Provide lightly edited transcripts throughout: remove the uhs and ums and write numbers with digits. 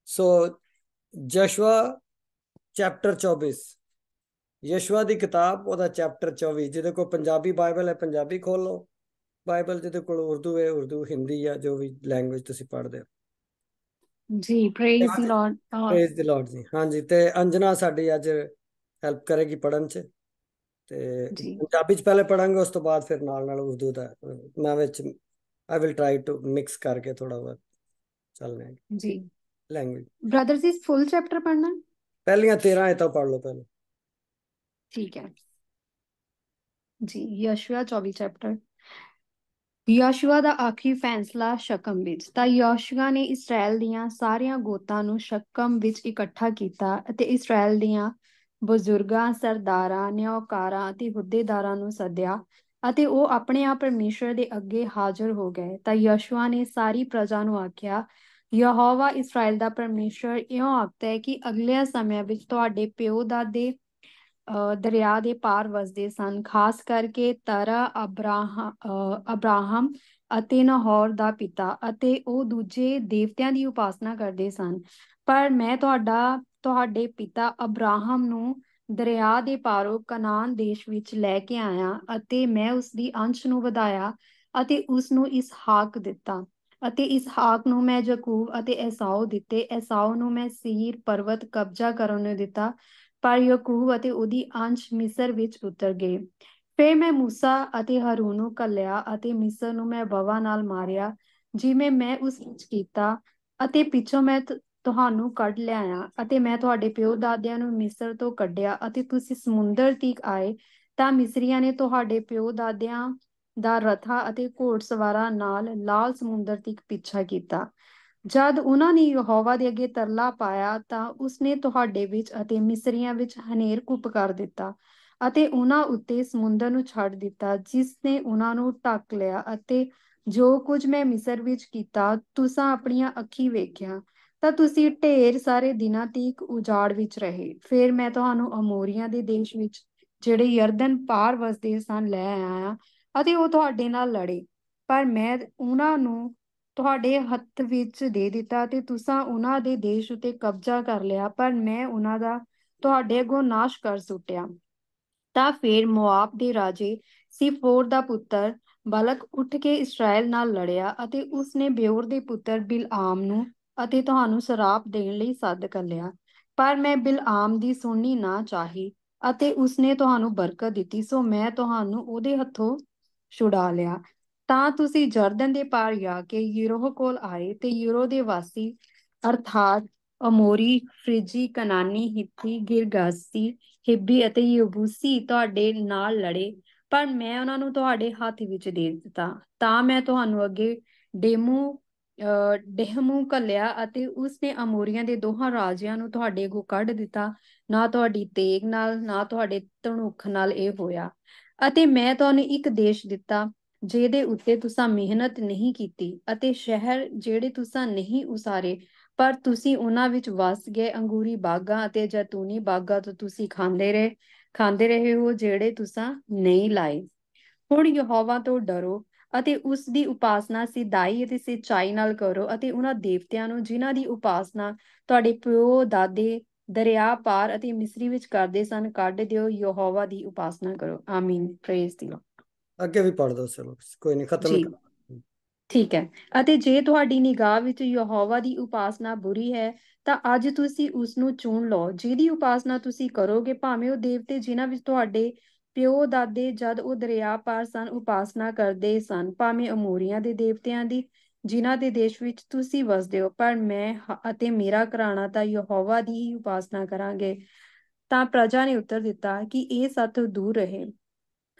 सो यशवा chapter 24, यशवा की किताब ਉਹਦਾ ਚੈਪਟਰ 24। ਜਿਹਦੇ ਕੋਲ ਪੰਜਾਬੀ ਬਾਈਬਲ ਹੈ ਪੰਜਾਬੀ ਖੋਲ ਲਓ, ਬਾਈਬਲ ਜਿਹਦੇ ਕੋਲ ਉਰਦੂ ਹੈ ਉਰਦੂ, ਹਿੰਦੀ ਜਾਂ ਜੋ ਵੀ ਲੈਂਗੁਏਜ ਤੁਸੀਂ ਪੜ੍ਹਦੇ ਹੋ। जी praise the Lord. Praise the Lord ਜੀ। ਹਾਂਜੀ, ਤੇ ਅੰਜਨਾ ਸਾਡੀ ਅੱਜ ਹੈਲਪ ਕਰੇਗੀ ਪੜ੍ਹਨ ਚ। ਤੇ जी ਪੰਜਾਬੀ ਚ ਪਹਿਲੇ ਪੜਾਂਗੇ, ਉਸ ਤੋਂ ਬਾਅਦ ਫਿਰ ਨਾਲ ਨਾਲ ਉਰਦੂ ਦਾ ਮੈਂ ਵਿੱਚ I will try to mix ਕਰਕੇ ਥੋੜਾ ਬਹੁਤ ਚੱਲਣਾ जी ਲੈਂਗੁਏਜ। ब्रदर्स इस फुल चैप्टर पढ़ना। ਪਹਿਲੀਆਂ 13 ਆਇਤਾਂ ਪੜ੍ਹ ਲਓ ਪਹਿਲੇ। ठीक है जी। यशुआ 24 चैप्टर। ਯਹੋਸ਼ੂਆ ਦਾ ਆਖਰੀ ਫੈਸਲਾ ਸ਼ਕਮ ਵਿੱਚ। ਤਾਂ ਯਹੋਸ਼ੂਆ ਨੇ ਇਸਰਾਏਲ ਦੀਆਂ ਸਾਰੀਆਂ ਗੋਤਾਂ ਨੂੰ ਸ਼ਕਮ ਵਿੱਚ ਇਕੱਠਾ ਕੀਤਾ ਅਤੇ ਇਸਰਾਏਲ ਦੀਆਂ ਬਜ਼ੁਰਗਾਂ, ਸਰਦਾਰਾਂ, ਨਿਊਕਾਰਾਂ ਅਤੇ ਹੁੱਦੇਦਾਰਾਂ ਨੂੰ ਸੱਦਿਆ ਅਤੇ ਉਹ ਆਪਣੇ ਆਪ ਪਰਮੇਸ਼ਰ ਦੇ ਅੱਗੇ ਹਾਜ਼ਰ ਹੋ ਗਏ। ਤਾਂ ਯਹੋਸ਼ੂਆ ਨੇ ਸਾਰੀ ਪ੍ਰਜਾ ਨੂੰ ਆਖਿਆ, ਯਹੋਵਾ ਇਸਰਾਏਲ ਦਾ ਪਰਮੇਸ਼ਰ ਇਉਂ ਆਖਦਾ ਹੈ ਕਿ ਅਗਲੇ ਸਮਿਆਂ ਵਿੱਚ ਤੁਹਾਡੇ ਪਿਓ ਦਾਦੇ ਦਰਿਆ ਦੇ ਪਾਰ ਵਸਦੇ ਸਨ, ਖਾਸ ਕਰਕੇ ਤਰਾ, ਅਬਰਾਹਮ ਅਤੇ ਨਾਹੌਰ ਦਾ ਪਿਤਾ, ਅਤੇ ਉਹ ਦੂਜੇ ਦੇਵਤਿਆਂ ਦੀ ਉਪਾਸਨਾ ਕਰਦੇ ਸਨ। ਪਰ ਮੈਂ ਤੁਹਾਡੇ ਪਿਤਾ ਅਬਰਾਹਮ ਨੂੰ ਦਰਿਆ ਦੇ ਪਾਰੋਂ ਕਨਾਨ ਦੇਸ਼ ਵਿੱਚ ਲੈ ਕੇ ਆਇਆ ਅਤੇ ਮੈਂ ਉਸ ਦੀ ਅੰਸ਼ ਨੂੰ ਵਧਾਇਆ ਅਤੇ ਉਸ ਨੂੰ ਇਸਹਾਕ ਦਿੱਤਾ। ਅਤੇ ਇਸਹਾਕ ਨੂੰ ਮੈਂ ਯਾਕੂਬ ਅਤੇ ਏਸਾਓ ਦਿੱਤੇ। ਏਸਾਓ ਨੂੰ ਮੈਂ ਸੀਰ ਪਰਬਤ ਕਬਜ਼ਾ ਕਰਨ ਨੂੰ ਦਿੱਤਾ, ਪਰ ਯਾਕੂਬ ਅਤੇ ਉਹਦੀ ਅੰਸ਼ ਮਿਸਰ ਵਿੱਚ ਉਤਰ ਗਏ। ਫਿਰ ਮੈਂ ਮੂਸਾ ਅਤੇ ਹਾਰੂਨ ਨੂੰ ਘੱਲਿਆ ਅਤੇ ਮਿਸਰ ਨੂੰ ਮੈਂ ਬਵਾ ਨਾਲ ਮਾਰਿਆ, ਜਿਵੇਂ ਮੈਂ ਉਸ ਵਿੱਚ ਕੀਤਾ, ਅਤੇ ਪਿੱਛੋਂ ਮੈਂ ਤੁਹਾਨੂੰ ਕੱਢ ਲਿਆਇਆ ਅਤੇ ਮੈਂ ਤੁਹਾਡੇ ਪਿਓ ਦਾਦਿਆਂ ਨੂੰ ਮਿਸਰ ਤੋਂ ਕੱਢਿਆ ਅਤੇ ਤੁਸੀਂ ਸਮੁੰਦਰ ਤੀਕ ਆਏ। ਤਾਂ ਮਿਸਰੀਆਂ ਨੇ ਤੁਹਾਡੇ ਪਿਓ ਦਾਦਿਆਂ ਦਾ ਰਥਾਂ ਅਤੇ ਘੋੜਸਵਾਰਾਂ ਨਾਲ ਲਾਲ ਸਮੁੰਦਰ ਤੀਕ ਪਿੱਛਾ ਕੀਤਾ। ਜਦ ਉਹਨਾਂ ਨੇ ਯਹੋਵਾ ਦੇ ਅੱਗੇ ਤਰਲਾ ਪਾਇਆ ਤਾਂ ਉਸਨੇ ਤੁਹਾਡੇ ਵਿੱਚ ਅਤੇ ਮਿਸਰੀਆਂ ਵਿੱਚ ਹਨੇਰ ਘੁੱਪ ਕਰ ਦਿੱਤਾ ਅਤੇ ਉਹਨਾਂ ਉੱਤੇ ਸਮੁੰਦਰ ਨੂੰ ਛੱਡ ਦਿੱਤਾ, ਜਿਸ ਨੇ ਉਹਨਾਂ ਨੂੰ ਢੱਕ ਲਿਆ। ਅਤੇ ਜੋ ਕੁਝ ਮੈਂ ਮਿਸਰ ਵਿੱਚ ਕੀਤਾ ਤੁਸਾਂ ਆਪਣੀਆਂ ਅੱਖੀਂ ਵੇਖਿਆ, ਤਾਂ ਤੁਸੀਂ ਢੇਰ ਸਾਰੇ ਦਿਨਾਂ ਤੀਕ ਉਜਾੜ ਵਿੱਚ ਰਹੇ। ਫਿਰ ਮੈਂ ਤੁਹਾਨੂੰ ਅਮੋਰੀਆਂ ਦੇ ਦੇਸ਼ ਵਿੱਚ, ਜਿਹੜੇ ਯਰਦਨ ਪਾਰ ਵਸਦੇ ਸਨ, ਲੈ ਆਇਆ ਅਤੇ ਉਹ ਤੁਹਾਡੇ ਨਾਲ ਲੜੇ, ਪਰ ਮੈਂ ਉਹਨਾਂ ਨੂੰ ਤੁਹਾਡੇ ਹੱਥ ਵਿੱਚ ਦੇ ਦਿੱਤਾ ਅਤੇ ਤੁਸਾਂ ਉਹਨਾਂ ਦੇ ਦੇਸ਼ ਉੱਤੇ ਕਬਜ਼ਾ ਕਰ ਲਿਆ, ਪਰ ਮੈਂ ਉਹਨਾਂ ਦਾ ਤੁਹਾਡੇ ਅੱਗੋਂ ਨਾਸ਼ ਕਰ ਸੁੱਟਿਆ। ਤਾਂ ਫਿਰ ਮੋਆਬ ਦੇ ਰਾਜੇ ਸਿਫੋਰ ਦਾ ਪੁੱਤਰ ਬਲਕ ਉੱਠ ਕੇ ਇਸਰਾਏਲ ਨਾਲ ਲੜਿਆ ਅਤੇ ਉਸਨੇ ਬਿਓਰ ਦੇ ਪੁੱਤਰ ਬਿਲਆਮ ਨੂੰ ਅਤੇ ਤੁਹਾਨੂੰ ਸਰਾਪ ਦੇਣ ਲਈ ਸੱਦ ਘੱਲਿਆ, ਪਰ ਮੈਂ ਬਿਲਆਮ ਦੀ ਸੁਣਨੀ ਨਾ ਚਾਹੀ ਅਤੇ ਉਸਨੇ ਤੁਹਾਨੂੰ ਬਰਕਤ ਦਿੱਤੀ, ਸੋ ਮੈਂ ਤੁਹਾਨੂੰ ਉਹਦੇ ਹੱਥੋਂ ਛੁਡਾ ਲਿਆ। ਤਾਂ ਤੁਸੀਂ ਜਰਦਨ ਦੇ ਪਾਰ ਜਾ ਕੇ ਯੀਰੋ ਕੋਲ ਆਏ ਤੇ ਯੀਰੋ ਦੇ ਵਾਸੀ ਅਰਥਾਤ ਅਮੋਰੀ, ਫਰਿਜੀ, ਕਨਾਨੀ, ਹਿੱਤੀ, ਗਿਰਗਾਸੀ, ਹਿੱਬੀ ਅਤੇ ਯਬੂਸੀ ਤੁਹਾਡੇ ਨਾਲ ਲੜੇ, ਪਰ ਮੈਂ ਉਹਨਾਂ ਨੂੰ ਤੁਹਾਡੇ ਹੱਥ ਵਿੱਚ ਦੇ ਦਿੱਤਾ। ਤਾਂ ਮੈਂ ਤੁਹਾਨੂੰ ਅੱਗੇ ਡੇਹਮੂ ਘੱਲਿਆ ਅਤੇ ਉਸਨੇ ਅਮੋਰੀਆਂ ਦੇ ਦੋਹਾਂ ਰਾਜਿਆਂ ਨੂੰ ਤੁਹਾਡੇ ਅੱਗੋਂ ਕੱਢ ਦਿੱਤਾ। ਨਾ ਤੁਹਾਡੀ ਤੇਗ ਨਾਲ ਨਾ ਤੁਹਾਡੇ ਧਨੁੱਖ ਨਾਲ ਇਹ ਹੋਇਆ। ਅਤੇ ਮੈਂ ਤੁਹਾਨੂੰ ਇੱਕ ਦੇਸ਼ ਦਿੱਤਾ ਜਿਹਦੇ ਉੱਤੇ ਤੁਸਾਂ ਮਿਹਨਤ ਨਹੀਂ ਕੀਤੀ, ਅਤੇ ਸ਼ਹਿਰ ਜਿਹੜੇ ਤੁਸਾਂ ਨਹੀਂ ਉਸਾਰੇ, ਪਰ ਤੁਸੀਂ ਉਹਨਾਂ ਵਿੱਚ ਵਸ ਗਏ। ਅੰਗੂਰੀ ਬਾਗਾਂ ਅਤੇ ਜੈਤੂਨੀ ਬਾਗਾਂ ਤੋਂ ਤੁਸੀਂ ਖਾਂਦੇ ਰਹੇ ਹੋ, ਜਿਹੜੇ ਤੁਸਾਂ ਨਹੀਂ ਲਾਏ। ਹੁਣ ਯਹੋਵਾ ਤੋਂ ਡਰੋ ਅਤੇ ਉਸ ਦੀ ਉਪਾਸਨਾ ਸਿਧਾਈ ਅਤੇ ਸੱਚਾਈ ਨਾਲ ਕਰੋ, ਅਤੇ ਉਹਨਾਂ ਦੇਵਤਿਆਂ ਨੂੰ ਜਿਨ੍ਹਾਂ ਦੀ ਉਪਾਸਨਾ ਤੁਹਾਡੇ ਪਿਓ ਦਾਦੇ ਦਰਿਆ ਪਾਰ ਅਤੇ ਮਿਸਰੀ ਵਿੱਚ ਕਰਦੇ ਸਨ ਕੱਢ ਦਿਓ। ਯਹੋਵਾ ਦੀ ਉਪਾਸਨਾ ਕਰੋ। ਆਮੀਨ। ਪ੍ਰੇਜ਼ ਦੀ ਲਾਰਡ। ਅੱਗੇ ਵੀ ਪੜ੍ਹ ਦੋ, ਚਲੋ ਕੋਈ ਨਹੀਂ, ਖਤਮ ਜੀ ਠੀਕ ਹੈ। ਅਤੇ ਜੇ ਤੁਹਾਡੀ ਨਿਗਾਹ ਵਿੱਚ ਯਹੋਵਾ ਦੀ ਉਪਾਸਨਾ ਬੁਰੀ ਹੈ ਤਾਂ ਅੱਜ ਤੁਸੀਂ ਉਸ ਨੂੰ ਚੁਣ ਲਓ, ਜਿਹਦੀ ਉਪਾਸਨਾ ਤੁਸੀਂ ਕਰੋਗੇ, ਭਾਵੇਂ ਉਹ ਦੇਵਤੇ ਜਿਨ੍ਹਾਂ ਵਿੱਚ ਤੁਹਾਡੇ ਪਿਓ ਦਾਦੇ ਜਦ ਉਹ ਦਰਿਆ ਪਾਰ ਸਨ ਉਪਾਸਨਾ ਕਰਦੇ ਸਨ, ਭਾਵੇਂ ਅਮੋਰੀਆਂ ਦੇ ਦੇਵਤਿਆਂ ਦੀ ਜਿਨ੍ਹਾਂ ਦੇ ਦੇਸ਼ ਵਿੱਚ ਤੁਸੀਂ ਵਸਦੇ ਹੋ, ਪਰ ਮੈਂ ਅਤੇ ਮੇਰਾ ਘਰਾਣਾ ਤਾਂ ਯਹੋਵਾ ਦੀ ਹੀ ਉਪਾਸਨਾ ਕਰਾਂਗੇ। ਤਾਂ ਪ੍ਰਜਾ ਨੇ ਉੱਤਰ ਦਿੱਤਾ ਕਿ ਇਹ ਸਾਥੋਂ ਦੂਰ ਰਹੇ,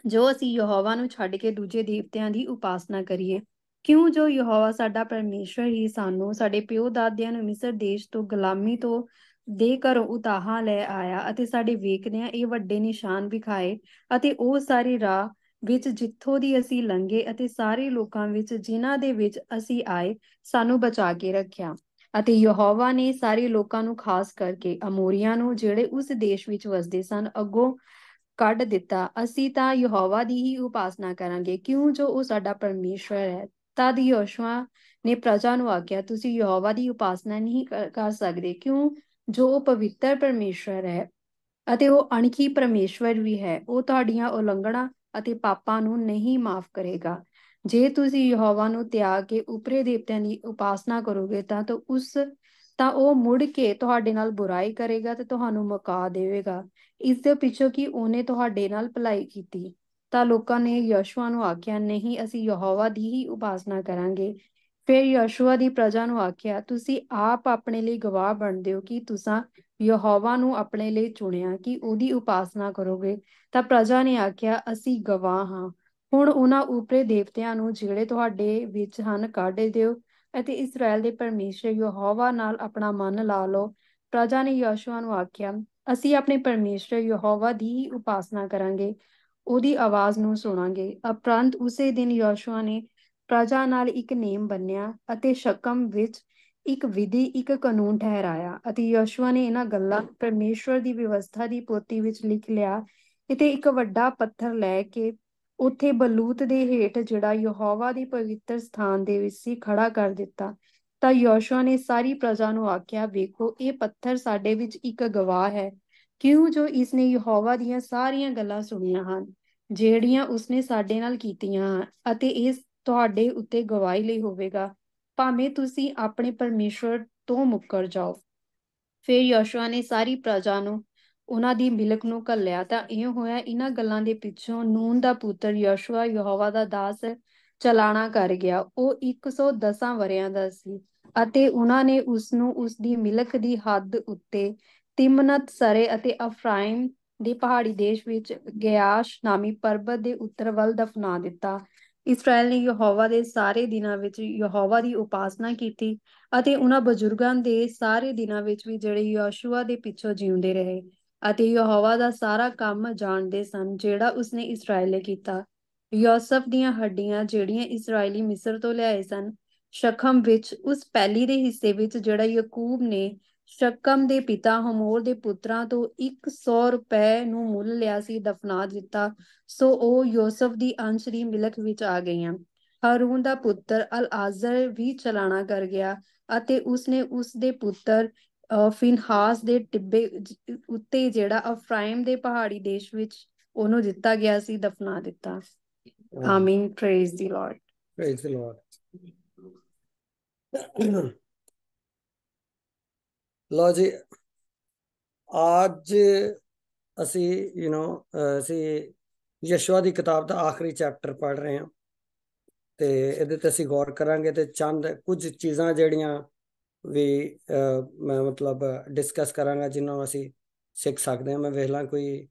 ਜੋ ਅਸੀਂ ਯਹੋਵਾ ਨੂੰ ਛੱਡ ਕੇ ਦੂਜੇ ਦੇਵਤਿਆਂ ਦੀ ਉਪਾਸਨਾ ਕਰੀਏ। ਕਿਉਂ ਜੋ ਯਹੋਵਾ ਸਾਡਾ ਪਰਮੇਸ਼ਰ ਹੀ ਸਾਨੂੰ ਸਾਡੇ ਪਿਓ ਦਾਦਿਆਂ ਨੂੰ ਮਿਸਰ ਦੇਸ਼ ਤੋਂ ਗੁਲਾਮੀ ਤੋਂ ਦੇ ਘਰੋਂ ਉਤਾਹਾਂ ਲੈ ਆਇਆ ਅਤੇ ਸਾਡੇ ਵੇਖਦਿਆਂ ਇਹ ਵੱਡੇ ਨਿਸ਼ਾਨ ਵਿਖਾਏ, ਅਤੇ ਉਹ ਸਾਰੇ ਰਾਹ ਵਿੱਚ ਜਿੱਥੋਂ ਦੀ ਅਸੀਂ ਲੰਘੇ ਅਤੇ ਸਾਰੇ ਲੋਕਾਂ ਵਿੱਚ ਜਿਨ੍ਹਾਂ ਦੇ ਵਿੱਚ ਅਸੀਂ ਆਏ ਸਾਨੂੰ ਬਚਾ ਕੇ ਰੱਖਿਆ। ਅਤੇ ਯਹੋਵਾ ਨੇ ਸਾਰੇ ਲੋਕਾਂ ਨੂੰ, ਖਾਸ ਕਰਕੇ ਅਮੋਰੀਆਂ ਨੂੰ ਜਿਹੜੇ ਉਸ ਦੇਸ਼ ਵਿੱਚ ਵਸਦੇ ਸਨ, ਅੱਗੋਂ ਕੱਢ ਦਿੱਤਾ। ਅਸੀਂ ਤਾਂ ਯਹੋਵਾ ਦੀ ਹੀ ਉਪਾਸਨਾ ਕਰਾਂਗੇ, ਕਿਉਂ ਜੋ ਉਹ ਸਾਡਾ ਪਰਮੇਸ਼ਰ ਹੈ। ਤਦ ਯਹੋਸ਼ੂਆ ਨੇ ਪ੍ਰਜਾ ਨੂੰ ਆਖਿਆ, ਤੁਸੀਂ ਯਹੋਵਾ ਦੀ ਉਪਾਸਨਾ ਨਹੀਂ ਕਰ ਸਕਦੇ, ਕਿਉਂ ਜੋ ਉਹ ਪਵਿੱਤਰ ਪਰਮੇਸ਼ਵਰ ਹੈ ਅਤੇ ਉਹ ਅਣਖੀ ਪਰਮੇਸ਼ਵਰ ਵੀ ਹੈ। ਉਹ ਤੁਹਾਡੀਆਂ ਉਲੰਘਣਾ ਅਤੇ ਪਾਪਾਂ ਨੂੰ ਨਹੀਂ ਮਾਫ ਕਰੇਗਾ। ਜੇ ਤੁਸੀਂ ਯਹੋਵਾ ਨੂੰ ਤਿਆਗ ਕੇ ਉਪਰੇ ਦੇਵਤਿਆਂ ਦੀ ਉਪਾਸਨਾ ਕਰੋਗੇ ਤਾਂ ਉਹ ਮੁੜ ਕੇ ਤੁਹਾਡੇ ਨਾਲ ਬੁਰਾਈ ਕਰੇਗਾ ਤੇ ਤੁਹਾਨੂੰ ਮੁਕਾ ਦੇਵੇਗਾ। ਇਸ ਦੇ ਪਿੱਛੋਂ ਕਿ ਉਹਨੇ ਤੁਹਾਡੇ ਨਾਲ ਭਲਾਈ ਕੀਤੀ। ਤਾਂ ਲੋਕਾਂ ਨੇ ਯਹੋਸ਼ੂਆ ਨੂੰ ਆਖਿਆ, ਨਹੀਂ, ਅਸੀਂ ਯਹੋਵਾ ਦੀ ਹੀ ਉਪਾਸਨਾ ਕਰਾਂਗੇ। ਫਿਰ ਯਹੋਸ਼ੂਆ ਦੀ ਪ੍ਰਜਾ ਨੂੰ ਆਖਿਆ, ਤੁਸੀਂ ਆਪ ਆਪਣੇ ਲਈ ਗਵਾਹ ਬਣਦੇ ਹੋ ਕਿ ਤੁਸੀਂ ਯਹੋਵਾ ਨੂੰ ਆਪਣੇ ਲਈ ਚੁਣਿਆ ਕਿ ਉਹਦੀ ਉਪਾਸਨਾ ਕਰੋਗੇ। ਤਾਂ ਪ੍ਰਜਾ ਨੇ ਆਖਿਆ, ਅਸੀਂ ਗਵਾਹ ਹਾਂ। ਹੁਣ ਉਹਨਾਂ ਉਪਰੇ ਦੇਵਤਿਆਂ ਨੂੰ ਜਿਹੜੇ ਤੁਹਾਡੇ ਵਿੱਚ ਹਨ ਕੱਢ ਦਿਓ ਅਤੇ ਇਸਰਾਏਲ ਦੇ ਪਰਮੇਸ਼ਰ ਯਹੋਵਾ ਨਾਲ ਆਪਣਾ ਮਨ ਲਾ ਲਓ। ਪ੍ਰਜਾ ਨੇ ਯਹੋਸ਼ੂਆ ਨੂੰ ਆਖਿਆ, ਅਸੀਂ ਆਪਣੇ ਪਰਮੇਸ਼ਰ ਯਹੋਵਾ ਦੀ ਹੀ ਉਪਾਸਨਾ ਕਰਾਂਗੇ, ਉਹਦੀ ਆਵਾਜ਼ ਨੂੰ ਸੁਣਾਂਗੇ। ਉਪਰੰਤ ਉਸੇ ਦਿਨ ਯਹੋਸ਼ੂਆ ਨੇ ਪ੍ਰਜਾ ਨਾਲ ਇੱਕ ਨੇਮ ਬੰਨਿਆ ਅਤੇ ਸ਼ਕਮ ਵਿੱਚ ਇੱਕ ਵਿਧੀ, ਇੱਕ ਕਾਨੂੰਨ ਠਹਿਰਾਇਆ। ਅਤੇ ਯਹੋਸ਼ੂਆ ਨੇ ਇਹਨਾਂ ਗੱਲਾਂ ਪਰਮੇਸ਼ਵਰ ਦੀ ਵਿਵਸਥਾ ਦੀ ਪੋਥੀ ਵਿੱਚ ਲਿਖ ਲਿਆ ਅਤੇ ਇੱਕ ਵੱਡਾ ਪੱਥਰ ਲੈ ਕੇ ਉੱਥੇ ਬਲੂਤ ਦੇ ਹੇਠ, ਜਿਹੜਾ ਯਹੋਵਾ ਦੇ ਪਵਿੱਤਰ ਸਥਾਨ ਦੇ ਵਿੱਚ ਸੀ, ਖੜਾ ਕਰ ਦਿੱਤਾ। ਤਾਂ ਯਹੋਸ਼ੂਆ ਨੇ ਸਾਰੀ ਪ੍ਰਜਾ ਨੂੰ ਆਖਿਆ, ਵੇਖੋ, ਇਹ ਪੱਥਰ ਸਾਡੇ ਵਿੱਚ ਇੱਕ ਗਵਾਹ ਹੈ, ਕਿਉਂ ਜੋ ਇਸਨੇ ਯਹੋਵਾ ਦੀਆਂ ਸਾਰੀਆਂ ਗੱਲਾਂ ਸੁਣੀਆਂ ਹਨ ਜਿਹੜੀਆਂ ਉਸਨੇ ਸਾਡੇ ਨਾਲ ਕੀਤੀਆਂ ਹਨ, ਅਤੇ ਇਹ ਤੁਹਾਡੇ ਉੱਤੇ ਗਵਾਹੀ ਲਈ ਹੋਵੇਗਾ, ਭਾਵੇਂ ਤੁਸੀਂ ਆਪਣੇ ਪਰਮੇਸ਼ਵਰ ਤੋਂ ਮੁੱਕਰ ਜਾਓ। ਫਿਰ ਯਹੋਸ਼ੂਆ ਨੇ ਸਾਰੀ ਪ੍ਰਜਾ ਨੂੰ ਉਹਨਾਂ ਦੀ ਮਿਲਕ ਨੂੰ ਘੱਲਿਆ। ਤਾਂ ਇਹ ਹੋਇਆ, ਇਹਨਾਂ ਗੱਲਾਂ ਦੇ ਪਿੱਛੋਂ ਨੂਨ ਦਾ ਪੁੱਤਰ ਯਹੋਸ਼ੂਆ ਯਹੋਵਾ ਦਾ ਦਾਸ ਚਲਾਣਾ ਕਰ ਗਿਆ। ਉਹ 110 ਵਰ੍ਹਿਆਂ ਦਾ ਸੀ ਅਤੇ ਉਹਨਾਂ ਨੇ ਉਸਨੂੰ ਉਸਦੀ ਮਿਲਕ ਦੀ ਹੱਦ ਉੱਤੇ ਤਿਮਨਤ ਸਰੇ ਅਤੇ ਅਫਰਾਇਮ ਦੇ ਪਹਾੜੀ ਦੇਸ਼ ਵਿੱਚ ਗਿਆਸ਼ ਨਾਮੀ ਪਰਬਤ ਦੇ ਉੱਤਰ ਵੱਲ ਦਫਨਾ ਦਿੱਤਾ। ਇਸਰਾਏਲ ਨੇ ਯਹੋਵਾ ਦੇ ਸਾਰੇ ਦਿਨਾਂ ਵਿੱਚ ਯਹੋਵਾ ਦੀ ਉਪਾਸਨਾ ਕੀਤੀ ਅਤੇ ਉਹਨਾਂ ਬਜ਼ੁਰਗਾਂ ਦੇ ਸਾਰੇ ਦਿਨਾਂ ਵਿੱਚ ਵੀ ਜਿਹੜੇ ਯਹੋਸ਼ੂਆ ਦੇ ਪਿੱਛੋਂ ਜਿਉਂਦੇ ਰਹੇ ਅਤੇ ਯਹੋਵਾ ਦਾ ਸਾਰਾ ਕੰਮ ਜਾਣਦੇ ਸਨ ਜਿਹੜਾ ਉਸਨੇ ਇਸਰਾਏਲ ਲਈ ਕੀਤਾ। ਯੂਸਫ ਦੀਆਂ ਹੱਡੀਆਂ ਜਿਹੜੀਆਂ ਇਸਰਾਏਲੀ ਮਿਸਰ ਤੋਂ ਲਿਆਏ ਸਨ, ਸ਼ਖਮ ਵਿੱਚ ਉਸ ਪੈਲੀ ਦੇ ਹਿੱਸੇ ਵਿੱਚ ਜਿਹੜਾ ਯਕੂਬ ਨੇ ਸ਼ਕਮ ਦੇ ਪਿਤਾ ਹਮੋਰ ਦੇ ਪੁੱਤਰਾਂ ਤੋਂ 100 ਰੁਪਏ ਨੂੰ ਮੁੱਲ ਲਿਆ ਸੀ, ਦਫਨਾ ਦਿੱਤਾ। ਸੋ ਉਹ ਯੂਸਫ ਦੀ ਅੰਸ਼ ਦੀ ਮਿਲਕ ਵਿੱਚ ਆ ਗਈਆਂ। ਹਾਰੂਨ ਦਾ ਪੁੱਤਰ ਅਲਆਜ਼ਰ ਵੀ ਚਲਾਣਾ ਕਰ ਗਿਆ ਅਤੇ ਉਸਨੇ ਉਸ ਦੇ ਪੁੱਤਰ ਫਿਨਹਾਸ ਦੇ ਟਿੱਬੇ ਉੱਤੇ, ਜਿਹੜਾ ਅਫਰਾਇਮ ਦੇ ਪਹਾੜੀ ਦੇਸ਼ ਵਿੱਚ ਉਹਨੂੰ ਦਿੱਤਾ ਗਿਆ ਸੀ, ਦਫਨਾ ਦਿੱਤਾ। ਆਮੀਨ। Praise the Lord. Praise the Lord. ਲਓ ਜੀ, ਅੱਜ ਅਸੀਂ ਅਸੀਂ ਯਸ਼ੂਆ ਦੀ ਕਿਤਾਬ ਦਾ ਆਖਰੀ ਚੈਪਟਰ ਪੜ੍ਹ ਰਹੇ ਹਾਂ ਤੇ ਇਹਦੇ ਤੇ ਅਸੀਂ ਗੌਰ ਕਰਾਂਗੇ ਤੇ ਚੰਦ ਕੁਝ ਚੀਜ਼ਾਂ ਜਿਹੜੀਆਂ ਵੀ ਮੈਂ ਮਤਲਬ ਡਿਸਕਸ ਕਰਾਂਗਾ ਜਿਨ੍ਹਾਂ ਨੂੰ ਅਸੀਂ ਸਿੱਖ ਸਕਦੇ ਹਾਂ। ਮੈਂ ਵੇਖ ਲਾਂ ਕੋਈ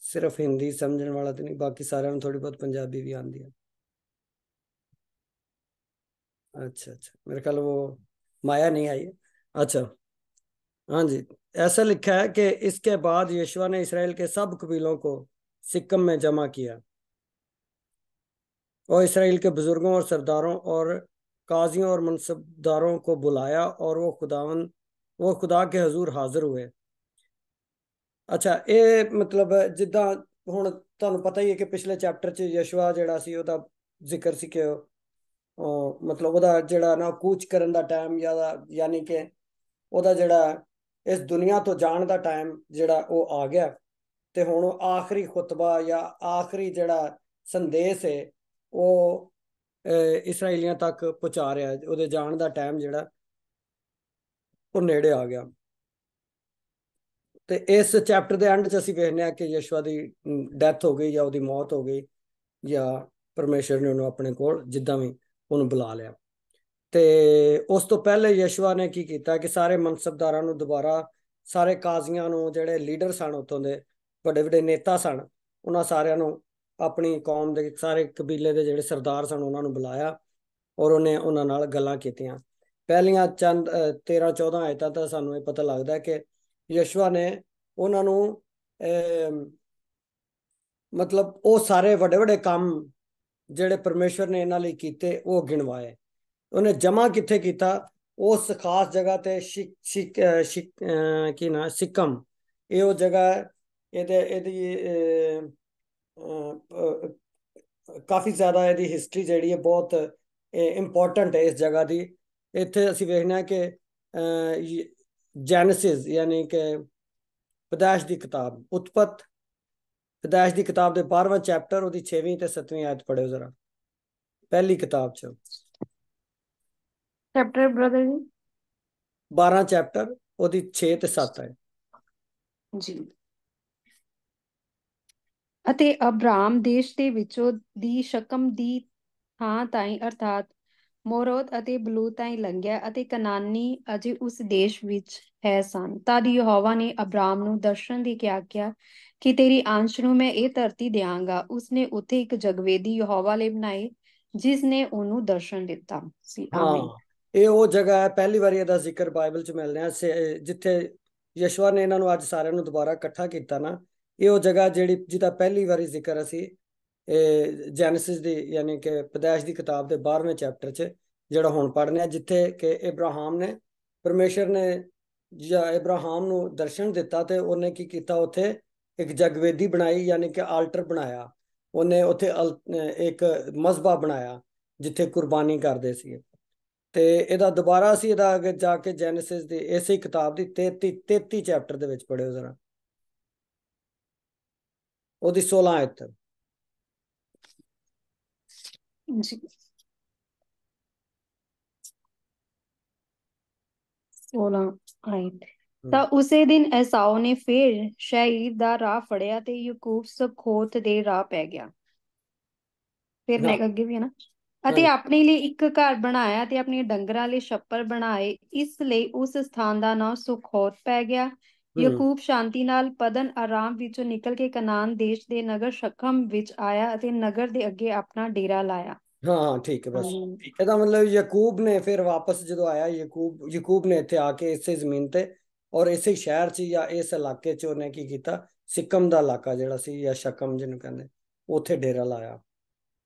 ਸਿਰਫ ਹਿੰਦੀ ਸਮਝਣ ਵਾਲਾ ਤੇ ਨਹੀਂ, ਬਾਕੀ ਸਾਰਿਆਂ ਨੂੰ ਥੋੜੀ ਬਹੁਤ ਪੰਜਾਬੀ ਵੀ ਆਉਂਦੀ ਹੈ। अच्छा अच्छा, मेरे ख्याल वो माया नहीं आई है। अच्छा, हाँ जी। ऐसा लिखा है कि इसके बाद यहोशू ने इसराइल के सब कबीलों को सिक्कम में जमा किया और इसराइल के बुजुर्गों और सरदारों और काजियों और मनसबदारों को बुलाया और वो खुदा के हजूर हाजिर हुए। अच्छा, ये मतलब जिद्दां हुण तुहानूं पता ही है कि पिछले चैप्टर च यहोशू जिहड़ा सी ਉਹਦਾ ਜ਼ਿਕਰ ਸੀ ਕਿ ਮਤਲਬ ਉਹਦਾ ਜਿਹੜਾ ਨਾ ਕੂਚ ਕਰਨ ਦਾ ਟਾਈਮ ਯਾਨੀ ਕਿ ਉਹਦਾ ਜਿਹੜਾ ਇਸ ਦੁਨੀਆ ਤੋਂ ਜਾਣ ਦਾ ਟਾਈਮ ਜਿਹੜਾ ਉਹ ਆ ਗਿਆ ਤੇ ਹੁਣ ਉਹ ਆਖਰੀ ਖੁਤਬਾ ਜਾਂ ਆਖਰੀ ਜਿਹੜਾ ਸੰਦੇਸ਼ ਹੈ ਉਹ ਇਸਰਾਈਲੀਆਂ ਤੱਕ ਪਹੁੰਚਾ ਰਿਹਾ। ਉਹਦੇ ਜਾਣ ਦਾ ਟਾਈਮ ਜਿਹੜਾ ਉਹ ਨੇੜੇ ਆ ਗਿਆ ਤੇ ਇਸ ਚੈਪਟਰ ਦੇ ਐਂਡ 'ਚ ਅਸੀਂ ਵੇਖਦੇ ਹਾਂ ਕਿ ਯਸ਼ੂਆ ਦੀ ਡੈਥ ਹੋ ਗਈ ਜਾਂ ਉਹਦੀ ਮੌਤ ਹੋ ਗਈ ਜਾਂ ਪਰਮੇਸ਼ਰ ਨੇ ਉਹਨੂੰ ਆਪਣੇ ਕੋਲ ਜਿੱਦਾਂ ਵੀ ਉਹਨੂੰ ਬੁਲਾ ਲਿਆ। ਤੇ ਉਸ ਤੋਂ ਪਹਿਲੇ ਯਸ਼ੂਆ ਨੇ ਕੀ ਕੀਤਾ ਕਿ ਸਾਰੇ ਮਨਸਬਦਾਰਾਂ ਨੂੰ ਦੁਬਾਰਾ, ਸਾਰੇ ਕਾਜ਼ੀਆਂ ਨੂੰ, ਜਿਹੜੇ ਲੀਡਰ ਸਨ ਉੱਥੋਂ ਦੇ ਵੱਡੇ ਵੱਡੇ ਨੇਤਾ ਸਨ, ਉਹਨਾਂ ਸਾਰਿਆਂ ਨੂੰ, ਆਪਣੀ ਕੌਮ ਦੇ ਸਾਰੇ ਕਬੀਲੇ ਦੇ ਜਿਹੜੇ ਸਰਦਾਰ ਸਨ ਉਹਨਾਂ ਨੂੰ ਬੁਲਾਇਆ ਔਰ ਉਹਨੇ ਉਹਨਾਂ ਨਾਲ ਗੱਲਾਂ ਕੀਤੀਆਂ। ਪਹਿਲੀਆਂ ਚੰਦ 13-14 ਆਇਤਾਂ ਤਾਂ ਸਾਨੂੰ ਇਹ ਪਤਾ ਲੱਗਦਾ ਕਿ ਯਸ਼ੂਆ ਨੇ ਉਹਨਾਂ ਨੂੰ ਮਤਲਬ ਉਹ ਸਾਰੇ ਵੱਡੇ ਵੱਡੇ ਕੰਮ ਜਿਹੜੇ ਪਰਮੇਸ਼ਵਰ ਨੇ ਇਹਨਾਂ ਲਈ ਕੀਤੇ ਉਹ ਗਿਣਵਾਏ। ਉਹਨੇ ਜਮਾ ਕਿੱਥੇ ਕੀਤਾ? ਉਸ ਖਾਸ ਜਗ੍ਹਾ ਤੇ ਕੀ ਨਾ ਸਿੱਕਮ, ਇਹ ਉਹ ਜਗ੍ਹਾ ਹੈ। ਇਹਦੀ ਕਾਫੀ ਜ਼ਿਆਦਾ ਇਹਦੀ ਹਿਸਟਰੀ ਜਿਹੜੀ ਹੈ ਬਹੁਤ ਇੰਪੋਰਟੈਂਟ ਹੈ ਇਸ ਜਗ੍ਹਾ ਦੀ। ਇੱਥੇ ਅਸੀਂ ਵੇਖਦੇ ਹਾਂ ਕਿ ਜੈਨਸਿਸ ਯਾਨੀ ਕਿ ਪੈਦਾਇਸ਼ ਦੀ ਕਿਤਾਬ, ਉਤਪਤ ਪੈਦਾਇਸ਼ ਦੀ ਕਿਤਾਬ ਦੇ 12ਵਾਂ ਚੈਪਟਰ, ਉਹਦੀ 6ਵੀਂ ਤੇ 7ਵੀਂ ਆਇਤ ਪੜ੍ਹਿਓ ਜ਼ਰਾ, ਪਹਿਲੀ ਕਿਤਾਬ ਚ। ਚੈਪਟਰ ਬ੍ਰਦਰ ਜੀ? 12 ਚੈਪਟਰ, ਉਹਦੀ 6 ਤੇ 7 ਹੈ। ਜੀ। ਅਤੇ ਅਬਰਾਮ ਦੇਸ਼ ਦੇ ਵਿੱਚੋਂ ਦੀ ਸ਼ਕਮ ਦੀ ਥਾਂ ਤਾਈਂ ਅਰਥਾਤ ਮੋਰੋਤ ਅਤੇ ਬਲੂਤ ਤਾਈਂ ਲੰਘਿਆ, ਅਤੇ ਕਨਾਨੀ ਅਜੇ ਉਸ ਦੇਸ਼ ਵਿੱਚ ਹੈ ਸਨ। ਤਦ ਯਹੋਵਾ ਨੇ ਅਬਰਾਮ ਨੂੰ ਦਰਸ਼ਨ ਦੇ ਕੇ ਆਖਿਆ ਕਿ ਤੇਰੀ ਅੰਸ਼ ਨੂੰ ਮੈਂ ਇਹ ਧਰਤੀ ਦਿਆਂਗਾ। ਉਸਨੇ ਉੱਥੇ ਇੱਕ ਜਗਵੇਦੀ ਯਹੋਵਾ ਲਈ ਬਣਾਈ, ਜਿਸ ਨੇ ਉਹਨੂੰ ਦਰਸ਼ਨ ਦਿੱਤਾ ਸੀ। ਆਮੀਨ। ਹਾਂ, ਇਹ ਉਹ ਜਗ੍ਹਾ ਹੈ, ਪਹਿਲੀ ਵਾਰੀ ਇਹਦਾ ਜ਼ਿਕਰ ਬਾਈਬਲ ਚ ਮਿਲ ਰਿਹਾ, ਜਿੱਥੇ ਯਸ਼ਵਾ ਨੇ ਇਹਨਾਂ ਨੂੰ ਅੱਜ ਸਾਰਿਆਂ ਨੂੰ ਦੁਬਾਰਾ ਇਕੱਠਾ ਕੀਤਾ ਨਾ। ਇਹ ਉਹ ਜਗ੍ਹਾ ਜਿਹੜੀ ਜਿਹਦਾ ਪਹਿਲੀ ਵਾਰੀ ਜ਼ਿਕਰ ਅਸੀਂ ਜੈਨਸਿਸ ਦੀ ਯਾਨੀ ਕਿ ਪੈਦਾਇਸ਼ ਦੀ ਕਿਤਾਬ ਦੇ 12ਵੇਂ ਚੈਪਟਰ 'ਚ ਜਿਹੜਾ ਹੁਣ ਪੜ੍ਹਨੇ ਆ, ਜਿੱਥੇ ਕਿ ਇਬਰਾਹਿਮ ਨੇ, ਪਰਮੇਸ਼ਰ ਨੇ ਜਾਂ ਇਬਰਾਹਿਮ ਨੂੰ ਦਰਸ਼ਨ ਦਿੱਤਾ ਤੇ ਉਹਨੇ ਕੀ ਕੀਤਾ, ਉੱਥੇ ਇੱਕ ਜਗਵੇਦੀ ਬਣਾਈ ਯਾਨੀ ਕਿ ਆਲਟਰ ਬਣਾਇਆ। ਉਹਨੇ ਉੱਥੇ ਇੱਕ ਮਜ਼ਬਾ ਬਣਾਇਆ ਜਿੱਥੇ ਕੁਰਬਾਨੀ ਕਰਦੇ ਸੀ। ਤੇ ਇਹਦਾ ਦੁਬਾਰਾ ਅਸੀਂ ਇਹਦਾ ਅੱਗੇ ਜਾ ਕੇ ਜੈਨਸਿਸ ਦੀ ਇਸੇ ਕਿਤਾਬ ਦੀ 33 ਚੈਪਟਰ ਦੇ ਵਿੱਚ ਪੜ੍ਹਿਓ ਜ਼ਰਾ, ਉਹਦੀ 16 ਆਇਤ। ਜੀ। 16 ਆਇਤ। ਤਾਂ ਉਸੇ ਦਿਨ ਐਸਾਓ ਨੇ ਫੇਰ ਸ਼ੈਰ ਦਾ ਰਾਹ ਫੜਿਆ ਤੇ ਯਾਕੂਬ ਸੁਖੋਤ ਦੇ ਰਾਹ ਪੈ ਗਿਆ। ਫਿਰ ਹਾਂ, ਅੱਗੇ ਵੀ ਹੈ ਨਾ। ਅਤੇ ਹਾਂਜੀ। ਆਪਣੇ ਲਈ ਇੱਕ ਘਰ ਬਣਾਇਆ ਤੇ ਆਪਣੇ ਡੰਗਰਾਂ ਲਈ ਛੱਪਰ ਬਣਾਏ। ਇਸ ਲਈ ਉਸ ਸਥਾਨ ਦਾ ਨਾਮ ਸੁਖੋਤ ਪੈ ਗਿਆ। ਹੂੰ। ਯਾਕੂਬ ਸ਼ਾਂਤੀ ਨਾਲ ਪਦਨ ਆਰਾਮ ਵਿੱਚੋਂ ਨਿਕਲ ਕੇ ਕਨਾਨ ਦੇਸ਼ ਦੇ ਨਗਰ ਸ਼ਖਮ ਵਿੱਚ ਆਇਆ ਅਤੇ ਨਗਰ ਦੇ ਅੱਗੇ ਆਪਣਾ ਡੇਰਾ ਲਾਇਆ। ਹਾਂ ਹਾਂ, ਠੀਕ ਹੈ, ਬਸ ਆਮੀਨ। ਇਹਦਾ ਮਤਲਬ ਯਾਕੂਬ ਨੇ ਫਿਰ ਵਾਪਸ ਜਦੋਂ ਆਇਆ, ਯਾਕੂਬ ਨੇ ਇੱਥੇ ਆ ਕੇ ਇਸੇ ਜ਼ਮੀਨ ਤੇ ਔਰ ਇਸੇ ਸ਼ਹਿਰ 'ਚ ਜਾਂ ਇਸ ਇਲਾਕੇ 'ਚ ਉਹਨੇ ਕੀ ਕੀਤਾ, ਸਿੱਕਮ ਦਾ ਇਲਾਕਾ ਜਿਹੜਾ ਸੀ ਜਾਂ ਸ਼ਕਮ ਜਿਹਨੂੰ ਕਹਿੰਦੇ, ਉੱਥੇ ਡੇਰਾ ਲਾਇਆ।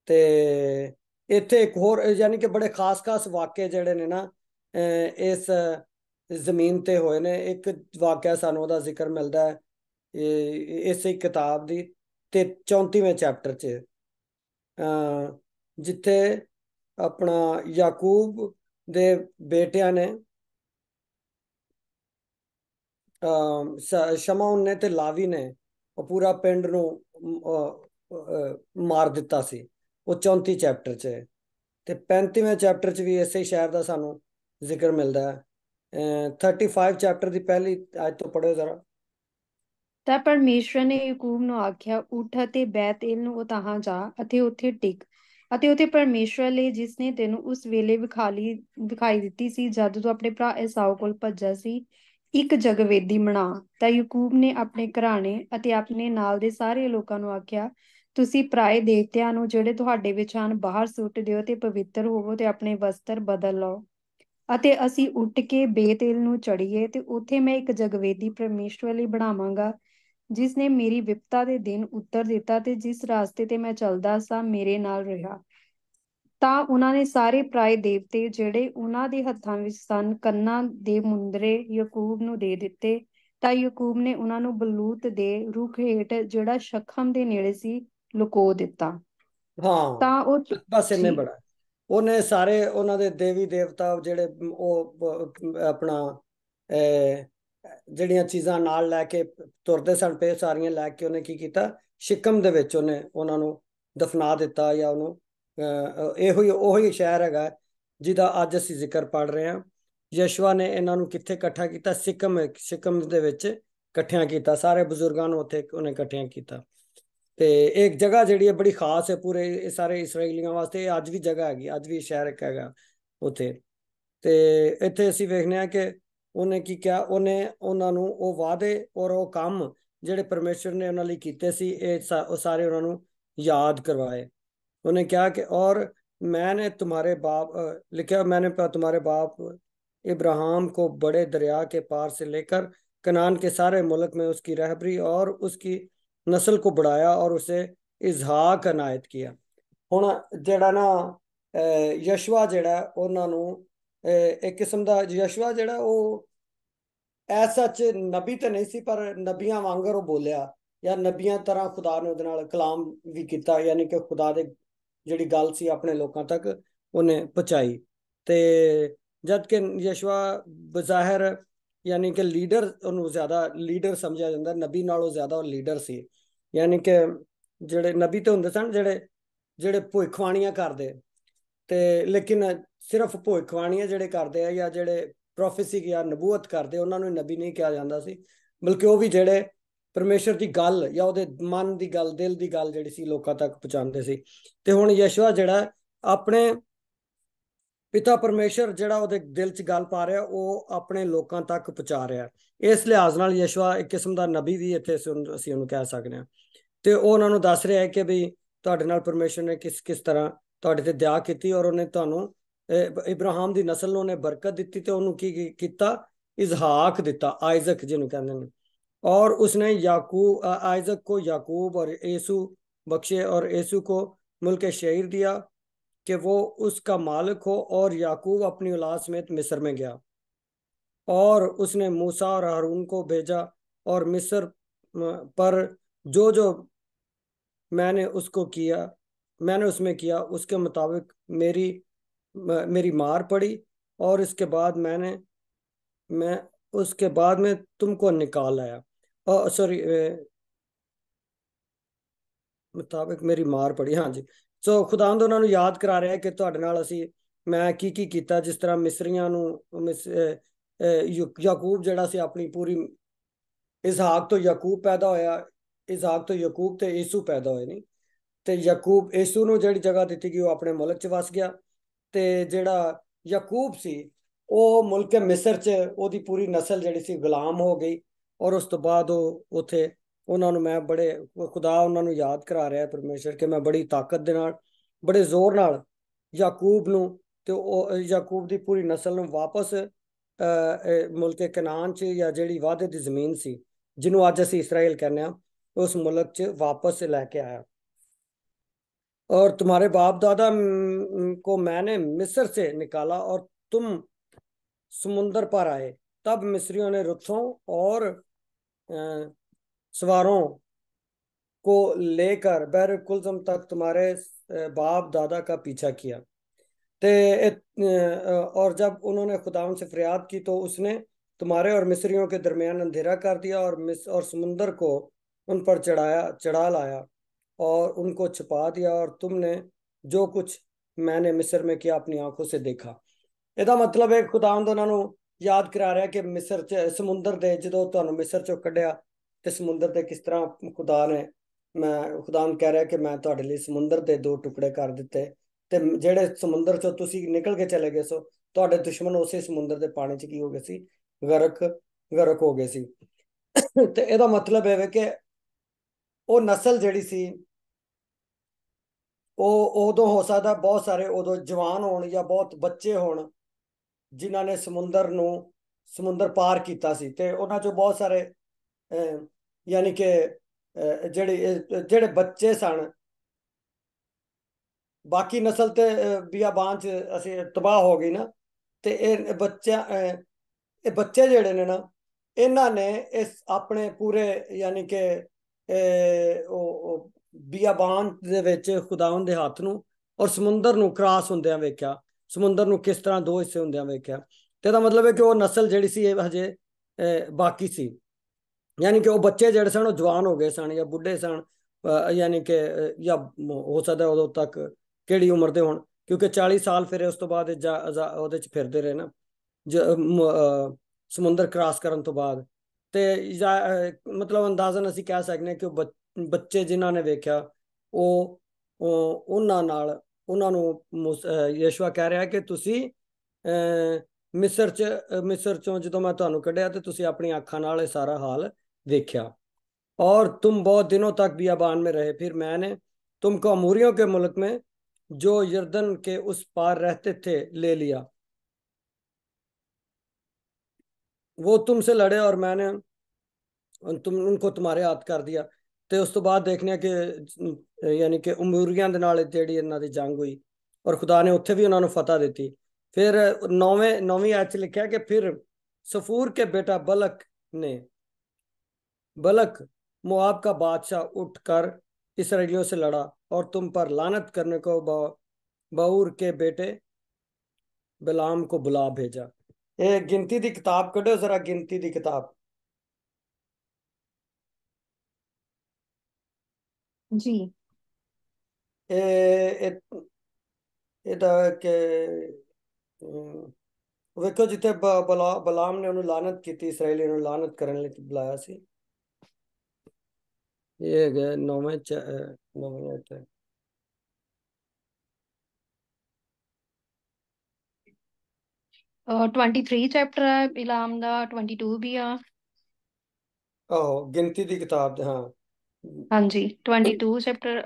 ਤੇ ਇੱਥੇ ਇੱਕ ਹੋਰ ਯਾਨੀ ਕਿ ਬੜੇ ਖਾਸ ਖਾਸ ਵਾਕਿਆ ਜਿਹੜੇ ਨੇ ਨਾ ਇਸ ਜ਼ਮੀਨ ਤੇ ਹੋਏ ਨੇ। ਇੱਕ ਵਾਕਿਆ ਸਾਨੂੰ ਉਹਦਾ ਜ਼ਿਕਰ ਮਿਲਦਾ ਹੈ ਇਸੇ ਕਿਤਾਬ ਦੀ ਤੇ 34ਵੇਂ ਚੈਪਟਰ 'ਚ, ਜਿੱਥੇ ਆਪਣਾ ਯਾਕੂਬ ਦੇ ਬੇਟਿਆਂ ਨੇ ਸ਼ਮਊਨ ਨੇ ਤੇ ਲਾਵੀ ਨੇ ਉਹ ਪੂਰਾ ਪਿੰਡ ਨੂੰ ਮਾਰ ਦਿੱਤਾ ਸੀ। ਉਹ 34 ਚੈਪਟਰ 'ਚ ਹੈ। ਤੇ 35ਵੇਂ ਚੈਪਟਰ 'ਚ ਵੀ ਇਸੇ ਸ਼ਹਿਰ ਦਾ ਸਾਨੂੰ ਜ਼ਿਕਰ ਮਿਲਦਾ ਹੈ। 35 ਚੈਪਟਰ ਦੀ ਪਹਿਲੀ ਅੱਜ ਤੋਂ ਪੜ੍ਹੋ ਜ਼ਰਾ। ਤਾਂ ਪਰਮੇਸ਼ਰ ਨੇ ਯਾਕੂਬ ਨੂੰ ਆਖਿਆ, ਉੱਠ ਅਤੇ ਬੈਤੇਲ ਨੂੰ ਉਤਾਹਾਂ ਜਾ ਅਤੇ ਉੱਥੇ ਟਿਕ, ਅਤੇ ਉੱਥੇ ਪਰਮੇਸ਼ਰ ਲਈ ਜਿਸ ਨੇ ਤੈਨੂੰ ਉਸ ਵੇਲੇ ਵਿਖਾਈ ਦਿੱਤੀ ਸੀ ਜਦ ਤੂੰ ਆਪਣੇ ਭਰਾ ਏਸਾਓ ਕੋਲ ਭੱਜਾ ਸੀ, ਇੱਕ ਜਗਵੇਦੀ ਬਣਾ। ਤਾਂ ਯਾਕੂਬ ਨੇ ਆਪਣੇ ਘਰਾਣੇ ਅਤੇ ਆਪਣੇ ਨਾਲ ਦੇ ਸਾਰੇ ਲੋਕਾਂ ਨੂੰ ਆਖਿਆ, ਤੁਸੀਂ ਪਰਾਏ ਦੇਵਤਿਆਂ ਨੂੰ ਜਿਹੜੇ ਤੁਹਾਡੇ ਵਿੱਚ ਹਨ ਬਾਹਰ ਸੁੱਟ ਦਿਓ ਤੇ ਪਵਿੱਤਰ ਹੋਵੋ ਤੇ ਆਪਣੇ ਵਸਤਰ ਬਦਲ ਲਓ, ਅਤੇ ਅਸੀਂ ਉੱਠ ਕੇ ਬੇਤੇਲ ਨੂੰ ਚੜੀਏ ਤੇ ਉੱਥੇ ਮੈਂ ਇੱਕ ਜਗਵੇਦੀ ਪਰਮੇਸ਼ਵਰ ਲਈ ਬਣਾਵਾਂਗਾ, ਜਿਸ ਨੇ ਮੇਰੀ ਵਿਪਤਾ ਦੇ ਦਿਨ ਉੱਤਰ ਦਿੱਤਾ ਤੇ ਜਿਸ ਰਾਸਤੇ ਤੇ ਮੈਂ ਚੱਲਦਾ ਸਾਂ ਮੇਰੇ ਨਾਲ ਰਿਹਾ। ਤਾਂ ਉਹਨਾਂ ਨੇ ਸਾਰੇ ਪਰਾਏ ਦੇਵਤੇ ਜਿਹੜੇ ਉਹਨਾਂ ਦੇ ਹੱਥਾਂ ਵਿੱਚ ਸਨ ਕੰਨਾਂ ਦੇ ਮੁੰਦਰੇ ਯਾਕੂਬ ਨੂੰ ਦੇ ਦਿੱਤੇ। ਤਾਂ ਯਾਕੂਬ ਨੇ ਉਹਨਾਂ ਨੂੰ ਬਲੂਤ ਦੇ ਰੁੱਖ ਹੇਠ ਜਿਹੜਾ ਸ਼ਖਮ ਦੇ ਨੇੜੇ ਸੀ ਲੁਕੋ ਦਿੱਤਾ। ਹਾਂ, ਤਾਂ ਉਹ ਬਸ ਇੰਨੇ ਜੀ। ਬੜਾ। ਉਹਨੇ ਸਾਰੇ ਉਹਨਾਂ ਦੇ ਦੇਵੀ ਦੇਵਤਾ ਜਿਹੜੇ ਉਹ ਆਪਣਾ ਜਿਹੜੀਆਂ ਚੀਜ਼ਾਂ ਨਾਲ ਲੈ ਕੇ ਤੁਰਦੇ ਸਨ ਪਏ, ਸਾਰੀਆਂ ਲੈ ਕੇ ਉਹਨੇ ਕੀ ਕੀਤਾ, ਸ਼ਿਕਮ ਦੇ ਵਿੱਚ ਉਹਨੇ ਉਹਨਾਂ ਨੂੰ ਦਫਨਾ ਦਿੱਤਾ। ਜਾਂ ਉਹਨੂੰ ਇਹੋ ਹੀ ਉਹੀ ਸ਼ਹਿਰ ਹੈਗਾ ਜਿਹਦਾ ਅੱਜ ਅਸੀਂ ਜ਼ਿਕਰ ਪੜ ਰਹੇ ਹਾਂ। ਯਸ਼ਵਾ ਨੇ ਇਹਨਾਂ ਨੂੰ ਕਿੱਥੇ ਇਕੱਠਾ ਕੀਤਾ, ਸਿੱਕਮ ਦੇ ਵਿੱਚ ਇਕੱਠਿਆਂ ਕੀਤਾ, ਸਾਰੇ ਬਜ਼ੁਰਗਾਂ ਨੂੰ ਉੱਥੇ ਉਹਨੇ ਇਕੱਠਿਆਂ ਕੀਤਾ। ਤੇ ਇੱਕ ਜਗ੍ਹਾ ਜਿਹੜੀ ਹੈ ਬੜੀ ਖਾਸ ਹੈ ਪੂਰੇ ਸਾਰੇ ਇਸਰਾਏਲੀਆਂ ਵਾਸਤੇ, ਇਹ ਅੱਜ ਵੀ ਜਗ੍ਹਾ ਹੈਗੀ, ਅੱਜ ਵੀ ਸ਼ਹਿਰ ਇੱਕ ਹੈਗਾ ਉੱਥੇ। ਤੇ ਇੱਥੇ ਅਸੀਂ ਵੇਖਦੇ ਹਾਂ ਕਿ ਉਹਨੇ ਕੀ ਕਿਹਾ, ਉਹਨੇ ਉਹਨਾਂ ਨੂੰ ਉਹ ਵਾਅਦੇ ਔਰ ਉਹ ਕੰਮ ਜਿਹੜੇ ਪਰਮੇਸ਼ਰ ਨੇ ਉਹਨਾਂ ਲਈ ਕੀਤੇ ਸੀ, ਉਹ ਸਾਰੇ ਉਹਨਾਂ ਨੂੰ ਯਾਦ ਕਰਵਾਏ। ਉਹਨੇ ਕਿਹਾ कि और मैंने तुम्हारे बाप लिखा मैंने तुम्हारे बाप इब्राहिम को बड़े दरिया के पार से लेकर कनान के सारे मुल्क में उसकी रहबरी और उसकी नस्ल को बढ़ाया और उसे इजहाक अनायत किया। ਹੁਣ ਜਿਹੜਾ ਨਾ ਯਸ਼ਵਾ ਜਿਹੜਾ ਉਹਨਾਂ ਨੂੰ ਇੱਕ ਕਿਸਮ ਦਾ ਯਸ਼ਵਾ ਜਿਹੜਾ ਉਹ ਐਸਾ ਚ ਨਬੀ ਤਾਂ ਨਹੀਂ ਸੀ, ਪਰ ਨਬੀਆਂ ਵਾਂਗਰ ਉਹ ਬੋਲਿਆ ਜਾਂ ਨਬੀਆਂ ਤਰ੍ਹਾਂ ਖੁਦਾ ਨੇ ਉਹਦੇ ਨਾਲ ਕਲਾਮ ਵੀ ਕੀਤਾ, ਯਾਨੀ ਕਿ ਖੁਦਾ ਦੇ ਜਿਹੜੀ ਗੱਲ ਸੀ ਆਪਣੇ ਲੋਕਾਂ ਤੱਕ ਉਹਨੇ ਪਹੁੰਚਾਈ। ਤੇ ਜਦ ਕਿ ਯਸ਼ਵਾ ਬਜ਼ਾਹਿਰ ਯਾਨੀ ਕਿ ਲੀਡਰ, ਉਹਨੂੰ ਜ਼ਿਆਦਾ ਲੀਡਰ ਸਮਝਿਆ ਜਾਂਦਾ, ਨਬੀ ਨਾਲੋਂ ਜ਼ਿਆਦਾ ਉਹ ਲੀਡਰ ਸੀ। ਯਾਨੀ ਕਿ ਜਿਹੜੇ ਨਬੀ ਤੇ ਹੁੰਦੇ ਸਨ ਜਿਹੜੇ ਜਿਹੜੇ ਭਵਿੱਖਬਾਣੀਆਂ ਕਰਦੇ, ਤੇ ਲੇਕਿਨ ਸਿਰਫ ਭਵਿੱਖਬਾਣੀਆਂ ਜਿਹੜੇ ਕਰਦੇ ਆ ਜਾਂ ਜਿਹੜੇ ਪ੍ਰੋਫੈਸੀ ਜਾਂ ਨਬੂਵਤ ਕਰਦੇ, ਉਹਨਾਂ ਨੂੰ ਨਬੀ ਨਹੀਂ ਕਿਹਾ ਜਾਂਦਾ ਸੀ, ਬਲਕਿ ਉਹ ਵੀ ਜਿਹੜੇ ਪਰਮੇਸ਼ਰ ਦੀ ਗੱਲ ਜਾਂ ਉਹਦੇ ਮਨ ਦੀ ਗੱਲ, ਦਿਲ ਦੀ ਗੱਲ ਜਿਹੜੀ ਸੀ ਲੋਕਾਂ ਤੱਕ ਪਹੁੰਚਾਉਂਦੇ ਸੀ। ਤੇ ਹੁਣ ਯਸ਼ਵਾ ਜਿਹੜਾ ਆਪਣੇ ਪਿਤਾ ਪਰਮੇਸ਼ਰ ਜਿਹੜਾ ਉਹਦੇ ਦਿਲ 'ਚ ਗੱਲ ਪਾ ਰਿਹਾ, ਉਹ ਆਪਣੇ ਲੋਕਾਂ ਤੱਕ ਪਹੁੰਚਾ ਰਿਹਾ। ਇਸ ਲਿਹਾਜ਼ ਨਾਲ ਯਸ਼ਵਾ ਇੱਕ ਕਿਸਮ ਦਾ ਨਬੀ ਵੀ ਇੱਥੇ ਅਸੀਂ ਉਹਨੂੰ ਕਹਿ ਸਕਦੇ ਹਾਂ। ਤੇ ਉਹ ਉਹਨਾਂ ਨੂੰ ਦੱਸ ਰਿਹਾ ਹੈ ਕਿ ਵੀ ਤੁਹਾਡੇ ਨਾਲ ਪਰਮੇਸ਼ਰ ਨੇ ਕਿਸ ਕਿਸ ਤਰ੍ਹਾਂ ਤੁਹਾਡੇ ਤੇ ਦਇਆ ਕੀਤੀ, ਔਰ ਉਹਨੇ ਤੁਹਾਨੂੰ ਇਬਰਾਹਿਮ ਦੀ ਨਸਲ ਨੂੰ ਉਹਨੇ ਬਰਕਤ ਦਿੱਤੀ, ਤੇ ਉਹਨੂੰ ਕੀ ਕੀਤਾ, ਇਜ਼ਹਾਕ ਦਿੱਤਾ, ਆਇਜ਼ਕ ਜਿਹਨੂੰ ਕਹਿੰਦੇ ਨੇ। और उसने याकूब आइजक को याकूब और येसु बख्शे, और येसु को मुल्क शहीर दिया कि वो उसका मालिक हो, और याकूब अपनी औलाद समेत मिस्र में गया। और उसने मूसा और हारून को भेजा, और मिस्र पर जो जो मैंने उसको किया, मैंने उसमें किया, उसके मुताबिक मेरी मेरी मार पड़ी, और इसके बाद मैं उसके बाद में तुमको निकाल आया। सॉरी, ਮੁਤਾਬਿਕ ਮੇਰੀ ਮਾਰ ਪੜੀ। ਹਾਂਜੀ, ਸੋ ਖੁਦਾਵੰਦ ਉਹਨਾਂ ਨੂੰ ਯਾਦ ਕਰਾ ਰਿਹਾ ਕਿ ਤੁਹਾਡੇ ਨਾਲ ਅਸੀਂ ਮੈਂ ਕੀ ਕੀ ਕੀਤਾ, ਜਿਸ ਤਰ੍ਹਾਂ ਮਿਸਰੀਆਂ ਨੂੰ ਯਾਕੂਬ ਜਿਹੜਾ ਸੀ ਆਪਣੀ ਪੂਰੀ, ਇਸਹਾਕ ਤੋਂ ਯਾਕੂਬ ਪੈਦਾ ਹੋਇਆ, ਇਸਹਾਕ ਤੋਂ ਯਾਕੂਬ ਤੇ ਈਸੂ ਪੈਦਾ ਹੋਏ ਨੇ, ਤੇ ਯਾਕੂਬ ਈਸੂ ਨੂੰ ਜਿਹੜੀ ਜਗ੍ਹਾ ਦਿੱਤੀ ਗਈ ਉਹ ਆਪਣੇ ਮੁਲਕ 'ਚ ਵਸ ਗਿਆ। ਤੇ ਜਿਹੜਾ ਯਾਕੂਬ ਸੀ ਉਹ ਮੁਲਕ ਮਿਸਰ 'ਚ ਉਹਦੀ ਪੂਰੀ ਨਸਲ ਜਿਹੜੀ ਸੀ ਗੁਲਾਮ ਹੋ ਗਈ, ਔਰ ਉਸ ਤੋਂ ਬਾਅਦ ਉਹ ਉੱਥੇ ਉਹਨਾਂ ਨੂੰ ਮੈਂ ਬੜੇ ਖੁਦਾ ਉਹਨਾਂ ਨੂੰ ਯਾਦ ਕਰਾ ਰਿਹਾ ਪਰਮੇਸ਼ਰ ਕਿ ਮੈਂ ਬੜੀ ਤਾਕਤ ਦੇ ਨਾਲ, ਬੜੇ ਜ਼ੋਰ ਨਾਲ ਯਾਕੂਬ ਨੂੰ ਤੇ ਉਹ ਯਾਕੂਬ ਦੀ ਪੂਰੀ ਨਸਲ ਨੂੰ ਵਾਪਸ ਮੁਲਕ ਕਨਾਨ 'ਚ, ਜਾਂ ਜਿਹੜੀ ਵਾਅਦੇ ਦੀ ਜ਼ਮੀਨ ਸੀ ਜਿਹਨੂੰ ਅੱਜ ਅਸੀਂ ਇਸਰਾਈਲ ਕਹਿੰਦੇ ਹਾਂ, ਉਸ ਮੁਲਕ 'ਚ ਵਾਪਸ ਲੈ ਕੇ आया। और तुम्हारे बाप दादा को मैंने मिस्र से निकाला, और तुम समुंदर पर आए। तब मिस्रियों ने रुत्थों और सवारों को लेकर बहर कुलजम तक तुम्हारे बाप दादा का पीछा किया। और जब उन्होंने खुदावन से फरियाद की तो उसने तुम्हारे और मिस्रियों के दरमियान अंधेरा कर दिया, और समुंदर को उन पर चढ़ा लाया, और उनको छिपा दिया, और तुमने जो कुछ मैंने मिस्र में किया अपनी आंखों से देखा। ਇਹਦਾ ਮਤਲਬ ਹੈ ਖੁਦਾਵੰਦ ਉਹਨਾਂ ਨੂੰ ਯਾਦ ਕਰਾ ਰਿਹਾ ਕਿ ਮਿਸਰ 'ਚ ਸਮੁੰਦਰ ਦੇ, ਜਦੋਂ ਤੁਹਾਨੂੰ ਮਿਸਰ 'ਚੋਂ ਕੱਢਿਆ ਤੇ ਸਮੁੰਦਰ ਦੇ ਕਿਸ ਤਰ੍ਹਾਂ ਖੁਦਾਵੰਦ ਕਹਿ ਰਿਹਾ ਕਿ ਮੈਂ ਤੁਹਾਡੇ ਲਈ ਸਮੁੰਦਰ ਦੇ ਦੋ ਟੁਕੜੇ ਕਰ ਦਿੱਤੇ, ਤੇ ਜਿਹੜੇ ਸਮੁੰਦਰ 'ਚੋਂ ਤੁਸੀਂ ਨਿਕਲ ਕੇ ਚਲੇ ਗਏ ਸੋ ਤੁਹਾਡੇ ਦੁਸ਼ਮਣ ਉਸੇ ਸਮੁੰਦਰ ਦੇ ਪਾਣੀ 'ਚ ਕੀ ਹੋ ਗਏ ਸੀ, ਗਰਕ ਹੋ ਗਏ ਸੀ। ਤੇ ਇਹਦਾ ਮਤਲਬ ਇਹ ਹੈ ਕਿ ਉਹ ਨਸਲ ਜਿਹੜੀ ਸੀ ਉਹ ਉਦੋਂ ਹੋ ਸਕਦਾ ਬਹੁਤ ਸਾਰੇ ਉਦੋਂ ਜਵਾਨ ਹੋਣ ਜਾਂ ਬਹੁਤ ਬੱਚੇ ਹੋਣ ਜਿਨ੍ਹਾਂ ਨੇ ਸਮੁੰਦਰ ਪਾਰ ਕੀਤਾ ਸੀ, ਤੇ ਉਹਨਾਂ 'ਚੋਂ ਬਹੁਤ ਸਾਰੇ ਯਾਨੀ ਕਿ ਜਿਹੜੇ ਬੱਚੇ ਸਨ, ਬਾਕੀ ਨਸਲ ਤੇ ਬਿਆਬਾਨ 'ਚ ਅਸੀਂ ਤਬਾਹ ਹੋ ਗਈ ਨਾ। ਤੇ ਇਹ ਬੱਚੇ ਜਿਹੜੇ ਨੇ ਨਾ, ਇਹਨਾਂ ਨੇ ਇਸ ਆਪਣੇ ਪੂਰੇ ਯਾਨੀ ਕਿ ਉਹ ਬਿਆਬਾਨ ਦੇ ਵਿੱਚ ਖੁਦਾਵੰਦ ਦੇ ਹੱਥ ਨੂੰ ਔਰ ਸਮੁੰਦਰ ਨੂੰ ਕ੍ਰਾਸ ਹੁੰਦਿਆਂ ਵੇਖਿਆ, ਸਮੁੰਦਰ ਨੂੰ ਕਿਸ ਤਰ੍ਹਾਂ ਦੋ ਹਿੱਸੇ ਹੁੰਦਿਆਂ ਵੇਖਿਆ। ਤੇ ਇਹਦਾ ਮਤਲਬ ਹੈ ਕਿ ਉਹ ਨਸਲ ਜਿਹੜੀ ਸੀ ਇਹ ਹਜੇ ਬਾਕੀ ਸੀ, ਯਾਨੀ ਕਿ ਉਹ ਬੱਚੇ ਜਿਹੜੇ ਸਨ ਉਹ ਜਵਾਨ ਹੋ ਗਏ ਸਨ ਜਾਂ ਬੁੱਢੇ ਸਨ, ਯਾਨੀ ਕਿ ਜਾਂ ਹੋ ਸਕਦਾ ਉਦੋਂ ਤੱਕ ਕਿਹੜੀ ਉਮਰ ਦੇ ਹੋਣ, ਕਿਉਂਕਿ 40 ਸਾਲ ਫਿਰ ਉਸ ਤੋਂ ਬਾਅਦ ਉਹਦੇ 'ਚ ਫਿਰਦੇ ਰਹੇ ਨਾ ਸਮੁੰਦਰ ਕ੍ਰਾਸ ਕਰਨ ਤੋਂ ਬਾਅਦ। ਤੇ ਮਤਲਬ ਅੰਦਾਜ਼ਨ ਅਸੀਂ ਕਹਿ ਸਕਦੇ ਹਾਂ ਕਿ ਉਹ ਬੱਚੇ ਜਿਨ੍ਹਾਂ ਨੇ ਵੇਖਿਆ ਉਹਨਾਂ ਨੂੰ ਯਸ਼ੂਆ ਕਹਿ ਰਿਹਾ ਕਿ ਤੁਸੀਂ ਮਿਸਰ ਚੋਂ ਜਦੋਂ ਮੈਂ ਤੁਹਾਨੂੰ ਕੱਢਿਆ ਤੇ ਤੁਸੀਂ ਆਪਣੀ ਅੱਖਾਂ ਨਾਲ ਇਹ ਸਾਰਾ ਹਾਲ देखा, और तुम बहुत दिनों तक बियाबान में रहे। फिर मैंने तुमको अमूरियों के मुल्क में जो यर्दन के उस पार रहते थे ले लिया, वो तुमसे लड़े और मैंने उनको तुम्हारे हाथ कर दिया। ਤੇ ਉਸ ਤੋਂ ਬਾਅਦ ਦੇਖਨੇ ਕਿ ਯਾਨੀ ਕਿ ਉਮੂਰੀਆਂ ਦੇ ਨਾਲ ਜਿਹੜੀ ਇਹਨਾਂ ਦੀ ਜੰਗ ਹੋਈ ਔਰ ਖੁਦਾ ਨੇ ਉੱਥੇ ਵੀ ਉਹਨਾਂ ਨੂੰ ਫਤਹ ਦਿੱਤੀ। ਫਿਰ 9ਵੀਂ ਆਇਤ 'ਚ ਲਿਖਿਆ ਕਿ ਫਿਰ सफूर के बेटा बलक मोआब का बादशाह उठकर इसराइलियों से लड़ा और तुम पर लानत करने को बऊर के बेटे बिलाम को बुला भेजा। ये गिनती दी किताब कढ़ो जरा, गिनती दी किताब। जी। ਇਹ ਇਹਦਾ ਕਿ ਵੇਖੋ ਜਿੱਥੇ ਬਲਾਮ ਨੇ ਉਹਨੂੰ ਲਾਨਤ ਕੀਤੀ, ਇਸਰਾਏਲੀ ਨੂੰ ਲਾਨਤ ਕਰਨ ਲਈ ਬੁਲਾਇਆ ਸੀ। ਇਹ ਹੈਗਾ ਨੌਵੇਂ ਚ 23 ਚੈਪਟਰ ਹੈ ਬਿਲਾਮ ਦਾ, 22 ਵੀ ਆ। ਆਹੋ ਗਿਣਤੀ ਦੀ ਕਿਤਾਬ ਦੇ, ਹਾਂ। ਹਾਂਜੀ 22 ਚੈਪਟਰ।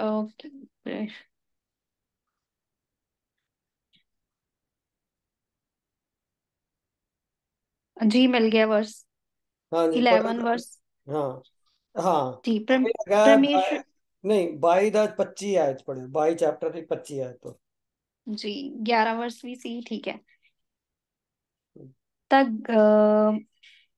ਜੀ ਮਿਲ ਗਿਆ ਵਰਸ ਹਾਂਜੀ ਪੜੋ 11 ਜਰਾ। ਵਰਸ। ਹਾਂ ਹਾਂ। ਜੀ ਇਹ ਹੈਗਾ परमेश्वर। ਨਹੀਂ 22 ਦਾ 25 ਆਇਤ ਪੜਿਓ, 22 ਚੈਪਟਰ ਦੀ 25 ਆਇਤ ਤੋਂ। जी 11 वर्ष भी सी, ठीक है। हम्म। ਤਾਂ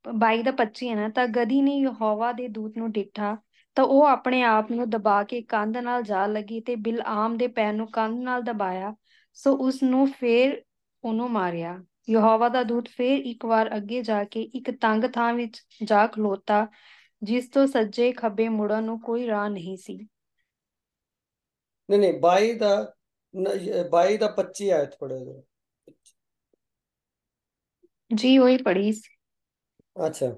22 ਦਾ 25 ਹੈ ਨਾ, ਤਾਂ ਗਧੀ ਨੇ ਯਹੋਵਾ ਦੇ ਦੂਤ ਨੂੰ ਡਿੱਠਾ, ਤਾਂ ਉਹ ਆਪਣੇ ਆਪ ਨੂੰ ਦਬਾ ਕੇ ਕੰਧ ਨਾਲ ਜਾ ਲੱਗੀ ਤੇ ਬਿਲਆਮ ਦੇ ਪੈਰ ਨੂੰ ਕੰਧ ਨਾਲ ਦਬਾਇਆ, ਸੋ ਉਸ ਨੂੰ ਫੇਰ ਉਹਨੂੰ ਮਾਰਿਆ। ਯਹੋਵਾ ਦਾ ਦੂਤ ਫੇਰ ਇੱਕ ਵਾਰ ਅੱਗੇ ਜਾ ਕੇ ਇੱਕ ਤੰਗ ਥਾਂ ਵਿੱਚ ਜਾ ਖਲੋਤਾ, ਜਿਸ ਤੋਂ ਸੱਜੇ ਖੱਬੇ ਮੁੜਨ ਨੂੰ ਕੋਈ ਰਾਹ ਨਹੀਂ ਸੀ। ਨਹੀਂ ਨਹੀਂ 22 ਦਾ 25 ਆਇਤ ਪੜਿਓ ਜਰਾ। ਜੀ ਉਹੀ ਪੜ੍ਹੀ। ਅੱਛਾ।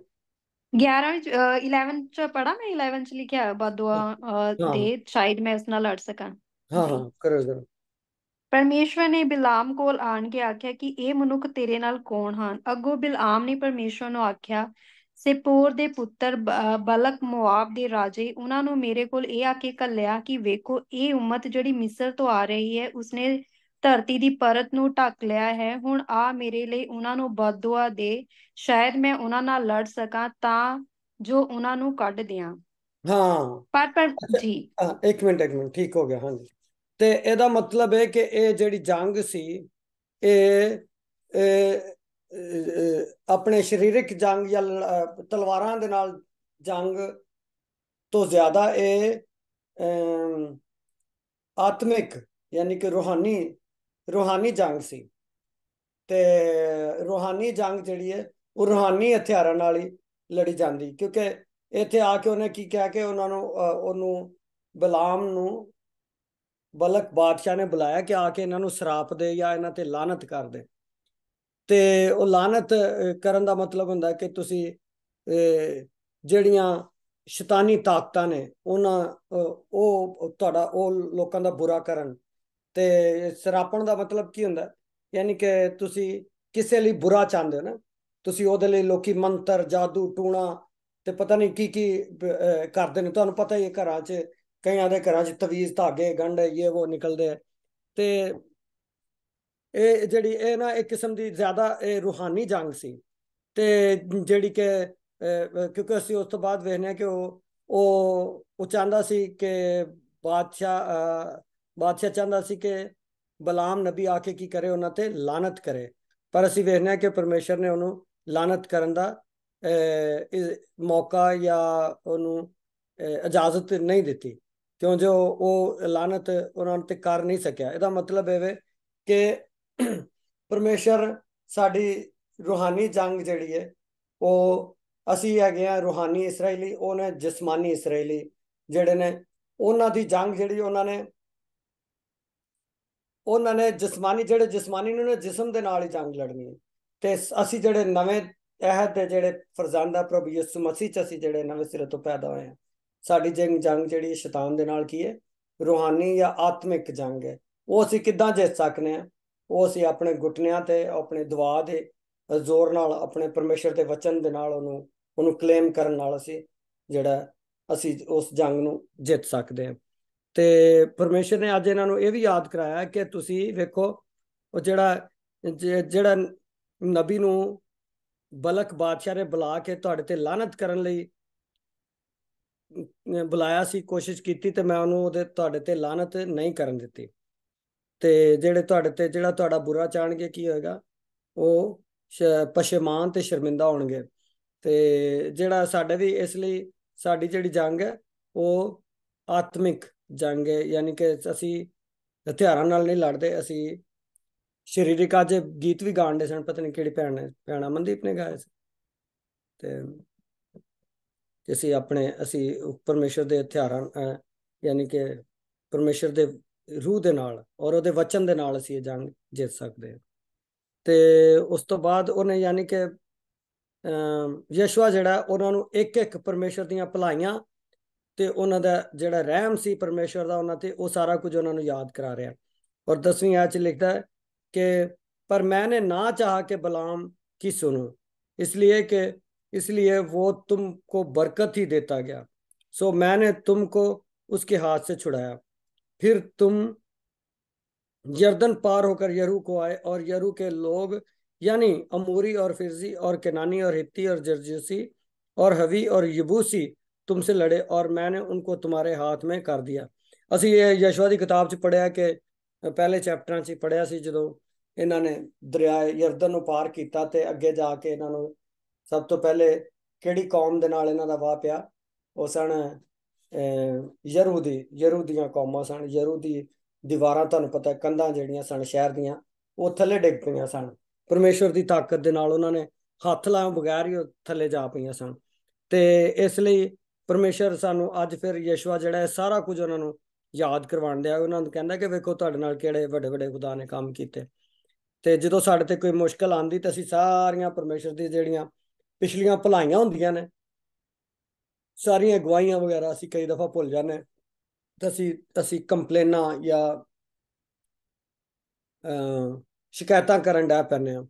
11 ਵਿੱਚ 11 ਚ ਪੜ੍ਹਾ ਮੈਂ, 11 ਚ ਲਿਖਿਆ ਬਦਦੁਆ ਹਾਂ ਦੇ, ਸ਼ਾਇਦ ਮੈਂ ਉਸ ਨਾਲ ਲੜ ਸਕਾਂ। ਹਾਂ ਜੀ। ਹਾਂ ਕਰੋ ਜਰਾ। ਪਰਮੇਸ਼ਵਰ ਨੇ ਬਿਲਾਮ ਕੋਲ ਆਣ ਕੇ ਆਖਿਆ ਕਿ ਇਹ ਮਨੁੱਖ ਤੇਰੇ ਨਾਲ ਕੌਣ ਹਨ। ਅੱਗੋਂ ਬਿਲਾਮ ਨੇ ਪਰਮੇਸ਼ਵਰ ਨੂੰ ਆਖਿਆ, ਸਿਪੋਰ ਦੇ ਪੁੱਤਰ ਬਲਕ ਮੋਆਬ ਦੇ ਰਾਜੇ, ਉਹਨਾਂ ਨੂੰ ਮੇਰੇ ਕੋਲ ਇਹ ਆ ਕੇ ਘੱਲਿਆ ਕਿ ਵੇਖੋ, ਇਹ ਉਮਤ ਜਿਹੜੀ ਮਿਸਰ ਤੋਂ ਆ ਰਹੀ ਹੈ, ਉਸਨੇ ਧਰਤੀ ਦੀ ਪਰਤ ਨੂੰ ਢੱਕ ਲਿਆ ਹੈ। ਹੁਣ ਆ ਮੇਰੇ ਲਈ ਉਹਨਾਂ ਨੂੰ ਬਦਦੁਆ ਦੇ, ਸ਼ਾਇਦ ਮੈਂ ਉਹਨਾਂ ਨਾਲ ਲੜ ਸਕਾਂ ਤਾਂ ਜੋ ਉਹਨਾਂ ਨੂੰ ਕੱਢ ਦਿਆਂ। ਹਾਂ ਪਰ ਅੱਛਾ। ਜੀ। ਹਾਂ, ਇੱਕ ਮਿੰਟ ਠੀਕ ਹੋ ਗਿਆ, ਹਾਂਜੀ। ਤੇ ਇਹਦਾ ਮਤਲਬ ਹੈ ਕਿ ਇਹ ਜਿਹੜੀ ਜੰਗ ਸੀ, ਇਹ ਆਪਣੇ ਸਰੀਰਕ ਜੰਗ ਜਾਂ ਤਲਵਾਰਾਂ ਦੇ ਨਾਲ ਜੰਗ ਤੋਂ ਜ਼ਿਆਦਾ ਇਹ ਆਤਮਿਕ, ਯਾਨੀ ਕਿ ਰੂਹਾਨੀ ਜੰਗ ਸੀ। ਤੇ ਰੂਹਾਨੀ ਜੰਗ ਜਿਹੜੀ ਹੈ ਉਹ ਰੂਹਾਨੀ ਹਥਿਆਰਾਂ ਨਾਲ ਹੀ ਲੜੀ ਜਾਂਦੀ, ਕਿਉਂਕਿ ਇੱਥੇ ਆ ਕੇ ਉਹਨੇ ਕੀ ਕਿਹਾ ਕਿ ਉਹਨਾਂ ਨੂੰ ਉਹਨੂੰ ਬਲਾਮ ਨੂੰ ਬਲਕ ਬਾਦਸ਼ਾਹ ਨੇ ਬੁਲਾਇਆ ਕਿ ਆ ਕੇ ਇਹਨਾਂ ਨੂੰ ਸਰਾਪ ਦੇ ਜਾਂ ਇਹਨਾਂ ਤੇ ਲਾਨਤ ਕਰ ਦੇ। ਤੇ ਉਹ ਲਾਨਤ ਕਰਨ ਦਾ ਮਤਲਬ ਹੁੰਦਾ ਕਿ ਤੁਸੀਂ ਜਿਹੜੀਆਂ ਸ਼ੈਤਾਨੀ ਤਾਕਤਾਂ ਨੇ ਉਹਨਾਂ ਉਹ ਤੁਹਾਡਾ ਉਹ ਲੋਕਾਂ ਦਾ ਬੁਰਾ ਕਰਨ। ਤੇ ਸਰਾਪਣ ਦਾ ਮਤਲਬ ਕੀ ਹੁੰਦਾ, ਯਾਨੀ ਕਿ ਤੁਸੀਂ ਕਿਸੇ ਲਈ ਬੁਰਾ ਚਾਹੁੰਦੇ ਹੋ ਨਾ, ਤੁਸੀਂ ਉਹਦੇ ਲਈ ਲੋਕੀ ਮੰਤਰ ਜਾਦੂ ਟੂਣਾ ਤੇ ਪਤਾ ਨਹੀਂ ਕੀ ਕੀ ਕਰਦੇ ਨੇ। ਤੁਹਾਨੂੰ ਪਤਾ ਹੀ ਹੈ ਘਰਾਂ 'ਚ, ਕਈਆਂ ਦੇ ਘਰਾਂ 'ਚ ਤਵੀਜ਼ ਧਾਗੇ ਗੰਢ ਇਹ ਉਹ ਨਿਕਲਦੇ ਆ। ਤੇ ਇਹ ਜਿਹੜੀ ਇਹ ਨਾ ਇੱਕ ਕਿਸਮ ਦੀ ਜ਼ਿਆਦਾ ਇਹ ਰੂਹਾਨੀ ਜੰਗ ਸੀ। ਤੇ ਜਿਹੜੀ ਕਿ ਕਿਉਂਕਿ ਅਸੀਂ ਉਸ ਤੋਂ ਬਾਅਦ ਵੇਖਦੇ ਹਾਂ ਕਿ ਉਹ ਚਾਹੁੰਦਾ ਸੀ ਕਿ ਬਾਦਸ਼ਾਹ ਚਾਹੁੰਦਾ ਸੀ ਕਿ ਬਲਾਮ ਨਬੀ ਆ ਕੇ ਕੀ ਕਰੇ, ਉਹਨਾਂ ਤੇ ਲਾਨਤ ਕਰੇ। ਪਰ ਅਸੀਂ ਵੇਖਦੇ ਹਾਂ ਕਿ ਪਰਮੇਸ਼ਰ ਨੇ ਉਹਨੂੰ ਲਾਨਤ ਕਰਨ ਦਾ ਮੌਕਾ ਜਾਂ ਉਹਨੂੰ ਇਜਾਜ਼ਤ ਨਹੀਂ ਦਿੱਤੀ, ਕਿਉਂ ਜੋ ਉਹ ਲਾਨਤ ਉਹਨਾਂ ਤੇ ਕਰ ਨਹੀਂ ਸਕਿਆ। ਇਹਦਾ ਮਤਲਬ ਇਹ ਕਿ ਪਰਮੇਸ਼ਰ ਸਾਡੀ ਰੂਹਾਨੀ ਜੰਗ ਜਿਹੜੀ ਹੈ, ਉਹ ਅਸੀਂ ਹੈਗੇ ਆ ਰੂਹਾਨੀ ਇਸਰਾਏਲੀ, ਉਹਨੇ ਜਿਸਮਾਨੀ ਇਸਰਾਏਲੀ ਜਿਹੜੇ ਨੇ, ਉਹਨਾਂ ਦੀ ਜੰਗ ਜਿਹੜੀ ਉਹਨਾਂ ਨੇ ਜਿਸਮਾਨੀ ਨੇ ਜਿਸਮ ਦੇ ਨਾਲ ਹੀ ਜੰਗ ਲੜਨੀ ਹੈ। ਤੇ ਅਸੀਂ ਜਿਹੜੇ ਨਵੇਂ ਅਹਿਦ ਦੇ ਜਿਹੜੇ ਫਰਜ਼ੰਦ ਆ ਪ੍ਰਭੂ ਯਿਸੂ ਮਸੀਹ ਚ, ਅਸੀਂ ਜਿਹੜੇ ਨਵੇਂ ਸਿਰੇ ਤੋਂ ਪੈਦਾ ਹੋਏ ਆ, ਸਾਡੀ ਜੰਗ ਜਿਹੜੀ ਸ਼ੈਤਾਨ ਦੇ ਨਾਲ ਕੀ ਹੈ, ਰੂਹਾਨੀ ਜਾਂ ਆਤਮਿਕ ਜੰਗ ਹੈ। ਉਹ ਅਸੀਂ ਕਿੱਦਾਂ ਜਿੱਤ ਸਕਨੇ ਆ? ਉਹ ਅਸੀਂ ਆਪਣੇ ਘੁਟਨਿਆਂ ਤੇ ਆਪਣੇ ਦੁਆ ਦੇ ਜ਼ੋਰ ਨਾਲ, ਆਪਣੇ ਪਰਮੇਸ਼ਰ ਦੇ ਵਚਨ ਦੇ ਨਾਲ ਉਹਨੂੰ ਕਲੇਮ ਕਰਨ ਨਾਲ ਅਸੀਂ ਉਸ ਜੰਗ ਨੂੰ ਜਿੱਤ ਸਕਦੇ ਹਾਂ। ਤੇ ਪਰਮੇਸ਼ਰ ਨੇ ਅੱਜ ਇਹਨਾਂ ਨੂੰ ਇਹ ਵੀ ਯਾਦ ਕਰਾਇਆ ਕਿ ਤੁਸੀਂ ਵੇਖੋ, ਉਹ ਜਿਹੜਾ ਨਬੀ ਨੂੰ ਬਲਕ ਬਾਦਸ਼ਾਹ ਨੇ ਬੁਲਾ ਕੇ ਤੁਹਾਡੇ ਤੇ ਲਾਨਤ ਕਰਨ ਲਈ ਬੁਲਾਇਆ ਸੀ, ਕੋਸ਼ਿਸ਼ ਕੀਤੀ, ਤੇ ਮੈਂ ਉਹਨੂੰ ਤੁਹਾਡੇ ਤੇ ਲਾਨਤ ਨਹੀਂ ਕਰਨ ਦਿੱਤੀ। ਤੇ ਜਿਹੜਾ ਤੁਹਾਡਾ ਬੁਰਾ ਚਾਹਣਗੇ ਕੀ ਹੋਏਗਾ, ਉਹ ਪਸ਼ੇਮਾਨ ਤੇ ਸ਼ਰਮਿੰਦਾ ਹੋਣਗੇ। ਤੇ ਜਿਹੜਾ ਸਾਡੇ ਵੀ ਇਸ ਲਈ ਸਾਡੀ ਜਿਹੜੀ ਜੰਗ ਹੈ ਉਹ ਆਤਮਿਕ ਜੰਗ ਯਾਨੀ ਕਿ ਅਸੀਂ ਹਥਿਆਰਾਂ ਨਾਲ ਨਹੀਂ ਲੜਦੇ, ਅਸੀਂ ਸਰੀਰਿਕ। ਅੱਜ ਗੀਤ ਵੀ ਗਾਣ ਦੇ ਸਨ, ਪਤਾ ਨਹੀਂ ਕਿਹੜੀ ਭੈਣ ਨੇ, ਭੈਣ ਅਮਨਦੀਪ ਨੇ ਗਾਇਆ ਸੀ। ਤੇ ਕਿ ਅਸੀਂ ਪਰਮੇਸ਼ਰ ਦੇ ਹਥਿਆਰਾਂ ਯਾਨੀ ਕਿ ਪਰਮੇਸ਼ਰ ਦੇ ਰੂਹ ਦੇ ਨਾਲ ਔਰ ਉਹਦੇ ਵਚਨ ਦੇ ਨਾਲ ਅਸੀਂ ਇਹ ਜੰਗ ਜਿੱਤ ਸਕਦੇ ਹਾਂ। ਤੇ ਉਸ ਤੋਂ ਬਾਅਦ ਉਹਨੇ ਯਾਨੀ ਕਿ ਯਸ਼ਵਾ ਜਿਹੜਾ ਉਹਨਾਂ ਨੂੰ ਇੱਕ ਇੱਕ ਪਰਮੇਸ਼ਰ ਦੀਆਂ ਭਲਾਈਆਂ ਤੇ ਉਹਨਾਂ ਦਾ ਜਿਹੜਾ ਰਹਿਮ ਸੀ ਪਰਮੇਸ਼ਰ ਦਾ ਉਹਨਾਂ ਤੇ, ਉਹ ਸਾਰਾ ਕੁਝ ਉਹਨਾਂ ਨੂੰ ਯਾਦ ਕਰਾ ਰਿਹਾ। और 10वीं आयत लिखता है कि पर मैंने ना चाहा कि बलाम की सुनो, इसलिए वो तुमको बरकत ही देता गया, सो मैंने तुमको उसके हाथ से छुड़ाया। फिर तुम यरदन पार होकर यरू को आए, और यरू के लोग यानी अमूरी और फिरजी और केनानी और हित्ती और जर्जूसी और हवी और यबूसी तुमसे लड़े, और मैंने उनको तुम्हारे हाथ में कर दिया। ਅਸੀਂ ਇਹ ਯਸ਼ਵਾ ਦੀ ਕਿਤਾਬ 'ਚ ਪੜ੍ਹਿਆ ਕਿ ਪਹਿਲੇ ਚੈਪਟਰਾਂ 'ਚ ਪੜ੍ਹਿਆ ਸੀ, ਜਦੋਂ ਇਹਨਾਂ ਨੇ ਦਰਿਆ ਯਰਦਨ ਨੂੰ ਪਾਰ ਕੀਤਾ ਤੇ ਅੱਗੇ ਜਾ ਕੇ ਇਹਨਾਂ ਨੂੰ ਸਭ ਤੋਂ ਪਹਿਲੇ ਕਿਹੜੀ ਕੌਮ ਦੇ ਨਾਲ ਇਹਨਾਂ ਦਾ ਵਾਹ ਪਿਆ, ਉਹ ਸਨ ਯਰੂ ਦੀਆਂ ਕੌਮਾਂ ਸਨ। ਯਰੂ ਦੀ ਦੀਵਾਰਾਂ, ਤੁਹਾਨੂੰ ਪਤਾ ਕੰਧਾਂ ਜਿਹੜੀਆਂ ਸਨ ਸ਼ਹਿਰ ਦੀਆਂ, ਉਹ ਥੱਲੇ ਡਿੱਗ ਪਈਆਂ ਸਨ। ਪਰਮੇਸ਼ਵਰ ਦੀ ਤਾਕਤ ਦੇ ਨਾਲ ਉਹਨਾਂ ਨੇ ਹੱਥ ਲਾਉਣ ਬਗੈਰ ਹੀ ਉਹ ਥੱਲੇ ਜਾ ਪਈਆਂ ਸਨ। ਤੇ ਇਸ ਲਈ ਪਰਮੇਸ਼ਰ ਸਾਨੂੰ ਅੱਜ ਫਿਰ ਯਸ਼ਵਾ ਜਿਹੜਾ ਹੈ ਸਾਰਾ ਕੁਝ ਉਹਨਾਂ ਨੂੰ ਯਾਦ ਕਰਵਾਉਣ ਦਿਆ। ਉਹਨਾਂ ਨੂੰ ਕਹਿੰਦਾ ਕਿ ਵੇਖੋ ਤੁਹਾਡੇ ਨਾਲ ਕਿਹੜੇ ਵੱਡੇ ਵੱਡੇ ਖੁਦਾ ਨੇ ਕੰਮ ਕੀਤੇ। ਤੇ ਜਦੋਂ ਸਾਡੇ ਤੇ ਕੋਈ ਮੁਸ਼ਕਲ ਆਉਂਦੀ ਤਾਂ ਅਸੀਂ ਸਾਰੀਆਂ ਪਰਮੇਸ਼ਰ ਦੀ ਜਿਹੜੀਆਂ ਪਿਛਲੀਆਂ ਭਲਾਈਆਂ ਹੁੰਦੀਆਂ ਨੇ, ਸਾਰੀਆਂ ਗਵਾਹੀਆਂ ਵਗੈਰਾ ਅਸੀਂ ਕਈ ਦਫਾ ਭੁੱਲ ਜਾਂਦੇ, ਤਾਂ ਅਸੀਂ ਕੰਪਲੇਨਾਂ ਜਾਂ ਸ਼ਿਕਾਇਤਾਂ ਕਰਨ ਡੈ ਪੈਂਦੇ ਹਾਂ,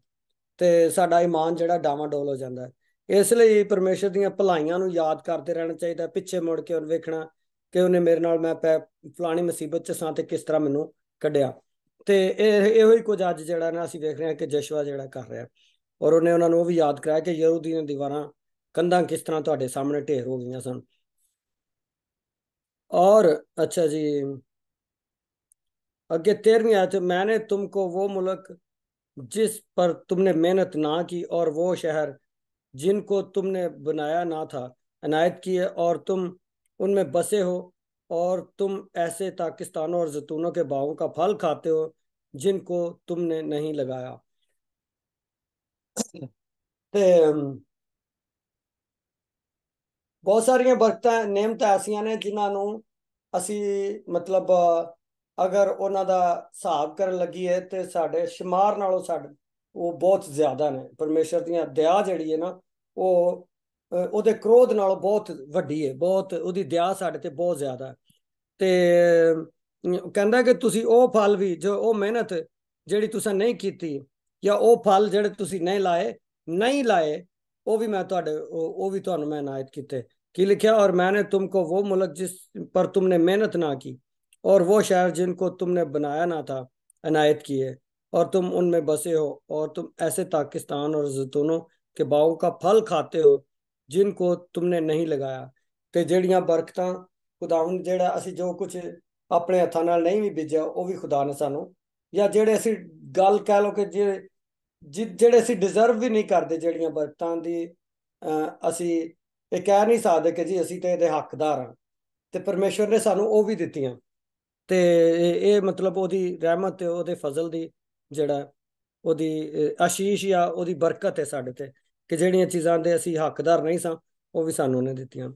ਤੇ ਸਾਡਾ ਈਮਾਨ ਜਿਹੜਾ ਡਾਵਾਂਡੋਲ ਹੋ ਜਾਂਦਾ ਹੈ। ਇਸ ਲਈ ਪਰਮੇਸ਼ਰ ਦੀਆਂ ਭਲਾਈਆਂ ਨੂੰ ਯਾਦ ਕਰਦੇ ਰਹਿਣਾ ਚਾਹੀਦਾ, ਪਿੱਛੇ ਮੁੜ ਕੇ ਉਹਨੂੰ ਵੇਖਣਾ ਕਿ ਉਹਨੇ ਮੇਰੇ ਨਾਲ, ਮੈਂ ਫਲਾਣੀ ਮੁਸੀਬਤ 'ਚ ਸਾਂ ਤੇ ਕਿਸ ਤਰ੍ਹਾਂ ਮੈਨੂੰ ਕੱਢਿਆ। ਤੇ ਇਹੋ ਹੀ ਕੁਝ ਅੱਜ ਜਿਹੜਾ ਨਾ ਅਸੀਂ ਵੇਖ ਰਹੇ ਹਾਂ ਕਿ ਯਸ਼ਵਾ ਜਿਹੜਾ ਕਰ ਰਿਹਾ, ਔਰ ਉਹਨੇ ਉਹਨਾਂ ਨੂੰ ਉਹ ਵੀ ਯਾਦ ਕਰਾਇਆ ਕਿ ਯਹੂ ਦੀਆਂ ਦੀਵਾਰਾਂ ਕੰਧਾਂ ਕਿਸ ਤਰ੍ਹਾਂ ਤੁਹਾਡੇ ਸਾਹਮਣੇ ਢੇਰ ਹੋ ਗਈਆਂ ਸਨ। और अच्छा जी, आगे 13वीं आयत, मैंने तुमको वो मुल्क जिस पर तुमने मेहनत ना की और वो शहर जिनको तुमने बनाया ना था अनायत किए, और तुम उनमें बसे हो, और तुम ऐसे पाकिस्तानों और जैतूनों के बागों का फल खाते हो जिनको तुमने नहीं लगाया। ते ਬਹੁਤ ਸਾਰੀਆਂ ਬਰਕਤਾਂ ਨੇਮਤਾਂ ਐਸੀਆਂ ਨੇ ਜਿਨ੍ਹਾਂ ਨੂੰ ਅਸੀਂ ਮਤਲਬ ਅਗਰ ਉਹਨਾਂ ਦਾ ਹਿਸਾਬ ਕਰਨ ਲੱਗੀਏ ਤੇ ਸਾਡੇ ਸ਼ੁਮਾਰ ਨਾਲੋਂ ਸਾਡੇ ਉਹ ਬਹੁਤ ਜ਼ਿਆਦਾ ਨੇ। ਪਰਮੇਸ਼ਰ ਦੀਆਂ ਦਇਆ ਜਿਹੜੀ ਹੈ ਨਾ, ਉਹ ਉਹਦੇ ਕ੍ਰੋਧ ਨਾਲੋਂ ਬਹੁਤ ਵੱਡੀ ਹੈ, ਬਹੁਤ ਉਹਦੀ ਦਇਆ ਸਾਡੇ ਤੇ ਬਹੁਤ ਜ਼ਿਆਦਾ ਹੈ। ਤੇ ਕਹਿੰਦਾ ਕਿ ਤੁਸੀਂ ਉਹ ਫਲ ਵੀ, ਜੋ ਉਹ ਮਿਹਨਤ ਜਿਹੜੀ ਤੁਸੀਂ ਨਹੀਂ ਕੀਤੀ, ਜਾਂ ਉਹ ਫਲ ਜਿਹੜੇ ਤੁਸੀਂ ਨਹੀਂ ਲਾਏ, ਉਹ ਵੀ ਮੈਂ ਤੁਹਾਡੇ ਉਹ ਵੀ ਤੁਹਾਨੂੰ ਮੈਂ ਇਨਾयत ਕੀਤੇ। की लिखा, और मैंने तुमको वो मुल्क जिस पर तुमने मेहनत ना की और वो शहर जिनको तुमने बनाया ना था इनायत किए, और तुम उनमें बसे हो, और तुम ऐसे पाकिस्तान और जैतूनों के बागों का फल खाते हो जिनको तुमने नहीं लगाया। ਤੇ ਜਿਹੜੀਆਂ ਬਰਕਤਾਂ ਖੁਦਾਵੰਦ ਜਿਹੜਾ ਅਸੀਂ ਜੋ ਕੁਝ ਆਪਣੇ ਹੱਥਾਂ ਨਾਲ ਨਹੀਂ ਵੀ ਬੀਜਿਆ, ਉਹ ਵੀ ਖੁਦਾ ਨੇ ਸਾਨੂੰ, ਜਾਂ ਜਿਹੜੇ ਅਸੀਂ ਗੱਲ ਕਹਿ ਲਓ ਕਿ ਜਿਹੜੇ ਅਸੀਂ ਡਿਜ਼ਰਵ ਵੀ ਨਹੀਂ ਕਰਦੇ, ਜਿਹੜੀਆਂ ਬਰਕਤਾਂ ਦੀ ਅਸੀਂ ਇਹ ਕਹਿ ਨਹੀਂ ਸਕਦੇ ਕਿ ਜੀ ਅਸੀਂ ਤੇ ਇਹਦੇ ਹੱਕਦਾਰ ਹਾਂ, ਤੇ ਪਰਮੇਸ਼ਵਰ ਨੇ ਸਾਨੂੰ ਉਹ ਵੀ ਦਿੱਤੀਆਂ। ਤੇ ਇਹ ਮਤਲਬ ਉਹਦੀ ਰਹਿਮਤ ਤੇ ਉਹਦੇ ਫਜ਼ਲ ਦੀ ਜਿਹੜਾ ਉਹਦੀ ਆਸ਼ੀਸ਼ ਜਾਂ ਉਹਦੀ ਬਰਕਤ ਹੈ ਸਾਡੇ ਤੇ, ਕਿ ਜਿਹੜੀਆਂ ਚੀਜ਼ਾਂ ਦੇ ਅਸੀਂ ਹੱਕਦਾਰ ਨਹੀਂ ਸਾਂ ਉਹ ਵੀ ਸਾਨੂੰ ਉਹਨੇ ਦਿੱਤੀਆਂ।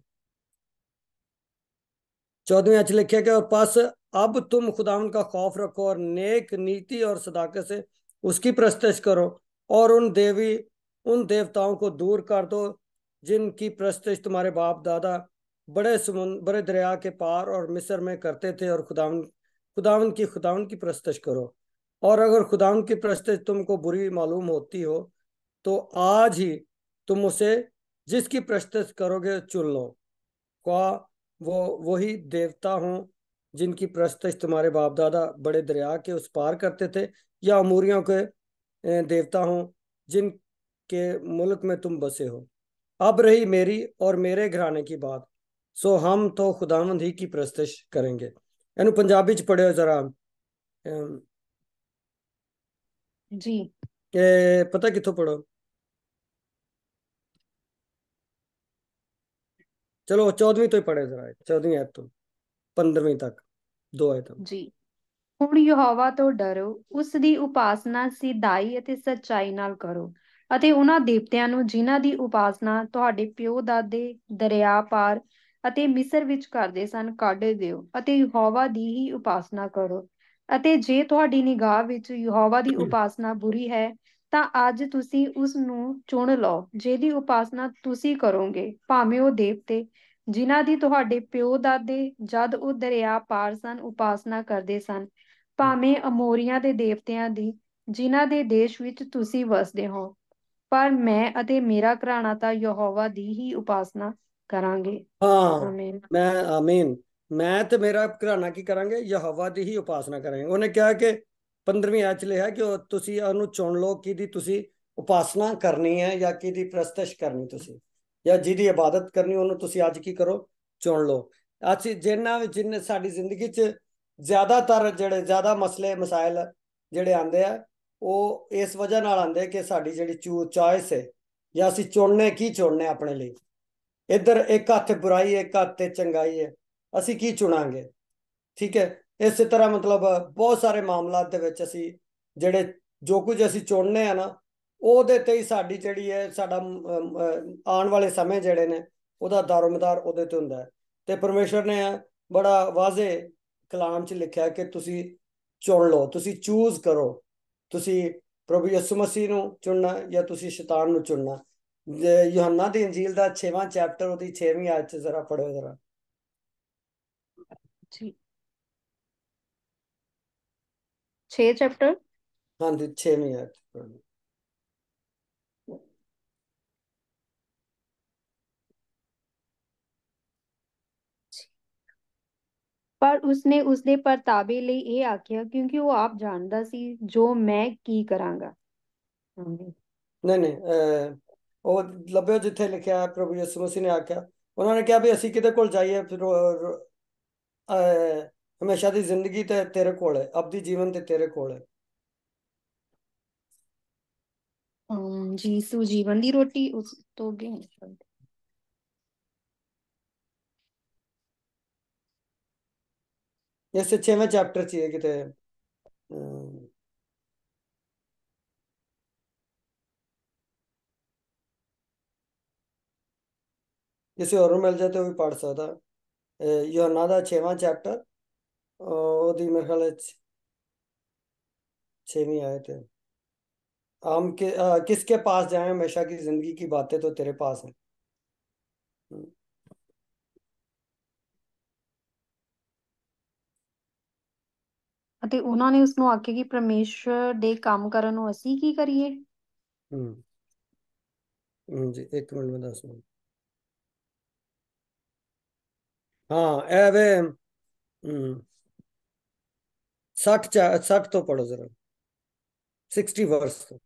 14वीं अच्छ लिखा कि बस अब तुम खुदावन का खौफ रखो और नेक नीति और सदाकत से उसकी प्रस्तश करो, और उन देवताओं को दूर कर दो जिनकी प्रस्तश तुम्हारे बाप दादा बड़े दरिया के पार और मिस्र में करते थे, और खुदावन की प्रस्तश करो। और अगर खुदावन की प्रस्तश तुमको बुरी मालूम होती हो तो आज ही तुम उसे जिसकी प्रस्तश करोगे चुन लो, क्या वो वही देवता हों जिनकी प्रस्तश तुम्हारे बाप दादा बड़े दरिया के उस पार करते थे, या अमूरियों के देवता हों जिनके मुल्क में तुम बसे हो। अब रही मेरी और मेरे घराने की बात, सो हम तो खुदावंद ही की प्रस्तश करेंगे। ਇਹਨੂੰ ਪੰਜਾਬੀ ਚ ਪੜਿਓ ਜ਼ਰਾ। जी ਕਿ ਪਤਾ ਕਿੱਥੋਂ ਪੜੋ? ਚਲੋ 14ਵੀਂ ਤੋਂ ਹੀ ਪੜ੍ਹੇ ਜ਼ਰਾ, 14ਵੀਂ ਆਇਤ ਤੋਂ 15ਵੀਂ ਤੱਕ। 2 ਆਇਤਾਂ। ਜੀ। ਹੁਣ ਯਹੋਵਾ ਤੋਂ ਡਰੋ, ਉਸ ਦੀ ਉਪਾਸਨਾ ਸਿਧਾਈ ਅਤੇ ਸੱਚਾਈ ਨਾਲ ਕਰੋ, ਅਤੇ ਉਹਨਾਂ ਦੇਵਤਿਆਂ ਨੂੰ ਜਿਨ੍ਹਾਂ ਦੀ ਉਪਾਸਨਾ ਤੁਹਾਡੇ ਪਿਓ ਦਾਦੇ ਦਰਿਆ ਪਾਰ ਅਤੇ ਮਿਸਰ ਵਿੱਚ ਕਰਦੇ ਸਨ ਕੱਢ ਦਿਓ, ਅਤੇ ਯਹੋਵਾ ਦੀ ਹੀ ਉਪਾਸਨਾ ਕਰੋ। ਅਤੇ ਜੇ ਤੁਹਾਡੀ ਨਿਗਾਹ ਵਿੱਚ ਯਹੋਵਾ ਦੀ ਉਪਾਸਨਾ ਬੁਰੀ ਹੈ, ਤਾਂ ਅੱਜ ਤੁਸੀਂ ਉਸ ਨੂੰ ਚੁਣ ਲਓ, ਜਿਹਦੀ ਉਪਾਸਨਾ ਤੁਸੀਂ ਕਰੋਗੇ, ਭਾਵੇਂ ਉਹ ਦੇਵਤੇ ਜਿਨ੍ਹਾਂ ਦੀ ਤੁਹਾਡੇ ਪਿਓ ਦਾਦੇ ਜਦ ਉਹ ਦਰਿਆ ਪਾਰ ਸਨ ਉਪਾਸਨਾ ਕਰਦੇ ਸਨ, ਭਾਵੇਂ ਅਮੋਰੀਆਂ ਦੇ ਦੇਵਤਿਆਂ ਦੀ ਜਿਨ੍ਹਾਂ ਦੇ ਦੇਸ਼ ਵਿੱਚ ਤੁਸੀਂ ਵਸਦੇ ਹੋ। ਪਰ ਮੈਂ ਅਤੇ ਮੇਰਾ ਘਰਾਣਾ ਤਾਂ ਯਹੋਵਾ ਦੀ ਹੀ ਉਪਾਸਨਾ ਕਰਾਂਗੇ। ਹਾਂ, ਆਮੀਨ। ਮੈਂ ਆਮੀਨ। ਮੈਂ ਤੇ ਮੇਰਾ ਘਰਾਨਾ ਕੀ ਕਰਾਂਗੇ? ਯਹੋਵਾ ਦੀ ਹੀ ਉਪਾਸਨਾ ਕਰਾਂਗੇ। ਉਹਨੇ ਕਿਹਾ ਕਿ 15ਵੀਂ ਆਇਤ ਚ ਲਿਖਿਆ ਕਿ ਤੁਸੀਂ ਉਹਨੂੰ ਚੁਣ ਲਓ, ਕਿਹਦੀ ਤੁਸੀਂ ਉਪਾਸਨਾ ਕਰਨੀ ਹੈ ਜਾਂ ਕਿਹਦੀ ਪ੍ਰਸਤਿਸ਼ ਕਰਨੀ ਤੁਸੀਂ, ਜਾਂ ਜਿਹਦੀ ਇਬਾਦਤ ਕਰਨੀ, ਉਹਨੂੰ ਤੁਸੀਂ ਅੱਜ ਕੀ ਕਰੋ? ਚੁਣ ਲਓ। ਅਸੀਂ ਜਿੰਨੇ ਸਾਡੀ ਜ਼ਿੰਦਗੀ 'ਚ ਜ਼ਿਆਦਾਤਰ ਜਿਹੜੇ ਜ਼ਿਆਦਾ ਮਸਲੇ ਮਸਾਇਲ ਜਿਹੜੇ ਆਉਂਦੇ ਆ, ਉਹ ਇਸ ਵਜ੍ਹਾ ਨਾਲ ਆਉਂਦੇ ਕਿ ਸਾਡੀ ਜਿਹੜੀ ਚੋਇਸ ਹੈ, ਜਾਂ ਅਸੀਂ ਚੁਣਨੇ ਕੀ ਚੁਣਨੇ ਆਪਣੇ ਲਈ। ਇੱਧਰ ਇੱਕ ਹੱਥ ਬੁਰਾਈ ਇੱਕ ਹੱਥ ਤੇ ਚੰਗਾਈ ਹੈ, ਅਸੀਂ ਕੀ ਚੁਣਾਂਗੇ? ਠੀਕ ਹੈ। ਇਸੇ ਤਰ੍ਹਾਂ ਮਤਲਬ ਬਹੁਤ ਸਾਰੇ ਮਾਮਲਾਤ ਦੇ ਵਿੱਚ ਅਸੀਂ ਜਿਹੜੇ ਜੋ ਕੁਝ ਅਸੀਂ ਚੁਣਨੇ ਆ ਨਾ, ਉਹਦੇ ਤੇ ਹੀ ਸਾਡੀ ਜਿਹੜੀ ਹੈ ਸਾਡਾ ਆਉਣ ਵਾਲੇ ਸਮੇਂ ਜਿਹੜੇ ਨੇ ਉਹਦਾ ਦਾਰੋਮਦਾਰ ਉਹਦੇ ਤੇ ਹੁੰਦਾ ਹੈ। ਤੇ ਪਰਮੇਸ਼ਰ ਨੇ ਬੜਾ ਵਾਜ਼ੇ ਕਲਾਮ 'ਚ ਲਿਖਿਆ ਕਿ ਤੁਸੀਂ ਚੁਣ ਲਓ, ਤੁਸੀਂ ਚੂਜ਼ ਕਰੋ, ਤੁਸੀਂ ਪ੍ਰਭੂ ਯਿਸੂ ਮਸੀਹ ਨੂੰ ਚੁਣਨਾ ਜਾਂ ਤੁਸੀਂ ਸ਼ੈਤਾਨ ਨੂੰ ਚੁਣਨਾ। ਯੂਹੰਨਾ ਦੀ ਇੰਜੀਲ ਦਾ 6ਵਾਂ ਚੈਪਟਰ ਉਹਦੀ 6ਵੀਂ ਆਇਤ 'ਚ ਜ਼ਰਾ ਪੜਿਓ ਜ਼ਰਾ। ਜੀ। 6 ਚੈਪਟਰ। ਹਾਂਜੀ, 6ਵੀਂ ਆਇਤ ਪੜ੍ਹੋ। ਪਰ ਉਸਨੇ ਉਸਦੇ ਪਰਤਾਵੇ ਲਈ ਇਹ ਆਖਿਆ, ਕਿਉਂਕਿ ਉਹ ਆਪ ਜਾਣਦਾ ਸੀ ਜੋ ਮੈਂ ਕੀ ਕਰਾਂਗਾ। ਆਮੀਨ। ਨਹੀਂ ਨਹੀਂ, ਉਹ ਲੱਭਿਓ ਜਿੱਥੇ ਲਿਖਿਆ ਹੈ ਪ੍ਰਭੂ ਯਿਸੂ ਮਸੀਹ ਨੇ ਆਖਿਆ, ਉਹਨਾਂ ਨੇ ਕਿਹਾ ਵੀ ਅਸੀਂ ਕਿਹਦੇ ਕੋਲ ਜਾਈਏ? ਫਿਰ ਹਮੇਸ਼ਾ ਦੀ ਜ਼ਿੰਦਗੀ ਤੇ ਤੇਰੇ ਕੋਲ ਹੈ, ਅਬਦੀ ਜੀਵਨ ਤੇ ਤੇਰੇ ਕੋਲ ਹੈ। ਜੀ, ਸੋ ਜੀਵਨ ਦੀ ਰੋਟੀ ਉਸ ਤੋਂ ਅੱਗੇ ਹੈ ਸ਼ਾਇਦ। ਇਸ 6ਵੇਂ ਚੈਪਟਰ 'ਚ ਹੀ ਹੈ ਕਿਤੇ। ਕਿਸੇ ਹੋਰ ਨੂੰ ਮਿਲ ਜਾਏ ਤਾਂ ਉਹ ਵੀ ਪੜ੍ਹ ਸਕਦਾ। ਯੂਹੰਨਾ ਦਾ 6ਵਾਂ ਚੈਪਟਰ, ਉਹਦੀ ਮੇਰੇ ਖਿਆਲ 6ਵੀਂ आयत है। किसके पास जाए? हमेशा की जिंदगी की बातें तो तेरे पास हैं। ਅਤੇ ਉਹਨਾਂ ਨੇ ਉਸਨੂੰ ਆਖਿਆ ਕਿ ਪਰਮੇਸ਼ਰ ਦੇ ਕੰਮ ਕਰਨ ਨੂੰ ਅਸੀਂ ਕੀ ਕਰੀਏ? हम्म, जी, 1 मिनट में 10 मिनट। हाँ, ए वे 60 तो पढ़ो जरा, 60 वर्स तो।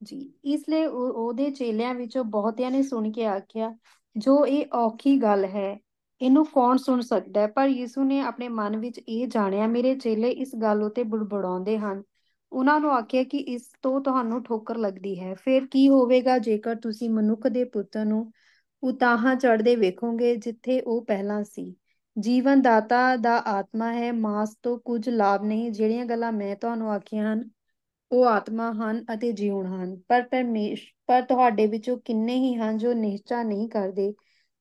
ਜੀ। ਇਸ ਲਈ ਉਹਦੇ ਚੇਲਿਆਂ ਵਿੱਚੋਂ ਬਹੁਤਿਆਂ ਨੇ ਸੁਣ ਕੇ ਆਖਿਆ, ਜੋ ਇਹ ਔਖੀ ਗੱਲ ਹੈ, ਇਹਨੂੰ ਕੌਣ ਸੁਣ ਸਕਦਾ ਹੈ? ਪਰ ਯਿਸੂ ਨੇ ਆਪਣੇ ਮਨ ਵਿੱਚ ਇਹ ਜਾਣਿਆ, ਮੇਰੇ ਚੇਲੇ ਇਸ ਗੱਲ ਉਤੇ ਬੁੜਬੁੜਾਉਂਦੇ ਹਨ। ਉਹਨਾਂ ਨੂੰ ਆਖਿਆ ਕਿ ਇਸ ਤੋਂ ਤੁਹਾਨੂੰ ਠੋਕਰ ਲੱਗਦੀ ਹੈ। ਫਿਰ ਕੀ ਹੋਵੇਗਾ ਜੇਕਰ ਤੁਸੀਂ ਮਨੁੱਖ ਦੇ ਪੁੱਤਰ ਨੂੰ ਉਤਾਹਾਂ ਚੜ੍ਹਦੇ ਵੇਖੋਗੇ ਜਿੱਥੇ ਉਹ ਪਹਿਲਾਂ ਸੀ। ਜੀਵਨ ਦਾਤਾ ਦਾ ਆਤਮਾ ਹੈ, ਮਾਂਸ ਤੋਂ ਕੁਝ ਲਾਭ ਨਹੀਂ। ਜਿਹੜੀਆਂ ਗੱਲਾਂ ਮੈਂ ਤੁਹਾਨੂੰ ਆਖੀਆਂ ਹਨ ਉਹ ਆਤਮਾ ਹਨ ਅਤੇ ਜੀਵਨ ਹਨ। ਪਰ ਤੁਹਾਡੇ ਵਿੱਚੋਂ ਕਿੰਨੇ ਹੀ ਹਨ ਜੋ ਨਿਸ਼ਚਾ ਨਹੀਂ ਕਰਦੇ,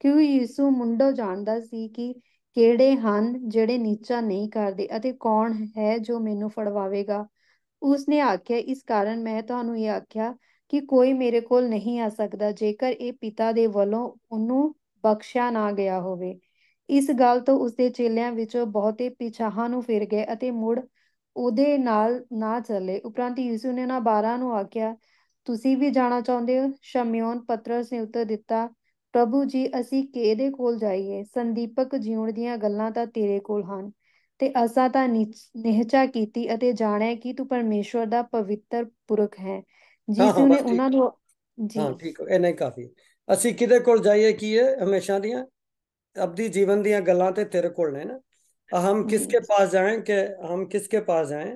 ਕਿਉਂਕਿ ਯਿਸੂ ਮੁੰਡੋ ਜਾਣਦਾ ਸੀ ਕਿ ਕਿਹੜੇ ਹਨ ਜਿਹੜੇ ਨਿਸ਼ਚਾ ਨਹੀਂ ਕਰਦੇ ਅਤੇ ਕੌਣ ਹੈ ਜੋ ਮੈਨੂੰ ਫੜਵਾਵੇਗਾ। ਉਸਨੇ ਆਖਿਆ, ਇਸ ਕਾਰਨ ਮੈਂ ਤੁਹਾਨੂੰ ਇਹ ਆਖਿਆ ਕਿ ਕੋਈ ਮੇਰੇ ਕੋਲ ਨਹੀਂ ਆ ਸਕਦਾ ਜੇਕਰ ਇਹ ਪਿਤਾ ਦੇ ਵੱਲੋਂ ਉਹਨੂੰ ਬਖਸ਼ਿਆ ਨਾ ਗਿਆ ਹੋਵੇ। ਇਸ ਗੱਲ ਤੋਂ ਉਸਦੇ ਚੇਲਿਆਂ ਵਿੱਚੋਂ ਬਹੁਤੇ ਪਿਛਾਹਾਂ ਨੂੰ ਫਿਰ ਗਏ ਅਤੇ ਮੁੜ ਉਹਦੇ ਨਾਲ ਨਾ ਚੱਲੇ। ਉਪਰੰਤ ਯਿਸੂ ਨੇ ਉਹਨਾਂ 12 ਨੂੰ ਆਖਿਆ, ਤੁਸੀਂ ਵੀ ਜਾਣਾ ਚਾਹੁੰਦੇ ਹੋ? ਸ਼ਮਿਉਨ ਪਤਰਸ ਨੇ ਉੱਤਰ ਦਿੱਤਾ, ਪ੍ਰਭੂ ਜੀ, ਅਸੀਂ ਕਿਹਦੇ ਕੋਲ ਜਾਈਏ? ਸੰਦੀਪਕ ਜਿਉਣ ਦੀਆਂ ਗੱਲਾਂ ਤਾਂ ਤੇਰੇ ਕੋਲ ਹਨ, ਤੇ ਅਸਾਂ ਤਾਂ ਨਿਹਚਾ ਕੀਤੀ ਅਤੇ ਜਾਣਿਆ ਕਿ ਤੂੰ ਪਰਮੇਸ਼ਵਰ ਦਾ ਪਵਿੱਤਰ ਪੁਰਖ ਹੈ। हाँ हाँ, ਯਿਸੂ ਨੇ बस ठीक। ਉਹਨਾਂ ਨੂੰ हाँ ਜੀ ठीक है, नहीं काफी। ਅਸੀਂ ਕਿਹਦੇ ਕੋਲ ਜਾਈਏ? ਕੀ ਹੈ? ਹਮੇਸ਼ਾ ਦੀਆਂ अवधि जीवन दियां गल्लां ते तेरे कोल ने ना। हम ਜੀ किसके पास जाएं? कि हम किसके पास जाएं?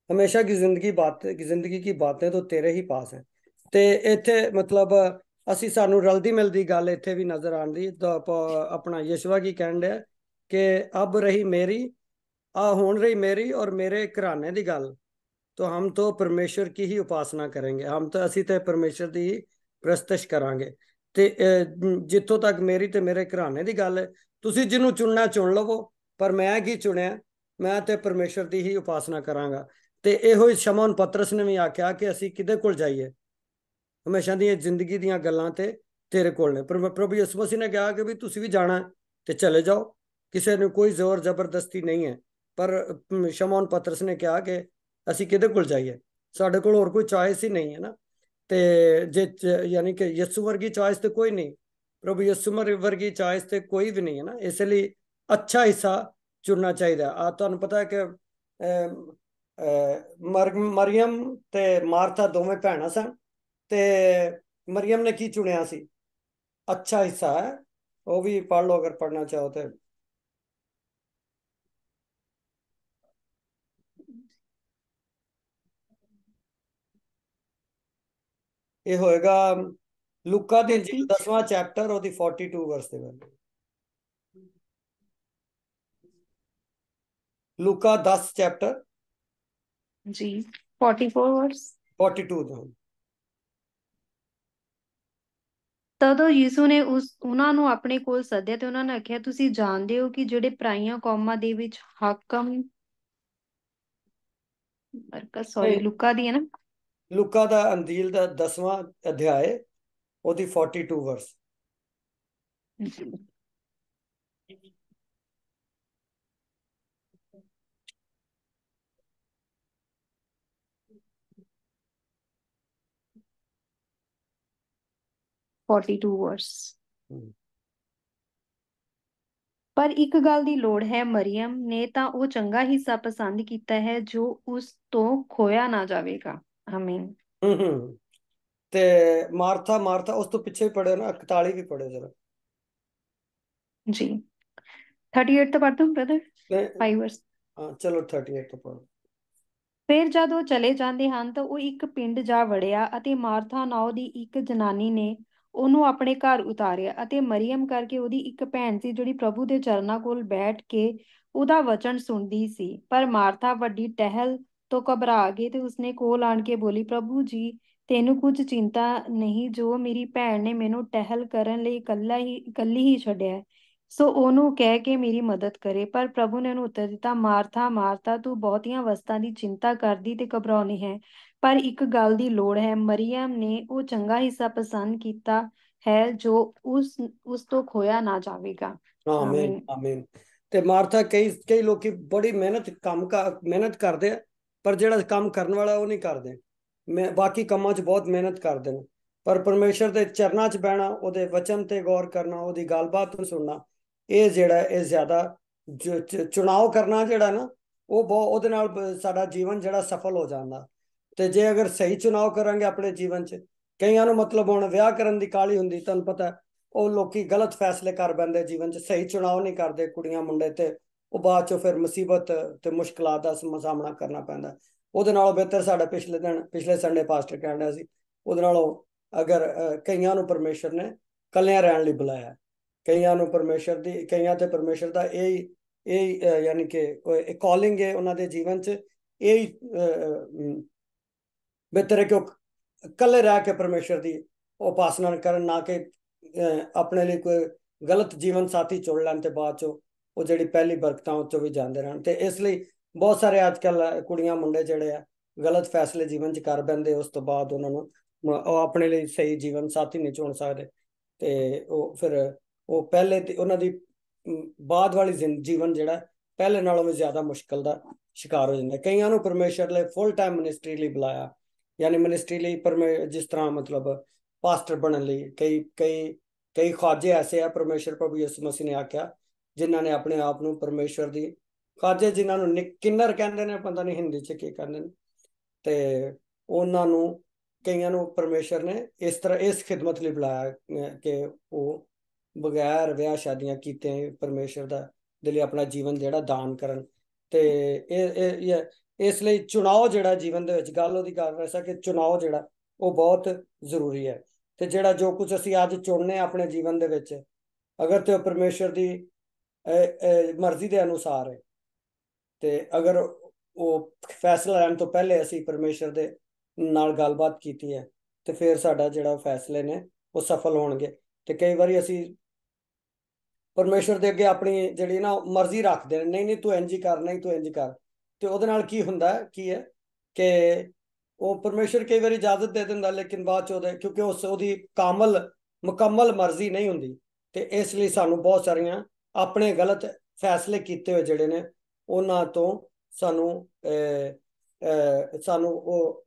हमेशा जिंदगी की बातें तो तेरे ही पास हैं। ਤੇ ਇੱਥੇ ਮਤਲਬ ਅਸੀਂ ਸਾਨੂੰ ਰਲਦੀ ਮਿਲਦੀ ਗੱਲ ਇੱਥੇ ਵੀ ਨਜ਼ਰ ਆਉਂਦੀ ਤਾਂ ਆਪਣਾ ਯਿਸ਼ਵਾ ਕੀ ਕਹਿਣ ਡਿਆ कि अब रही मेरी हुण रही मेरी और मेरे घराने की गल, तो हम तो परमेश्वर की ही उपासना करेंगे, हम तो असी तो परमेश्वर की ही प्रस्तश करांगे। ते जितों तक मेरी ते मेरे घराने की गल है, तुसी जिन्हों चुनना चुन लवो, पर मैं की चुनिया, मैं तो परमेश्वर की ही उपासना करांगा। ते इहो ही शमौन पतरस ने भी आख्या कि असी किदे कोल जाइए, हमेशा दी जिंदगी दी गल्लां ते तेरे कोल ने। पर प्रभु यीशु मसीह ने कहा कि भी तुसी भी जाना है ते चले जाओ, किसी ने कोई जोर जबरदस्ती नहीं है। पर शमौन पतरस ने कहा कि असी किदे कोल जाइए, साढ़े कोल होर कोई चॉइस ही नहीं है ना। ते जे यानी कि यीशु वर्गी चॉइस तो कोई नहीं, प्रभु यीशु वर्गी चॉइस तो कोई भी नहीं है ना। इसलिए अच्छा हिस्सा चुनना चाहिए। तुहानू पता है कि मरियम ते मार्था दोवें भैणां सन, ते मरियम ने की चुनिया सी, अच्छा हिस्सा है, वो भी पढ़ लो अगर पढ़ना चाहो तो। ये होएगा लूका दी इंजील 32। 10वां चैप्टर और 42 वर्स दे बारे। लूका 10 चैप्टर जी, 44 वर्स। 42 ਦਾ। ਤਦੋਂ ਯਿਸੂ ਨੇ ਉਹਨਾਂ ਨੂੰ ਆਪਣੇ ਕੋਲ ਸੱਦਿਆ ਤੇ ਉਹਨਾਂ ਨੇ ਆਖਿਆ, ਤੁਸੀਂ ਜਾਣਦੇ ਹੋ ਕਿ ਜਿਹੜੇ ਪਰਾਈਆਂ ਕੌਮਾਂ ਦੇ ਵਿੱਚ ਹਾਕਮ, ਬਰਕਤ ਸੌਰੀ ਨਹੀਂ, ਲੁਕਾ ਦੀ ਹੈ ਨਾ। ਲੂਕਾ ਦਾ ਅੰਜੀਲ ਦਾ 10ਵਾਂ ਅਧਿਆਏ ਉਹਦੀ 42 ਵਰਸ। ਜੀ, 42 ਵਰਸ। ਪਰ ਇੱਕ ਗੱਲ ਦੀ ਲੋੜ ਹੈ, ਮਰੀਅਮ ਨੇ ਤਾਂ ਉਹ ਚੰਗਾ ਹਿੱਸਾ ਪਸੰਦ ਕੀਤਾ ਹੈ ਜੋ ਉਸ ਤੋਂ ਖੋਇਆ ਨਾ ਜਾਵੇਗਾ। ਆਮੀਨ। ਹੂੰ। ਤੇ ਮਾਰਥਾ ਮਾਰਥਾ ਉਸ ਤੋਂ ਪਿੱਛੇ ਪੜਿਓ ਨਾ, 41 ਵੀ ਪੜਿਓ ਜਰਾ। ਜੀ, 38 ਤੋਂ ਪੜ੍ਹ ਦੂੰ ਬ੍ਰਦਰ, ਨਹੀਂ, 5 ਵਰਸ। ਹਾਂ ਚਲੋ 38 ਤੋਂ ਪੜੋ। ਫਿਰ ਜਦ ਉਹ ਚਲੇ ਜਾਂਦੇ ਹਨ ਤਾਂ ਉਹ ਇੱਕ ਪਿੰਡ ਜਾ ਵੜਿਆ ਅਤੇ ਮਾਰਥਾ ਨਾਉ ਦੀ ਇੱਕ ਜਨਾਨੀ ਨੇ ਉਹਨੂੰ ਆਪਣੇ ਘਰ ਉਤਾਰਿਆ ਅਤੇ ਮਰੀਅਮ ਕਰਕੇ ਉਹਦੀ ਇੱਕ ਭੈਣ ਸੀ ਜਿਹੜੀ ਪ੍ਰਭੂ ਦੇ ਚਰਨਾਂ ਕੋਲ ਬੈਠ ਕੇ ਉਹਦਾ ਵਚਨ ਸੁਣਦੀ ਸੀ। ਪਰ ਮਾਰਥਾ ਵੱਡੀ ਟਹਿਲ ਤੋਂ ਘਬਰਾ ਗਈ ਤੇ ਉਸਨੇ ਕੋਲ ਆਣ ਕੇ ਬੋਲੀ, ਪ੍ਰਭੂ ਜੀ, ਤੈਨੂੰ ਕੁਝ ਚਿੰਤਾ ਨਹੀਂ ਜੋ ਮੇਰੀ ਭੈਣ ਨੇ ਮੈਨੂੰ ਟਹਿਲ ਕਰਨ ਲਈ ਇਕੱਲੀ ਹੀ ਛੱਡਿਆ ਹੈ, ਸੋ ਉਹਨੂੰ ਕਹਿ ਕੇ ਮੇਰੀ ਮਦਦ ਕਰੇ। ਪਰ ਪ੍ਰਭੂ ਨੇ ਉਹਨੂੰ ਉੱਤਰ ਦਿੱਤਾ, ਮਾਰਥਾ ਮਾਰਥਾ, ਤੂੰ ਬਹੁਤੀਆਂ ਵਸਤਾਂ ਦੀ ਚਿੰਤਾ ਕਰਦੀ ਤੇ ਘਬਰਾਉਣੀ ਹੈ, ਪਰ ਇੱਕ ਗੱਲ ਦੀ ਲੋੜ ਹੈ। ਮਰੀਅਮ ਨੇ ਉਹ ਚੰਗਾ ਹਿੱਸਾ ਪਸੰਦ ਕੀਤਾ ਹੈ ਜੋ ਉਸ ਤੋਂ ਖੋਇਆ ਨਾ ਜਾਵੇਗਾ। ਆਮੀਨ ਆਮੀਨ। ਆਮੀਨ। ਤੇ ਮਾਰਥਾ, ਕਈ ਕਈ ਲੋਕੀ ਬੜੀ ਮਿਹਨਤ ਕਰਦੇ ਆ, ਪਰ ਜਿਹੜਾ ਕੰਮ ਕਰਨ ਵਾਲਾ ਉਹ ਨਹੀਂ ਕਰਦੇ। ਮੈਂ ਬਾਕੀ ਕੰਮਾਂ 'ਚ ਬਹੁਤ ਮਿਹਨਤ ਕਰਦੇ ਨੇ, ਪਰ ਪਰਮੇਸ਼ਰ ਦੇ ਚਰਨਾਂ 'ਚ ਬਹਿਣਾ, ਉਹਦੇ ਵਚਨ ਤੇ ਗੌਰ ਕਰਨਾ, ਉਹਦੀ ਗੱਲਬਾਤ ਨੂੰ ਸੁਣਨਾ, ਇਹ ਜਿਹੜਾ ਇਹ ਜ਼ਿਆਦਾ ਚੁਣਾਵ ਕਰਨਾ ਜਿਹੜਾ ਨਾ, ਉਹ ਬਹੁਤ ਉਹਦੇ ਨਾਲ ਸਾਡਾ ਜੀਵਨ ਜਿਹੜਾ ਸਫਲ ਹੋ ਜਾਂਦਾ। ਤੇ ਜੇ ਅਗਰ ਸਹੀ ਚੁਣਾਵ ਕਰਾਂਗੇ ਆਪਣੇ ਜੀਵਨ 'ਚ, ਕਈਆਂ ਨੂੰ ਮਤਲਬ ਹੁਣ ਵਿਆਹ ਕਰਨ ਦੀ ਕਾਹਲੀ ਹੁੰਦੀ, ਤੁਹਾਨੂੰ ਪਤਾ ਉਹ ਲੋਕੀ ਗਲਤ ਫੈਸਲੇ ਕਰ ਬੈਂਦੇ ਜੀਵਨ 'ਚ, ਸਹੀ ਚੁਣਾਵ ਨਹੀਂ ਕਰਦੇ ਕੁੜੀਆਂ ਮੁੰਡੇ, ਤੇ ਉਹ ਬਾਅਦ 'ਚੋਂ ਫਿਰ ਮੁਸੀਬਤ ਤੇ ਮੁਸ਼ਕਲਾਂ ਦਾ ਸਾਹਮਣਾ ਕਰਨਾ ਪੈਂਦਾ। ਉਹਦੇ ਨਾਲੋਂ ਬਿਹਤਰ ਸਾਡਾ ਪਿਛਲੇ ਸੰਡੇ ਪਾਸਟਰ ਕਹਿਣ ਡਿਆ ਸੀ, ਉਹਦੇ ਨਾਲੋਂ ਅਗਰ ਕਈਆਂ ਨੂੰ ਪਰਮੇਸ਼ਰ ਨੇ ਕੱਲਿਆਂ ਰਹਿਣ ਲਈ ਬੁਲਾਇਆ, ਕਈਆਂ ਤੇ ਪਰਮੇਸ਼ਰ ਦਾ ਇਹ ਯਾਨੀ ਕਿ ਕਾਲਿੰਗ ਹੈ ਉਹਨਾਂ ਦੇ ਜੀਵਨ 'ਚ। ਇਹ ਬਿਹਤਰ ਹੈ ਕਿ ਉਹ ਇਕੱਲੇ ਰਹਿ ਕੇ ਪਰਮੇਸ਼ਰ ਦੀ ਉਪਾਸਨਾ ਕਰਨ, ਨਾ ਕਿ ਆਪਣੇ ਲਈ ਕੋਈ ਗਲਤ ਜੀਵਨ ਸਾਥੀ ਚੁਣ ਲੈਣ ਤੇ ਬਾਅਦ ਚੋਂ ਉਹ ਜਿਹੜੀ ਪਹਿਲੀ ਬਰਕਤਾਂ ਉਹ ਚੋਂ ਵੀ ਜਾਂਦੇ ਰਹਿਣ। ਤੇ ਇਸ ਲਈ ਬਹੁਤ ਸਾਰੇ ਅੱਜ ਕੱਲ ਕੁੜੀਆਂ ਮੁੰਡੇ ਜਿਹੜੇ ਆ ਗਲਤ ਫੈਸਲੇ ਜੀਵਨ 'ਚ ਕਰ ਬੈਂਦੇ, ਉਸ ਤੋਂ ਬਾਅਦ ਉਹਨਾਂ ਨੂੰ ਉਹ ਆਪਣੇ ਲਈ ਸਹੀ ਜੀਵਨ ਸਾਥੀ ਨਹੀਂ ਚੁਣ ਸਕਦੇ, ਤੇ ਉਹ ਫਿਰ ਉਹ ਪਹਿਲੇ ਤੇ ਉਹਨਾਂ ਦੀ ਬਾਅਦ ਵਾਲੀ ਜੀਵਨ ਜਿਹੜਾ ਪਹਿਲੇ ਨਾਲੋਂ ਵੀ ਜ਼ਿਆਦਾ ਮੁਸ਼ਕਲ ਦਾ ਸ਼ਿਕਾਰ ਹੋ ਜਾਂਦਾ। ਕਈਆਂ ਨੂੰ ਪਰਮੇਸ਼ਰ ਲਈ ਫੁੱਲ ਟਾਈਮ ਮਿਨਿਸਟਰੀ ਲਈ ਬੁਲਾਇਆ, ਯਾਨੀ ਮਿਨਿਸਟਰੀ ਲਈ ਜਿਸ ਤਰ੍ਹਾਂ ਮਤਲਬ ਪਾਸਟਰ ਬਣਨ ਲਈ। ਕਈ ख्वाजे ऐसे ਆ, ਪਰਮੇਸ਼ਰ ਪ੍ਰਭੂ ਯਿਸੂ ਮਸੀਹ ਨੇ ਆਖਿਆ, ਜਿਨ੍ਹਾਂ ਨੇ ਆਪਣੇ ਆਪ ਨੂੰ ਪਰਮੇਸ਼ਰ ਦੀ ख्वाजे, ਜਿਨ੍ਹਾਂ ਨੂੰ ਕਿੰਨਰ ਕਹਿੰਦੇ ਨੇ, ਪਤਾ ਨਹੀਂ ਹਿੰਦੀ 'ਚ ਕੀ ਕਹਿੰਦੇ ਨੇ, ਤੇ ਉਹਨਾਂ ਨੂੰ ਕਈਆਂ ਨੂੰ ਪਰਮੇਸ਼ਰ ਨੇ ਇਸ ਤਰ੍ਹਾਂ ਇਸ ਖਿਦਮਤ ਲਈ ਬੁਲਾਇਆ ਕਿ ਉਹ ਬਗੈਰ ਵਿਆਹ ਸ਼ਾਦੀਆਂ ਕੀਤੇ ਪਰਮੇਸ਼ਰ ਦਾ ਦੇ ਲਈ ਆਪਣਾ ਜੀਵਨ ਜਿਹੜਾ ਦਾਨ ਕਰਨ। ਤੇ ਇਸ ਲਈ ਚੁਣਾਵ ਜਿਹੜਾ ਜੀਵਨ ਦੇ ਵਿੱਚ, ਗੱਲ ਉਹਦੀ ਕਰ ਰਿਹਾ ਕਿ ਚੁਣਾਵ ਜਿਹੜਾ ਉਹ ਬਹੁਤ ਜ਼ਰੂਰੀ ਹੈ। ਤੇ ਜਿਹੜਾ ਜੋ ਕੁਝ ਅਸੀਂ ਅੱਜ ਚੁਣਨੇ ਆਪਣੇ ਜੀਵਨ ਦੇ ਵਿੱਚ, ਅਗਰ ਤੇ ਉਹ ਪਰਮੇਸ਼ਰ ਦੀ ਮਰਜ਼ੀ ਦੇ ਅਨੁਸਾਰ ਹੈ। ਤੇ ਅਗਰ ਉਹ ਫੈਸਲਾ ਲੈਣ ਤੋਂ ਪਹਿਲੇ ਅਸੀਂ ਪਰਮੇਸ਼ਰ ਦੇ ਨਾਲ ਗੱਲਬਾਤ ਕੀਤੀ ਹੈ, ਤੇ ਫਿਰ ਸਾਡਾ ਜਿਹੜਾ ਫੈਸਲੇ ਨੇ ਉਹ ਸਫਲ ਹੋਣਗੇ। ਤੇ ਕਈ ਵਾਰੀ ਅਸੀਂ ਪਰਮੇਸ਼ਰ ਦੇ ਅੱਗੇ ਆਪਣੀ ਜਿਹੜੀ ਨਾ ਮਰਜ਼ੀ ਰੱਖਦੇ ਨੇ, ਨਹੀਂ ਨਹੀਂ ਤੂੰ ਇੰਝ ਹੀ ਕਰ, ਨਹੀਂ ਤੂੰ ਇੰਝ ਕਰ। ਤੇ ਉਹਦੇ ਨਾਲ ਕੀ ਹੁੰਦਾ ਕੀ ਹੈ ਕਿ ਉਹ ਪਰਮੇਸ਼ਰ ਕਈ ਵਾਰੀ ਇਜਾਜ਼ਤ ਦੇ ਦਿੰਦਾ, ਲੇਕਿਨ ਬਾਅਦ ਚ ਉਹਦੇ, ਕਿਉਂਕਿ ਉਹਦੀ ਮੁਕੰਮਲ ਮਰਜ਼ੀ ਨਹੀਂ ਹੁੰਦੀ। ਤੇ ਇਸ ਲਈ ਸਾਨੂੰ ਬਹੁਤ ਸਾਰੀਆਂ ਆਪਣੇ ਗਲਤ ਫੈਸਲੇ ਕੀਤੇ ਹੋਏ ਜਿਹੜੇ ਨੇ ਉਹਨਾਂ ਤੋਂ ਸਾਨੂੰ ਸਾਨੂੰ ਉਹ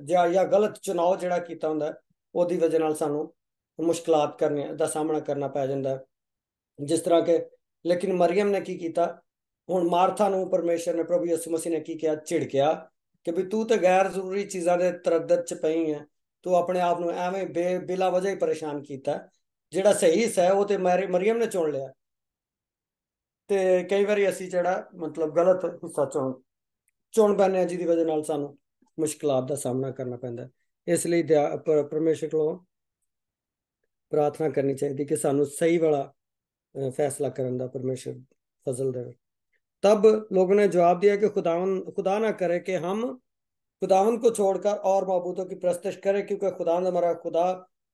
ਜਾਂ ਗਲਤ ਚੁਣਾਵ ਜਿਹੜਾ ਕੀਤਾ ਹੁੰਦਾ ਉਹਦੀ ਵਜ੍ਹਾ ਨਾਲ ਸਾਨੂੰ ਮੁਸ਼ਕਲਾਤ ਕਰਨੇ ਦਾ ਸਾਹਮਣਾ ਕਰਨਾ ਪੈ ਜਾਂਦਾ ਹੈ। ਜਿਸ ਤਰ੍ਹਾਂ ਕਿ ਲੇਕਿਨ ਮਰੀਅਮ ਨੇ ਕੀ ਕੀਤਾ, ਹੁਣ ਮਾਰਥਾ ਨੂੰ ਪਰਮੇਸ਼ਰ ਨੇ, ਪ੍ਰਭੂ ਯਿਸੂ ਮਸੀਹ ਨੇ ਕੀ ਕਿਹਾ, ਝਿੜਕਿਆ ਕਿ ਵੀ ਤੂੰ ਤੇ ਗੈਰ ਜ਼ਰੂਰੀ ਚੀਜ਼ਾਂ ਦੇ ਤਰੱਦਦ ਚ ਪਈ ਹੈ, ਤੂੰ ਆਪਣੇ ਆਪ ਨੂੰ ਐਵੇਂ ਬਿਲਾ ਵਜ੍ਹਾ ਹੀ ਪਰੇਸ਼ਾਨ ਕੀਤਾ। ਜਿਹੜਾ ਸਹੀ ਹਿੱਸਾ ਹੈ ਉਹ ਤੇ ਮਰੀਅਮ ਨੇ ਚੁਣ ਲਿਆ। ਤੇ ਕਈ ਵਾਰੀ ਅਸੀਂ ਜਿਹੜਾ ਮਤਲਬ ਗਲਤ ਹਿੱਸਾ ਚੁਣ ਬੈਠਦੇ ਹਾਂ, ਜਿਹਦੀ ਵਜ੍ਹਾ ਨਾਲ ਸਾਨੂੰ ਮੁਸ਼ਕਲਾਤ ਦਾ ਸਾਹਮਣਾ ਕਰਨਾ ਪੈਂਦਾ। ਇਸ ਲਈ ਪਰਮੇਸ਼ਰ ਕੋਲੋਂ ਪ੍ਰਾਰਥਨਾ ਕਰਨੀ ਚਾਹੀਦੀ ਕਿ ਸਾਨੂੰ ਸਹੀ ਵਾਲਾ फैसला करने का परमेश्वर फजल दे। तब लोगों ने जवाब दिया कि खुदा ना करे कि हम खुदावन को छोड़कर और मबूतों की प्रस्तश करें, क्योंकि खुदा हमारा खुदा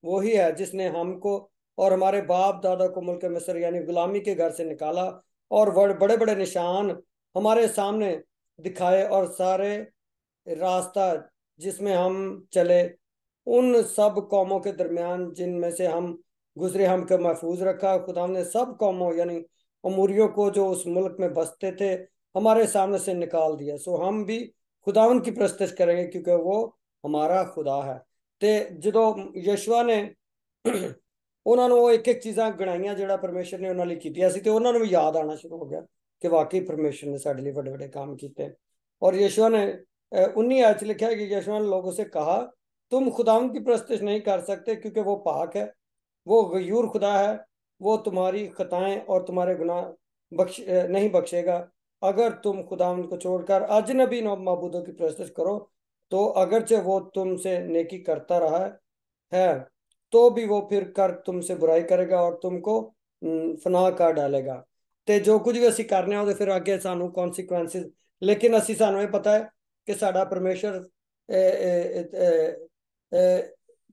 वही है जिसने हमको और हमारे बाप दादा को मुल्क मिस्र यानी गुलामी के घर से निकाला और बड़े बड़े निशान हमारे सामने दिखाए और सारे रास्ता जिसमें हम चले उन सब कौमों के दरमियान जिनमें से हम गुजरे हमको महफूज रखा। खुदा ने सब कौमों यानी अमूरियों को जो उस मुल्क में बसते थे हमारे सामने से निकाल दिया। सो हम भी खुदावन की प्रस्तश करेंगे क्योंकि वो हमारा खुदा है। ਤੇ ਜਦੋਂ ਯਸ਼ੂਆ ਨੇ ਉਹਨਾਂ ਨੂੰ ਉਹ ਇੱਕ ਇੱਕ ਚੀਜ਼ਾਂ ਗਣਾਈਆਂ ਜਿਹੜਾ ਪਰਮੇਸ਼ਰ ਨੇ ਉਹਨਾਂ ਲਈ ਕੀਤੀਆਂ ਸੀ, ਤੇ ਉਹਨਾਂ ਨੂੰ ਵੀ ਯਾਦ ਆਉਣਾ ਸ਼ੁਰੂ ਹੋ ਗਿਆ ਕਿ ਵਾਕਈ ਪਰਮੇਸ਼ਰ ਨੇ ਸਾਡੇ ਲਈ ਵੱਡੇ ਵੱਡੇ ਕੰਮ ਕੀਤੇ। और यशुआ ने 19 आयत लिखा है कि यशुआ ने लोगों से कहा तुम खुदावन की प्रस्तश नहीं कर सकते क्योंकि वो पाक है, वो गयूर खुदा है, वो तुम्हारी खताएं और तुम्हारे गुनाह नहीं बख्शेगा। अगर तुम खुदावन को छोड़कर अजनबी मबूदों की प्रस्तश करो तो अगरचे वो तुमसे नेकी करता रहा है तो भी वो फिर कर तुमसे बुराई करेगा और तुमको फनाह कर डालेगा। ਤੇ ਜੋ ਕੁਝ ਵੀ ਅਸੀਂ ਕਰਨੇ ਆ ਉਹਦੇ ਫਿਰ ਅੱਗੇ ਸਾਨੂੰ ਕੌਨਸੀਕੁਐਂਸਿਸ, ਲੇਕਿਨ ਅਸੀਂ ਸਾਨੂੰ ਇਹ ਪਤਾ ਹੈ ਕਿ ਸਾਡਾ ਪਰਮੇਸ਼ਰ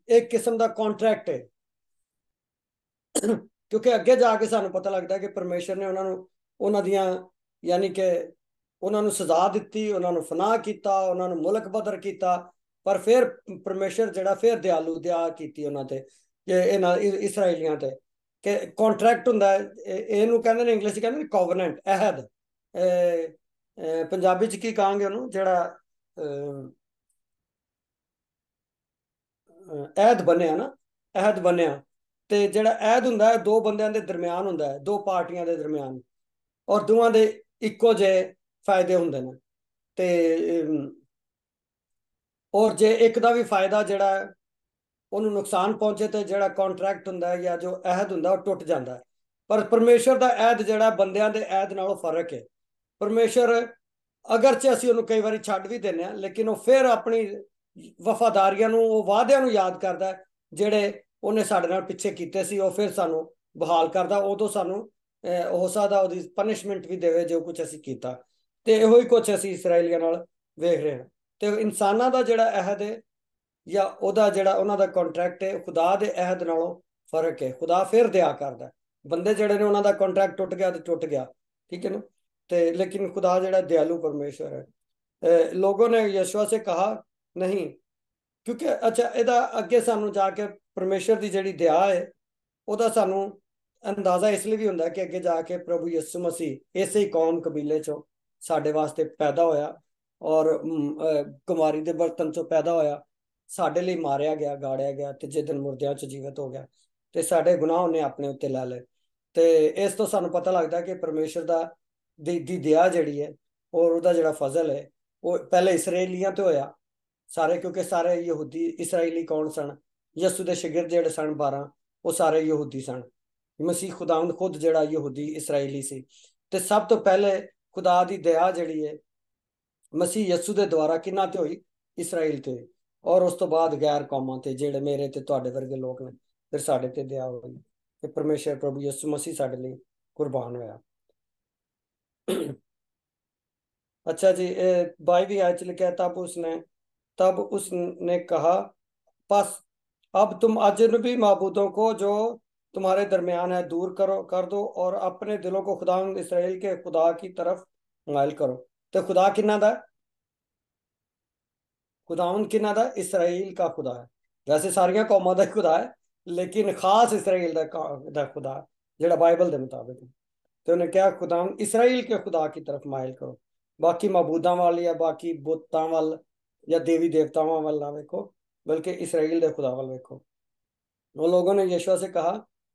ਇੱਕ ਕਿਸਮ ਦਾ ਕੰਟਰੈਕਟ ਹੈ। ਕਿਉਂਕਿ ਅੱਗੇ ਜਾ ਕੇ ਸਾਨੂੰ ਪਤਾ ਲੱਗਦਾ ਕਿ ਪਰਮੇਸ਼ਰ ਨੇ ਉਹਨਾਂ ਨੂੰ ਉਹਨਾਂ ਦੀਆਂ ਯਾਨੀ ਕਿ ਉਹਨਾਂ ਨੂੰ ਸਜ਼ਾ ਦਿੱਤੀ, ਉਹਨਾਂ ਨੂੰ ਫਨਾਹ ਕੀਤਾ, ਉਹਨਾਂ ਨੂੰ ਮੁਲਕ ਬਦਰ ਕੀਤਾ, ਪਰ ਫਿਰ ਪਰਮੇਸ਼ਰ ਜਿਹੜਾ ਫਿਰ ਦਇਆ ਕੀਤੀ ਉਹਨਾਂ ਤੇ, ਕਿ ਇਹਨਾਂ ਇਸਰਾਈਲੀਆਂ ਤੇ, ਕਿ ਕੰਟਰੈਕਟ ਹੁੰਦਾ ਹੈ। ਇਹਨੂੰ ਕਹਿੰਦੇ ਨੇ ਇੰਗਲਿਸ਼ 'ਚ ਕਹਿੰਦੇ ਨੇ ਕੋਵਨੈਂਟ, ਅਹਿਦ। ਪੰਜਾਬੀ 'ਚ ਕੀ ਕਹਾਂਗੇ ਉਹਨੂੰ, ਜਿਹੜਾ ਅਹਿਦ ਬਣਿਆ ਨਾ, ਅਹਿਦ ਬਣਿਆ। ਤੇ ਜਿਹੜਾ ਅਹਿਦ ਹੁੰਦਾ ਹੈ ਦੋ ਬੰਦਿਆਂ ਦੇ ਦਰਮਿਆਨ ਹੁੰਦਾ ਹੈ, ਦੋ ਪਾਰਟੀਆਂ ਦੇ ਦਰਮਿਆਨ, ਔਰ ਦੋਵਾਂ ਦੇ ਇੱਕੋ ਜਿਹੇ ਫਾਇਦੇ ਹੁੰਦੇ ਨੇ। ਤੇ ਔਰ ਜੇ ਇੱਕ ਦਾ ਵੀ ਫਾਇਦਾ ਜਿਹੜਾ ਉਹਨੂੰ ਨੁਕਸਾਨ ਪਹੁੰਚੇ ਤੇ ਜਿਹੜਾ ਕੰਟਰੈਕਟ ਹੁੰਦਾ ਹੈ ਜਾਂ ਜੋ ਅਹਿਦ ਹੁੰਦਾ ਉਹ ਟੁੱਟ ਜਾਂਦਾ ਹੈ। ਪਰ ਪਰਮੇਸ਼ਰ ਦਾ ਅਹਿਦ ਜਿਹੜਾ ਬੰਦਿਆਂ ਦੇ ਅਹਿਦ ਨਾਲੋਂ ਫਰਕ ਹੈ। ਪਰਮੇਸ਼ਰ ਅਗਰਚੇ ਅਸੀਂ ਉਹਨੂੰ ਕਈ ਵਾਰੀ ਛੱਡ ਵੀ ਦਿੰਦੇ ਹਾਂ, ਲੇਕਿਨ ਉਹ ਫਿਰ ਆਪਣੀ ਵਫਾਦਾਰੀਆਂ ਨੂੰ, ਉਹ ਵਾਅਦਿਆਂ ਨੂੰ ਯਾਦ ਕਰਦਾ ਜਿਹੜੇ ਉਹਨੇ ਸਾਡੇ ਨਾਲ ਪਿੱਛੇ ਕੀਤੇ ਸੀ, ਉਹ ਫਿਰ ਸਾਨੂੰ ਬਹਾਲ ਕਰਦਾ। ਉਦੋਂ ਸਾਨੂੰ ਹੋ ਸਕਦਾ ਉਹਦੀ ਪਨਿਸ਼ਮੈਂਟ ਵੀ ਦੇਵੇ ਜੋ ਕੁਝ ਅਸੀਂ ਕੀਤਾ। ਤੇ ਇਹੋ ਹੀ ਕੁਝ ਅਸੀਂ ਇਸਰਾਏਲੀਆਂ ਨਾਲ ਵੇਖ ਰਹੇ ਹਾਂ। ਤੇ ਇਨਸਾਨਾਂ ਦਾ ਜਿਹੜਾ ਅਹਿਦ ਹੈ ਜਾਂ ਉਹਦਾ ਜਿਹੜਾ ਉਹਨਾਂ ਦਾ ਕੰਟਰੈਕਟ ਹੈ, ਖੁਦਾ ਦੇ ਅਹਿਦ ਨਾਲੋਂ ਫਰਕ ਹੈ। ਖੁਦਾ ਫਿਰ ਦਇਆ ਕਰਦਾ, ਬੰਦੇ ਜਿਹੜੇ ਨੇ ਉਹਨਾਂ ਦਾ ਕੰਟਰੈਕਟ ਟੁੱਟ ਗਿਆ ਤੇ ਟੁੱਟ ਗਿਆ, ठीक है ना। तो लेकिन खुदा जड़ा दयालु परमेश्वर है। लोगों ने यशुआ से कहा नहीं, क्योंकि अच्छा ਇਹਦਾ ਅੱਗੇ ਸਾਨੂੰ ਜਾ ਕੇ ਪਰਮੇਸ਼ਰ ਦੀ ਜਿਹੜੀ ਦਇਆ ਹੈ ਉਹਦਾ ਸਾਨੂੰ ਅੰਦਾਜ਼ਾ ਇਸ ਲਈ ਵੀ ਹੁੰਦਾ ਕਿ ਅੱਗੇ ਜਾ ਕੇ ਪ੍ਰਭੂ ਯਿਸੂ ਮਸੀਹ ਇਸੇ ਹੀ ਕੌਮ ਕਬੀਲੇ ਚੋਂ ਸਾਡੇ ਵਾਸਤੇ ਪੈਦਾ ਹੋਇਆ ਔਰ ਕੁਮਾਰੀ ਦੇ ਬਰਤਨ ਚੋਂ ਪੈਦਾ ਹੋਇਆ, ਸਾਡੇ ਲਈ ਮਾਰਿਆ ਗਿਆ, ਗਾੜਿਆ ਗਿਆ, ਤੀਜੇ ਦਿਨ ਮੁਰਦਿਆਂ ਚ ਜੀਵਤ ਹੋ ਗਿਆ, ਤੇ ਸਾਡੇ ਗੁਨਾਹ ਉਹਨੇ ਆਪਣੇ ਉੱਤੇ ਲੈ ਲਏ। ਤੇ ਇਸ ਤੋਂ ਸਾਨੂੰ ਪਤਾ ਲੱਗਦਾ ਕਿ ਪਰਮੇਸ਼ਰ ਦੀ ਦਇਆ ਜਿਹੜੀ ਹੈ ਔਰ ਉਹਦਾ ਜਿਹੜਾ ਫਜ਼ਲ ਹੈ ਉਹ ਪਹਿਲੇ ਇਸਰਾਏਲੀਆਂ ਤੇ ਹੋਇਆ ਸਾਰੇ, ਕਿਉਂਕਿ ਸਾਰੇ ਯਹੂਦੀ ਇਸਰਾਏਲੀ ਕੌਣ ਸਨ? ਯਿਸੂ ਦੇ ਸ਼ਾਗਿਰਦ ਜਿਹੜੇ ਸਨ 12, ਉਹ ਸਾਰੇ ਯਹੂਦੀ ਸਨ। ਮਸੀਹ ਖੁਦਾਵੰਦ ਖੁਦ ਜਿਹੜਾ ਯਹੂਦੀ ਇਸਰਾਏਲੀ ਸੀ। ਤੇ ਸਭ ਤੋਂ ਪਹਿਲੇ ਖੁਦਾ ਦੀ ਦਇਆ ਜਿਹੜੀ ਹੈ ਮਸੀਹ ਯਿਸੂ ਦੇ ਦੁਆਰਾ ਕਿਹਨਾਂ ਤੇ ਹੋਈ? ਇਸਰਾਏਲ ਤੇ। ਔਰ ਉਸ ਤੋਂ ਬਾਅਦ ਗੈਰ ਕੌਮਾਂ ਤੇ, ਜਿਹੜੇ ਮੇਰੇ ਤੇ ਤੁਹਾਡੇ ਵਰਗੇ ਲੋਕ ਨੇ, ਫਿਰ ਸਾਡੇ ਤੇ ਦਇਆ ਹੋਈ ਤੇ ਪਰਮੇਸ਼ਰ ਪ੍ਰਭੂ ਯਿਸੂ ਮਸੀਹ ਸਾਡੇ ਲਈ ਕੁਰਬਾਨ ਹੋਇਆ। अच्छा जी, 22वीं आयत लिखा है, तब उसने कहा, बस अब तुम अजनबी माबूदों को जो तुम्हारे दरमियान है दूर कर दो और अपने दिलों को खुदा इसराइल के खुदा की तरफ माइल करो। तो खुदा किन्ना दा है? खुदावन किन्ना दा? इसराइल का खुदा है। वैसे सारिया कौमां दा खुदा है, लेकिन खास इसराइल दा खुदा है, जेड़ा बाइबल के मुताबिक है। तो उन्हें क्या, खुदा इसराइल के खुदा की तरफ माइल करो। बाकी मबूदा वाल या बाकी बुतां वाल या देवी देवतावां वाल ना वेखो, बल्कि इसराइल के खुदा वाल वेखो। वो लोगों ने यीशु से कहा,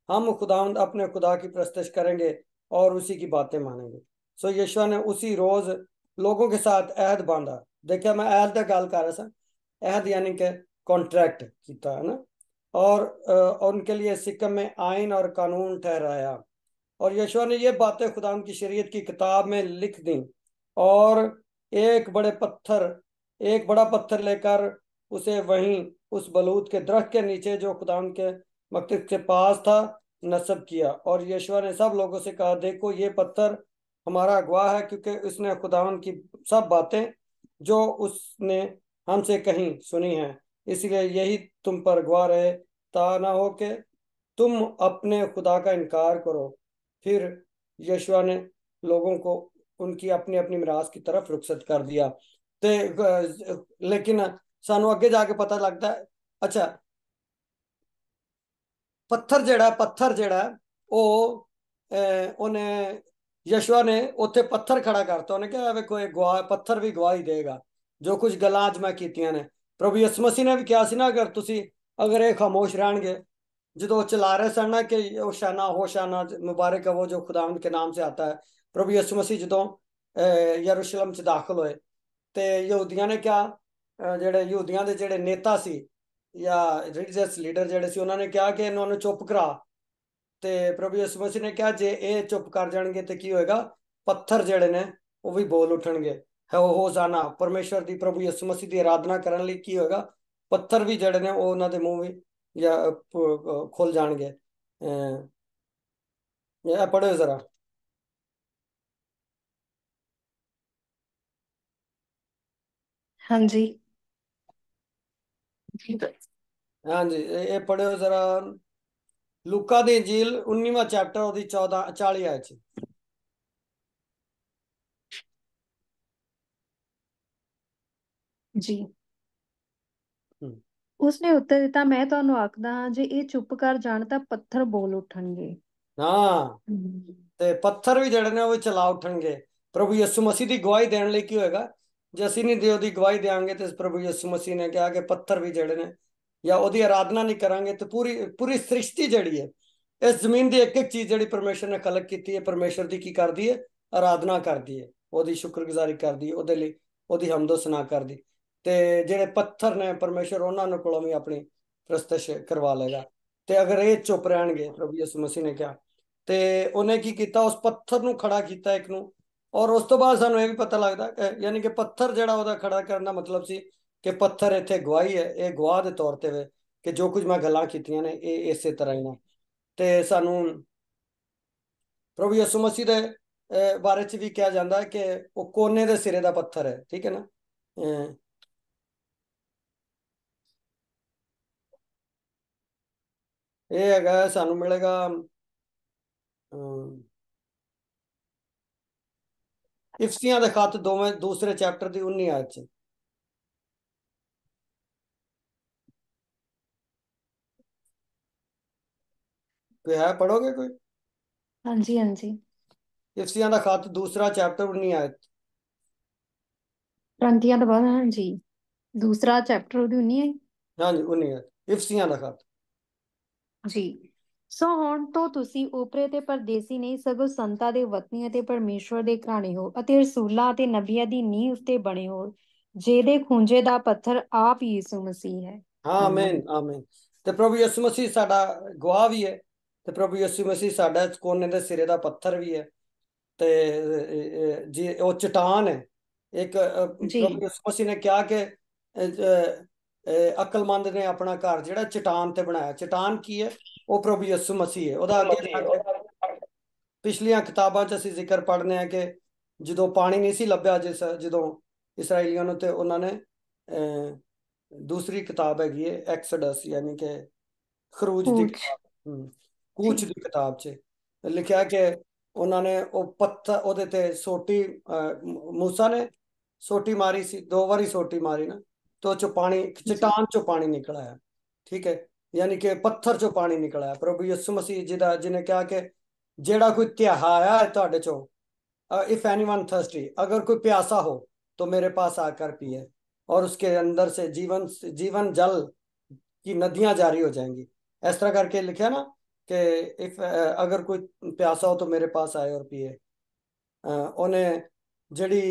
हम खुदावंद अपने खुदा की प्रस्तश करेंगे और उसी की बातें मानेंगे। सो यीशु ने उसी रोज लोगों के साथ अहद बांधा। देखिए, मैं अहद का गल कर रहा था। अहद यानी कि कॉन्ट्रैक्ट किया है ना। और उनके लिए सिक्कम में आइन और कानून ठहराया। और यीशु ने ये बातें खुदा की शरीयत की किताब में लिख दी। और एक बड़े पत्थर एक बड़ा पत्थर लेकर उसे वहीं उस बलूत के दरख्त के नीचे जो खुदा के मकसद के पास था नस्ब किया। और यीशु ने सब लोगों से कहा, देखो ये पत्थर हमारा गवाह है, क्योंकि उसने खुदावन की सब बातें जो उसने हमसे कहीं सुनी हैं। इसलिए यही तुम पर गवाह रहे, ता ना हो कि तुम अपने खुदा का इनकार करो। फिर यीशु ने लोगों को उनकी अपनी अपनी मिरास की तरफ रुखसत कर दिया। लेकिन सानू अगे जाके पता लगता है, अच्छा, पत्थर जेड़ा ਉਹ ਉਹਨੇ ਯਸ਼ਵਾ ਨੇ ਉੱਥੇ ਪੱਥਰ ਖੜਾ ਕਰਤਾ। ਉਹਨੇ ਕਿਹਾ ਵੇਖੋ ਇਹ ਗਵਾਹ ਪੱਥਰ ਵੀ ਗਵਾਹੀ ਦੇਗਾ ਜੋ ਕੁਝ ਗੱਲਾਂ ਅੱਜ ਮੈਂ ਕੀਤੀਆਂ ਨੇ। ਪ੍ਰਭੂ ਯਿਸੂ ਮਸੀਹ ਨੇ ਵੀ ਕਿਹਾ ਸੀ ਨਾ, ਅਗਰ ਇਹ ਖਾਮੋਸ਼ ਰਹਿਣਗੇ, ਜਦੋਂ ਚਲਾ ਰਹੇ ਸਨ ਨਾ ਕਿ ਹੋਸ਼ਾਨਾ ਹੋਸ਼ਾਨਾ ਮੁਬਾਰਕ ਹੈ वो जो खुदावंद के नाम से आता है। प्रभु यीशु मसीह ਜਦੋਂ ਯਰੂਸ਼ਲਮ ਚ ਦਾਖਲ ਹੋਏ ਤੇ ਯਹੂਦੀਆਂ ਨੇ ਕਿਹਾ, ਜਿਹੜੇ ਯਹੂਦੀਆਂ ਦੇ ਜਿਹੜੇ ਨੇਤਾ ਸੀ ਜਾਂ ਰਿਲੀਜੀਅਸ ਲੀਡਰ ਜਿਹੜੇ ਸੀ, ਉਹਨਾਂ ਨੇ ਕਿਹਾ ਕਿ ਇਹਨਾਂ ਨੂੰ ਚੁੱਪ ਕਰਾ। ਤੇ ਪ੍ਰਭੂ ਯਿਸੂ ਮਸੀਹ ਨੇ ਕਿਹਾ, ਜੇ ਇਹ ਚੁੱਪ ਕਰ ਜਾਣਗੇ ਤੇ ਕੀ ਹੋਏਗਾ? ਪੱਥਰ ਜਿਹੜੇ ਨੇ ਉਹ ਵੀ ਬੋਲ ਉਠਣਗੇ। ਹੋਜ਼ਾਨਾ ਪਰਮੇਸ਼ਵਰ ਦੀ, ਪ੍ਰਭੂ ਯਿਸੂ ਮਸੀਹ ਦੀ ਆਰਾਧਨਾ ਕਰਨ ਲਈ ਕੀ ਹੋਏਗਾ? ਪੱਥਰ ਵੀ ਜਿਹੜੇ ਨੇ ਉਹ ਉਹਨਾਂ ਦੇ ਮੂੰਹ ਵੀ ਜਾਂ ਖੁੱਲ ਜਾਣਗੇ। ਇਹ ਪੜ੍ਹੋ ਜ਼ਰਾ। हाँ जी। ਹਾਂਜੀ, ਇਹ ਪੜ੍ਹੋ ਜ਼ਰਾ। ਲੂਕਾ ਦੀ ਇੰਜੀਲ 19ਵਾਂ ਚੈਪਟਰ ਉਹਦੀ 14 40 ਆਇਤ ਚ। जी। ਹਮ, उसने उत्तर दिता, मैं ਤੁਹਾਨੂੰ ਆਖਦਾ ਹਾਂ ਜੇ ਇਹ ਚੁੱਪ ਕਰ ਜਾਣ ਤਾਂ ਪੱਥਰ ਬੋਲ ਉਠਣਗੇ। ਹਾਂ, हम्म। ਤੇ ਪੱਥਰ ਵੀ ਜਿਹੜੇ ਨੇ ਉਹ ਵੀ ਚਲਾ ਉਠਣਗੇ। ਪ੍ਰਭੂ ਯਿਸੂ ਮਸੀਹ ਦੀ ਗਵਾਹੀ ਦੇਣ ਲਈ ਕੀ ਹੋਏਗਾ? ਜੇ ਅਸੀਂ ਨਹੀਂ ਦੇ ਉਹਦੀ ਗਵਾਹੀ ਦੇਵਾਂਗੇ ਤੇ ਪ੍ਰਭੂ ਯਿਸੂ ਮਸੀਹ ਨੇ ਕਿਹਾ ਕਿ ਪੱਥਰ ਵੀ ਜਿਹੜੇ ਨੇ, ਜਾਂ ਉਹਦੀ ਆਰਾਧਨਾ ਨਹੀਂ ਕਰਾਂਗੇ ਤੇ ਪੂਰੀ ਪੂਰੀ ਸ੍ਰਿਸ਼ਟੀ ਜਿਹੜੀ ਹੈ, ਇਸ ਜ਼ਮੀਨ ਦੀ ਇੱਕ ਇੱਕ ਚੀਜ਼ ਜਿਹੜੀ ਪਰਮੇਸ਼ਰ ਨੇ ਖਲਕ ਕੀਤੀ ਹੈ, ਪਰਮੇਸ਼ਰ ਦੀ ਕੀ ਕਰਦੀ ਹੈ? ਆਰਾਧਨਾ ਕਰਦੀ ਹੈ, ਉਹਦੀ ਸ਼ੁਕਰਗੁਜ਼ਾਰੀ ਕਰਦੀ ਹੈ, ਉਹਦੇ ਲਈ ਉਹਦੀ ਹਮਦੋ ਸਨਾ ਕਰਦੀ। ਤੇ ਜਿਹੜੇ ਪੱਥਰ ਨੇ ਪਰਮੇਸ਼ਰ ਉਹਨਾਂ ਨੂੰ ਕੋਲੋਂ ਵੀ ਆਪਣੀ ਪ੍ਰਸਤਸ਼ ਕਰਵਾ ਲੇਗਾ। ਤੇ ਅਗਰ ਇਹ ਚੁੱਪ ਰਹਿਣਗੇ, ਪ੍ਰਭੂ ਯਿਸੂ ਮਸੀਹ ਨੇ ਕਿਹਾ, ਤੇ ਉਹਨੇ ਕੀ ਕੀਤਾ? ਉਸ ਪੱਥਰ ਨੂੰ ਖੜਾ ਕੀਤਾ ਇੱਕ ਨੂੰ। ਔਰ ਉਸ ਤੋਂ ਬਾਅਦ ਸਾਨੂੰ ਇਹ ਵੀ ਪਤਾ ਲੱਗਦਾ ਯਾਨੀ ਕਿ ਪੱਥਰ ਜਿਹੜਾ ਉਹਦਾ ਖੜਾ ਕਰਨ ਦਾ ਮਤਲਬ ਸੀ ਕਿ ਪੱਥਰ ਇੱਥੇ ਗਵਾਹੀ ਹੈ, ਇਹ ਗਵਾਹ ਦੇ ਤੌਰ ਤੇ ਵੇ ਕਿ ਜੋ ਕੁਝ ਮੈਂ ਗੱਲਾਂ ਕੀਤੀਆਂ ਨੇ ਇਹ ਇਸੇ ਤਰ੍ਹਾਂ ਹੀ ਨੇ। ਤੇ ਸਾਨੂੰ ਪ੍ਰਭੂ ਯਿਸੂ ਮਸੀਹ ਦੇ ਬਾਰੇ ਚ ਵੀ ਕਿਹਾ ਜਾਂਦਾ ਹੈ ਕਿ ਉਹ ਕੋਨੇ ਦੇ ਸਿਰੇ ਦਾ ਪੱਥਰ ਹੈ, ਠੀਕ ਹੈ ਨਾ। ਇਹ ਹੈਗਾ, ਸਾਨੂੰ ਮਿਲੇਗਾ ਇਫਸੀਆਂ ਦੇ ਖੱਤ ਦੋਵੇਂ ਦੂਸਰੇ ਚੈਪਟਰ ਦੀ 19 ਆਇਤ ਚ। ਕੋਈ ਹੈ? ਪੜੋਗੇ ਕੋਈ? हाँ जी, हाँ जी। इफ्सियां दा खत दूसरा चैप्टर 19 आयत। ग्रंथियां तो बहुत, हाँ जी। दूसरा चैप्टर ਉਹਦੀ 19 है। हाँ जी, 19 आयत इफ्सियां दा खत। ਜੀ। ਸੋ ਹੁਣ ਤੋਂ ਤੁਸੀਂ ਓਪਰੇ ਤੇ ਪਰਦੇਸੀ ਨਹੀਂ, ਸਗੋਂ ਸੰਤਾਂ ਦੇ ਵਤਨੀ ਅਤੇ ਪਰਮੇਸ਼ਵਰ ਦੇ ਘਰਾਣੇ ਹੋ ਅਤੇ ਰਸੂਲਾਂ ਅਤੇ ਨਬੀਆਂ ਦੀ ਨੀਂਹ ਉੱਤੇ ਬਣੇ ਹੋ, ਜਿਹਦੇ ਖੂੰਜੇ ਦਾ ਪੱਥਰ ਆਪ ਯਿਸੂ ਮਸੀਹ ਹੈ। हाँ, ਆਮੀਨ। आमीन आमीन। ਤੇ ਪ੍ਰਭੂ ਯਿਸੂ ਮਸੀਹ ਸਾਡਾ ਗਵਾਹ ਵੀ ਹੈ, ਤੇ ਪ੍ਰਭੂ ਯਿਸੂ ਮਸੀਹ ਸਾਡਾ ਕੋਨੇ ਦੇ ਸਿਰੇ ਦਾ ਪੱਥਰ ਵੀ ਹੈ। ਤੇ ਜੀ ਉਹ ਚਟਾਨ ਹੈ ਇੱਕ। ਜੀ। ਪ੍ਰਭੂ ਯਿਸੂ ਮਸੀਹ ਨੇ ਕਿਹਾ ਕਿ ਅਕਲਮੰਦ ਨੇ ਆਪਣਾ ਘਰ ਜਿਹੜਾ ਚਟਾਨ ਤੇ ਬਣਾਇਆ। ਚਟਾਨ ਕੀ ਹੈ? ਉਹ ਪ੍ਰਭੂ ਯਿਸੂ ਮਸੀਹ ਹੈ। ਉਹਦਾ ਅੱਗੇ ਜਾ ਕੇ ਪਿਛਲੀਆਂ ਕਿਤਾਬਾਂ 'ਚ ਅਸੀਂ ਜ਼ਿਕਰ ਪੜ੍ਹਨੇ ਆ ਕਿ ਜਦੋਂ ਪਾਣੀ ਨਹੀਂ ਸੀ ਲੱਭਿਆ, ਜਦੋਂ ਇਸਰਾਈਲੀਆਂ ਨੂੰ, ਤੇ ਉਹਨਾਂ ਨੇ ਦੂਸਰੀ ਕਿਤਾਬ ਹੈਗੀ ਹੈ ਐਕਸਡਸ, ਯਾਨੀ ਕਿ ਖਰੂਜ ਦੀ ਖੂਜ। ਕਿਤਾਬ, ਜੀ। ਕੂਚ ਦੀ ਕਿਤਾਬ 'ਚ ਲਿਖਿਆ ਕਿ ਉਹਨਾਂ ਨੇ ਉਹ ਪੱਥਰ ਉਹਦੇ ਤੇ ਸੋਟੀ, ਮੂਸਾ ਨੇ ਸੋਟੀ ਮਾਰੀ ਸੀ, 2 ਵਾਰੀ ਸੋਟੀ ਮਾਰੀ ਨਾ, तो चो पानी, ਜੀ। चट्टान चो पानी निकल आया। ठीक है, यानी कि पत्थर चो पानी निकल आया। प्रभु यीशु मसीह जिदा जिन्हें कहा कि जेड़ा कोई त्याहाया है ਤੁਹਾਡੇ चो, इफ एनीवन थर्स्टी, अगर कोई प्यासा हो तो मेरे पास आकर पिए, और उसके अंदर से जीवन जीवन जल की नदियां जारी हो जाएंगी। इस तरह करके लिखा ना कि इफ अगर कोई प्यासा हो तो मेरे पास आए और पिए। उन्हें जड़ी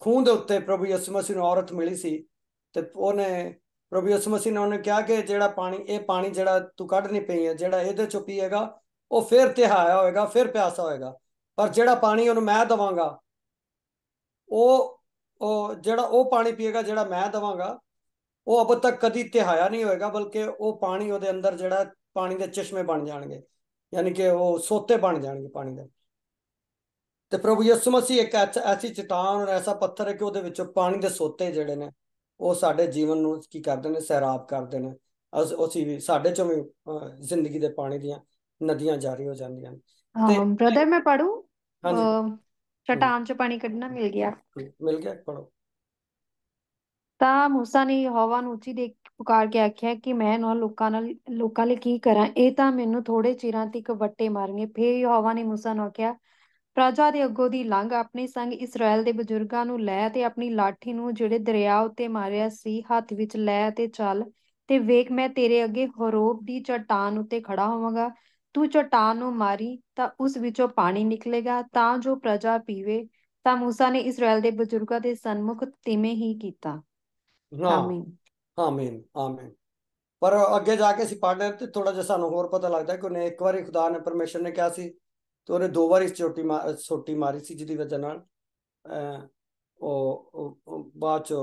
ਖੂਹ ਦੇ ਉੱਤੇ ਪ੍ਰਭੂ ਯਿਸੂ ਮਸੀਹ ਨੂੰ ਔਰਤ ਮਿਲੀ ਸੀ, ਤੇ ਉਹਨੇ, ਪ੍ਰਭੂ ਯਿਸੂ ਮਸੀਹ ਨੇ ਉਹਨੇ ਕਿਹਾ ਕਿ ਜਿਹੜਾ ਪਾਣੀ, ਇਹ ਪਾਣੀ ਜਿਹੜਾ ਤੂੰ ਕੱਢਣੀ ਪਈ ਹੈ, ਜਿਹੜਾ ਇਹਦੇ ਚੋਂ ਪੀਏਗਾ ਉਹ ਫਿਰ ਤਿਹਾਇਆ ਹੋਏਗਾ, ਫਿਰ ਪਿਆਸਾ ਹੋਏਗਾ। ਪਰ ਜਿਹੜਾ ਪਾਣੀ ਉਹਨੂੰ ਮੈਂ ਦਵਾਂਗਾ, ਉਹ ਜਿਹੜਾ ਉਹ ਪਾਣੀ ਪੀਏਗਾ ਜਿਹੜਾ ਮੈਂ ਦਵਾਂਗਾ, ਉਹ ਅਬ ਤੱਕ ਕਦੀ ਤਿਹਾਇਆ ਨਹੀਂ ਹੋਏਗਾ, ਬਲਕਿ ਉਹ ਪਾਣੀ ਉਹਦੇ ਅੰਦਰ ਜਿਹੜਾ ਪਾਣੀ ਦੇ ਚਸ਼ਮੇ ਬਣ ਜਾਣਗੇ, ਯਾਨੀ ਕਿ ਉਹ ਸੋਤੇ ਬਣ ਜਾਣਗੇ ਪਾਣੀ ਦੇ। ਤੇ ਪ੍ਰਭੂ ਯਿਸੂ ਮਸੀਹ ਇੱਕ ਐਸੀ ਚਟਾਨ ਔਰ ਐਸਾ ਪੱਥਰ ਹੈ ਕਿ ਉਹਦੇ ਵਿੱਚੋਂ ਪਾਣੀ ਦੇ ਸੋਤੇ ਜਿਹੜੇ ਨੇ ਉਹ ਸਾਡੇ ਜੀਵਨ ਨੂੰ ਕੀ ਕਰਦੇ ਨੇ, ਸੈਰਾਬ ਕਰਦੇ ਨੇ। ਅਸੀਂ ਵੀ, ਸਾਡੇ ਚੋਂ ਵੀ ਜ਼ਿੰਦਗੀ ਦੇ ਪਾਣੀ ਦੀਆਂ ਨਦੀਆਂ ਜਾਰੀ ਹੋ ਜਾਂਦੀਆਂ ਨੇ। ਤੇ ਬ੍ਰਦਰ ਮੈਂ ਪੜੂ। ਹਾਂਜੀ। ਹਮ, ਚਟਾਨ ਚੋਂ ਪਾਣੀ ਕੱਢਣਾ ਮਿਲ ਗਿਆ। ਮਿਲ ਗਿਆ, ਪੜੋ। ਤਾਂ ਮੂਸਾ ਨੇ ਯਹੋਵਾ ਨੂੰ ਉੱਚੀ ਦੇ ਪੁਕਾਰ ਕੇ ਆਖਿਆ ਕਿ ਮੈਂ ਇਹਨਾਂ ਲੋਕਾਂ ਲਈ ਕੀ ਕਰਾਂ, ਇਹ ਤਾਂ ਮੈਨੂੰ ਥੋੜੇ ਚਿਰਾਂ ਤੱਕ ਵੱਟੇ ਮਾਰਨਗੇ। ਫੇਰ ਯਹੋਵਾ ਨੇ ਮੂਸਾ ਨੂੰ ਆਖਿਆ, ਪ੍ਰਜਾ ਦੇ ਅੱਗੋਂ ਦੀ ਲੰਘ, ਆਪਣੇ ਸੰਗ ਇਸਰਾਏਲ ਦੇ ਬਜ਼ੁਰਗਾਂ ਨੂੰ ਲੈ ਤੇ ਆਪਣੀ ਲਾਠੀ ਨੂੰ ਜਿਹੜੇ ਦਰਿਆ ਉੱਤੇ ਮਾਰਿਆ ਸੀ ਹੱਥ ਵਿੱਚ ਲੈ ਤੇ ਚੱਲ। ਤੇ ਵੇਖ, ਮੈਂ ਤੇਰੇ ਅੱਗੇ ਹੋਰੇਬ ਦੀ ਚਟਾਨ ਉੱਤੇ ਖੜਾ ਹੋਵਾਂਗਾ। ਤੂੰ ਚਟਾਨ ਨੂੰ ਮਾਰੀ ਤਾਂ ਉਸ ਵਿੱਚੋਂ ਪਾਣੀ ਨਿਕਲੇਗਾ ਤਾਂ ਜੋ ਪ੍ਰਜਾ ਪੀਵੇ। ਤਾਂ ਮੂਸਾ ਨੇ ਇਸਰਾਏਲ ਦੇ ਬਜ਼ੁਰਗਾਂ ਦੇ ਸਨਮੁਖ ਤਿਵੇਂ ਹੀ ਕੀਤਾ। ਹਾਂ, ਆਮੀਨ। ਆਮੀਨ ਆਮੀਨ। ਪਰ ਅੱਗੇ ਜਾ ਕੇ ਅਸੀਂ ਪੜ੍ਹਦੇ ਤੇ ਥੋੜਾ ਜਿਹਾ ਸਾਨੂੰ ਹੋਰ ਪਤਾ ਲੱਗਦਾ ਕਿ ਉਹਨੇ ਇੱਕ ਵਾਰੀ, ਖੁਦਾ ਨੇ, ਪਰਮੇਸ਼ਰ ਨੇ ਕਿਹਾ ਸੀ, ਤੇ ਉਹਨੇ 2 ਵਾਰੀ ਸੋਟੀ ਮਾਰੀ ਸੀ, ਜਿਹਦੀ ਵਜ੍ਹਾ ਨਾਲ ਉਹ ਬਾਅਦ ਚ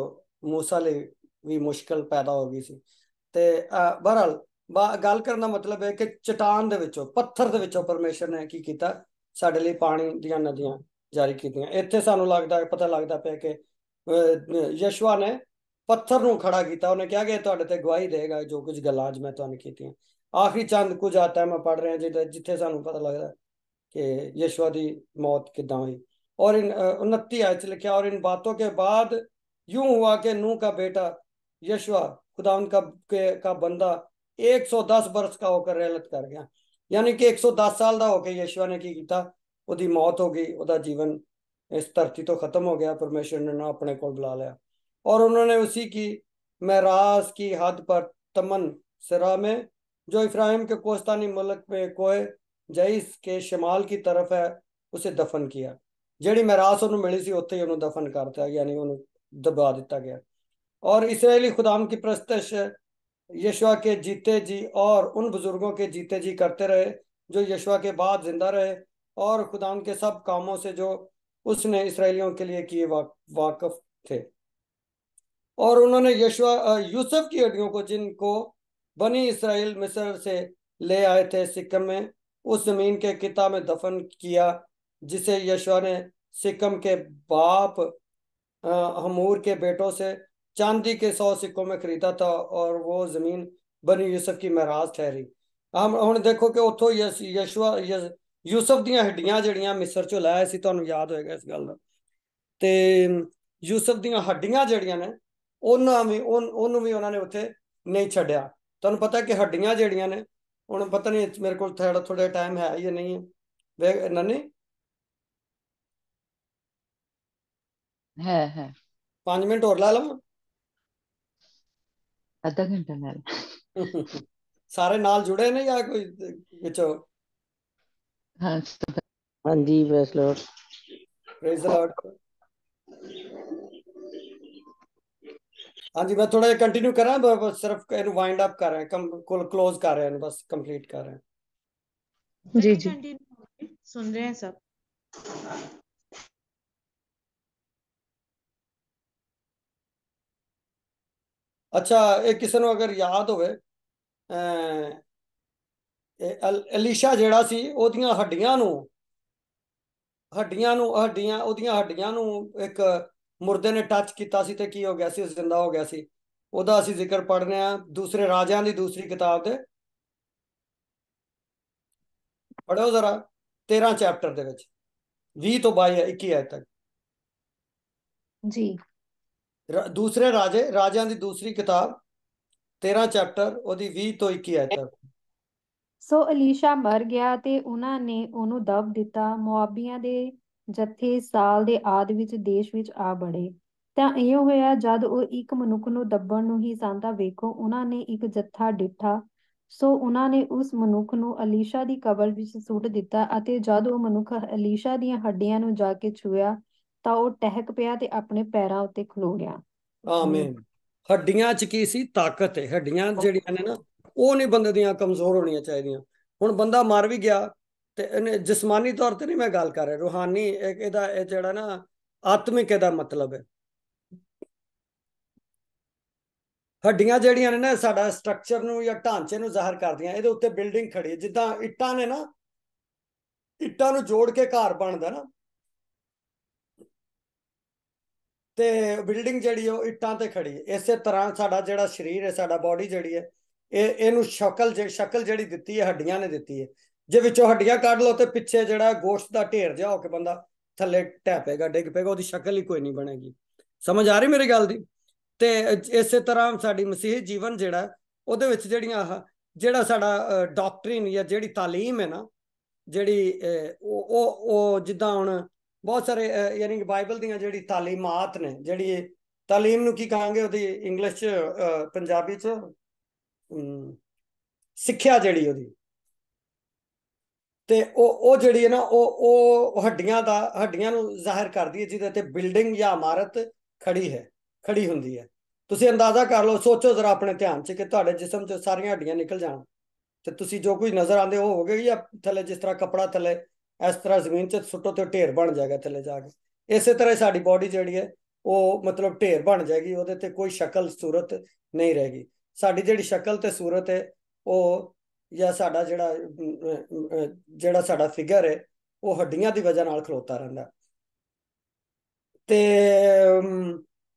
ਮੂਸਾ ਲਈ ਵੀ ਮੁਸ਼ਕਲ ਪੈਦਾ ਹੋ ਗਈ ਸੀ। ਤੇ ਬਹਰਹਾਲ, ਗੱਲ ਕਰਨ ਦਾ ਮਤਲਬ ਹੈ ਕਿ ਚਟਾਨ ਦੇ ਵਿੱਚੋਂ, ਪੱਥਰ ਦੇ ਵਿੱਚੋਂ ਪਰਮੇਸ਼ਰ ਨੇ ਕੀ ਕੀਤਾ, ਸਾਡੇ ਲਈ ਪਾਣੀ ਦੀਆਂ ਨਦੀਆਂ ਜਾਰੀ ਕੀਤੀਆਂ। ਇੱਥੇ ਸਾਨੂੰ ਪਤਾ ਲੱਗਦਾ ਪਿਆ ਕਿ ਯਸ਼ੂਆ ਨੇ ਪੱਥਰ ਨੂੰ ਖੜਾ ਕੀਤਾ। ਉਹਨੇ ਕਿਹਾ ਕਿ ਤੁਹਾਡੇ ਤੇ ਗਵਾਹੀ ਦੇਗਾ ਜੋ ਕੁਝ ਗੱਲਾਂ ਅੱਜ ਮੈਂ ਤੁਹਾਨੂੰ ਕੀਤੀਆਂ। ਆਖਰੀ ਚੰਦ ਕੁਝ ਆਤਾ ਮੈਂ ਪੜ੍ਹ ਰਿਹਾ ਜਿੱਥੇ ਸਾਨੂੰ ਪਤਾ ਲੱਗਦਾ कि यशवा की मौत किदा हुई। और इन 29 आयत च लिखा, और इन बातों के बाद यूं हुआ कि नूह का बेटा यशवा खुदावंद का बंदा 110 बरस का होकर रहलत कर गया। यानी कि 110 साल का होकर यशवा ने की किया, ਉਹਦੀ मौत हो गई, ਉਹਦਾ जीवन इस धरती तो खत्म हो गया। परमेश्वर ने ना अपने को बुला लिया, और उन्होंने उसी की महराज की हद पर तमन सिरा में, जो इफ्राहिम के कोस्तानी मुल्क में कोए जईस के शमाल की तरफ है, उसे दफन किया। ਜਿਹੜੀ ਮਿਰਾਸ ਉਹਨੂੰ ਮਿਲੀ ਸੀ ਉੱਥੇ ਹੀ ਉਹਨੂੰ ਦਫਨ ਕਰਤਾ, यानी ਉਹਨੂੰ दबा दिता गया। और इसराइली खुदाम की प्रस्तश यशवा के जीते जी और उन बुजुर्गों के जीते जी करते रहे जो यशवा के बाद जिंदा रहे, और खुदाम के सब कामों से जो उसने इसराइलियों के लिए किए वाकफ थे। और उन्होंने यूसुफ की हड्डियों को, जिनको बनी इसराइल मिस्र से ले आए थे, सिक्कम में उस जमीन के किता में दफन किया, जिसे यशवा ने सिक्कम के बाप हमूर के बेटों से चांदी के 100 सिक्कों में खरीदा था, और वो जमीन बनी यूसुफ की महराज ठहरी। हम ਹੁਣ देखो कि उतो यूसुफ ਦੀਆਂ ਹੱਡੀਆਂ ਜਿਹੜੀਆਂ ਮਿਸਰ ਚੋਂ ਲਾਇਆ ਸੀ, ਤੁਹਾਨੂੰ ਯਾਦ ਹੋਏਗਾ ਇਸ ਗੱਲ ਦਾ। ਤੇ ਯੂਸਫ ਦੀਆਂ ਹੱਡੀਆਂ ਜਿਹੜੀਆਂ ਨੇ ਉਹਨੂੰ ਵੀ ਉਹਨਾਂ ਨੇ ਉੱਥੇ ਨਹੀਂ ਛੱਡਿਆ। ਤੁਹਾਨੂੰ ਪਤਾ ਕਿ ਹੱਡੀਆਂ ਜਿਹੜੀਆਂ ਨੇ, ਹੁਣ ਪਤਾ ਨਹੀਂ ਮੇਰੇ ਕੋਲ ਥੋੜਾ ਟਾਈਮ ਹੈ ਜਾਂ ਨਹੀਂ ਹੈ, ਵੇ ਨਨੀ है 5 ਮਿੰਟ ਹੋਰ ਲਾ ਲਵਾਂ? आधा घंटा ले ला। ਸਾਰੇ ਨਾਲ ਜੁੜੇ ਨੇ ਜਾਂ ਕੋਈ ਵਿੱਚੋਂ? हाँ हाँ जी, praise Lord. Praise the Lord. हाँ जी, मैं थोड़ा कंटिन्यू कर रहा हूँ, सिर्फ ਇਹਨੂੰ ਵਾਈंड ਅਪ ਕਰ ਰਹੇ ਹਾਂ, क्लोज कर रहे हैं, बस कंप्लीट कर रहे हैं। जी जी कंटिन्यू सुन रहे हैं सब। अच्छा, ਇਹ ਕਿਸੇ ਨੂੰ ਅਗਰ ਯਾਦ ਹੋਵੇ, ਅਲੀਸ਼ਾ ਜਿਹੜਾ ਸੀ, ਉਹਦੀਆਂ ਹੱਡੀਆਂ ਨੂੰ ਉਹਦੀਆਂ ਹੱਡੀਆਂ ਨੂੰ ਇੱਕ ਮੁਰਦੇ ਨੇ ਟੱਚ ਕੀਤਾ ਸੀ ਤੇ ਕੀ ਹੋ ਗਿਆ ਸੀ, ਉਹ ਜ਼ਿੰਦਾ ਹੋ ਗਿਆ ਸੀ। ਉਹਦਾ ਅਸੀਂ ਜ਼ਿਕਰ ਪੜ੍ਹਨੇ ਆ ਦੂਸਰੇ ਰਾਜਿਆਂ ਦੀ ਦੂਸਰੀ ਕਿਤਾਬ ਦੇ, ਪੜ੍ਹੋ ਜ਼ਰਾ 13 ਚੈਪਟਰ ਦੇ ਵਿੱਚ 20 ਤੋਂ 21 ਆਇਤ ਤੱਕ। ਜੀ। ਦੂਸਰੇ ਰਾਜਿਆਂ ਦੀ ਦੂਸਰੀ ਕਿਤਾਬ 13 ਚੈਪਟਰ ਉਹਦੀ 20 ਤੋਂ 21 ਆਇਤ ਤੱਕ। ਸੋ ਅਲੀਸ਼ਾ ਮਰ ਗਿਆ ਤੇ ਉਹਨਾਂ ਨੇ ਉਹਨੂੰ ਦਬ ਦਿੱਤਾ। ਮੁਆਬੀਆਂ ਦੇ ਜੱਥੇ ਸਾਲ ਦੇ ਆਦ ਵਿੱਚ ਦੇਸ਼ ਵਿੱਚ ਆ ਬੜੇ। ਤਾਂ ਇਹ ਹੋਇਆ, ਜਦ ਉਹ ਇੱਕ ਮਨੁੱਖ ਨੂੰ ਦੱਬਣ ਨੂੰ ਹੀ ਸਨ, ਤਾਂ ਵੇਖੋ ਉਹਨਾਂ ਨੇ ਇੱਕ ਜੱਥਾ ਡਿੱਠਾ। ਸੋ ਉਹਨਾਂ ਨੇ ਉਸ ਮਨੁੱਖ ਨੂੰ ਅਲੀਸ਼ਾ ਦੀ ਕਬਰ ਵਿੱਚ ਸੁੱਟ ਦਿੱਤਾ। ਅਤੇ ਜਦ ਉਹ ਮਨੁੱਖ ਅਲੀਸ਼ਾ ਦੀਆਂ ਹੱਡੀਆਂ ਨੂੰ ਜਾ ਕੇ ਛੂਹਿਆ, ਤਾਂ ਉਹ ਟਹਿਕ ਪਿਆ ਤੇ ਆਪਣੇ ਪੈਰਾਂ ਉੱਤੇ ਖਲੋ ਗਿਆ। ਆਮੀਨ। ਹੱਡੀਆਂ 'ਚ ਕੀ ਸੀ? ਤਾਕਤ ਹੈ। ਹੱਡੀਆਂ ਜਿਹੜੀਆਂ ਨੇ ਨਾ, ਉਹ ਨਹੀਂ ਬੰਦੇ ਦੀਆਂ ਕਮਜ਼ੋਰ ਹੋਣੀਆਂ ਚਾਹੀਦੀਆਂ। ਹੁਣ ਬੰਦਾ ਮਰ ਵੀ ਗਿਆ ਤੇ ਇਹਨੇ ਜਿਸਮਾਨੀ ਤੌਰ ਤੇ ਨਹੀਂ ਮੈਂ ਗੱਲ ਕਰ ਰਿਹਾ, ਰੂਹਾਨੀ ਇਹਦਾ ਇਹ ਜਿਹੜਾ ਨਾ ਆਤਮਿਕ ਇਹਦਾ ਮਤਲਬ ਹੈ। ਹੱਡੀਆਂ ਜਿਹੜੀਆਂ ਨੇ ਨਾ ਸਾਡਾ ਸਟਰਕਚਰ ਨੂੰ ਜਾਂ ਢਾਂਚੇ ਨੂੰ ਜ਼ਾਹਰ ਕਰਦੀਆਂ। ਇਹਦੇ ਉੱਤੇ ਬਿਲਡਿੰਗ ਖੜੀ ਹੈ, ਜਿੱਦਾਂ ਇੱਟਾਂ ਨੇ ਨਾ, ਇੱਟਾਂ ਨੂੰ ਜੋੜ ਕੇ ਘਰ ਬਣਦਾ ਨਾ, ਤੇ ਬਿਲਡਿੰਗ ਜਿਹੜੀ ਉਹ ਇੱਟਾਂ ਤੇ ਖੜੀ ਹੈ। ਇਸੇ ਤਰ੍ਹਾਂ ਸਾਡਾ ਜਿਹੜਾ ਸਰੀਰ ਹੈ, ਸਾਡਾ ਬੋਡੀ ਜਿਹੜੀ ਹੈ, ਇਹਨੂੰ ਸ਼ਕਲ ਜਿਹੜੀ ਦਿੱਤੀ ਹੈ ਹੱਡੀਆਂ ਨੇ ਦਿੱਤੀ ਹੈ। ਜੇ ਵਿੱਚੋਂ ਹੱਡੀਆਂ ਕੱਢ ਲਓ ਤੇ ਪਿੱਛੇ ਜਿਹੜਾ ਗੋਸ਼ਤ ਦਾ ਢੇਰ ਜਿਹਾ ਹੋ ਕੇ ਬੰਦਾ ਥੱਲੇ ਢਹਿ ਪਏਗਾ, ਡਿੱਗ ਪਏਗਾ, ਉਹਦੀ ਸ਼ਕਲ ਹੀ ਕੋਈ ਨਹੀਂ ਬਣੇਗੀ। ਸਮਝ ਆ ਰਹੀ ਮੇਰੀ ਗੱਲ ਦੀ? ਤੇ ਇਸੇ ਤਰ੍ਹਾਂ ਸਾਡੀ ਮਸੀਹੀ ਜੀਵਨ ਜਿਹੜਾ ਉਹਦੇ ਵਿੱਚ ਜਿਹੜਾ ਸਾਡਾ ਡਾਕਟਰੀਨ ਜਾਂ ਜਿਹੜੀ ਤਾਲੀਮ ਹੈ ਨਾ, ਜਿਹੜੀ ਉਹ ਜਿੱਦਾਂ ਹੁਣ ਬਹੁਤ ਸਾਰੇ ਯਾਨੀ ਕਿ ਬਾਈਬਲ ਦੀਆਂ ਜਿਹੜੀ ਤਾਲੀਮਾਤ ਨੇ, ਜਿਹੜੀ ਤਾਲੀਮ ਨੂੰ ਕੀ ਕਹਾਂਗੇ ਉਹਦੀ ਇੰਗਲਿਸ਼ 'ਚ, ਪੰਜਾਬੀ 'ਚ ਸਿੱਖਿਆ ਜਿਹੜੀ ਉਹਦੀ, ਤੇ ਉਹ ਜਿਹੜੀ ਹੈ ਨਾ ਉਹ ਹੱਡੀਆਂ ਨੂੰ ਜ਼ਾਹਿਰ ਕਰਦੀ ਹੈ, ਜਿਹਦੇ ਤੇ ਬਿਲਡਿੰਗ ਜਾਂ ਇਮਾਰਤ ਖੜੀ ਹੁੰਦੀ ਹੈ। ਤੁਸੀਂ ਅੰਦਾਜ਼ਾ ਕਰ ਲਓ, ਸੋਚੋ ਜ਼ਰਾ ਆਪਣੇ ਧਿਆਨ 'ਚ ਕਿ ਤੁਹਾਡੇ ਜਿਸਮ 'ਚ ਸਾਰੀਆਂ ਹੱਡੀਆਂ ਨਿਕਲ ਜਾਣ ਤੇ ਤੁਸੀਂ ਜੋ ਕੁਝ ਨਜ਼ਰ ਆਉਂਦੇ ਉਹ ਹੋਗੇ, ਜਾਂ ਥੱਲੇ ਜਿਸ ਤਰ੍ਹਾਂ ਕੱਪੜਾ ਥੱਲੇ ਇਸ ਤਰ੍ਹਾਂ ਜ਼ਮੀਨ 'ਚ ਸੁੱਟੋ ਤੇ ਢੇਰ ਬਣ ਜਾਏਗਾ ਥੱਲੇ ਜਾ ਕੇ। ਇਸੇ ਤਰ੍ਹਾਂ ਸਾਡੀ ਬੋਡੀ ਜਿਹੜੀ ਹੈ ਉਹ ਮਤਲਬ ਢੇਰ ਬਣ ਜਾਏਗੀ, ਉਹਦੇ ਤੇ ਕੋਈ ਸ਼ਕਲ ਸੂਰਤ ਨਹੀਂ ਰਹੇਗੀ। ਸਾਡੀ ਜਿਹੜੀ ਸ਼ਕਲ ਤੇ ਸੂਰਤ ਹੈ ਉਹ, ਜਾਂ ਸਾਡਾ ਜਿਹੜਾ ਸਾਡਾ ਫਿਗਰ ਹੈ, ਉਹ ਹੱਡੀਆਂ ਦੀ ਵਜ੍ਹਾ ਨਾਲ ਖਲੋਤਾ ਰਹਿੰਦਾ। ਤੇ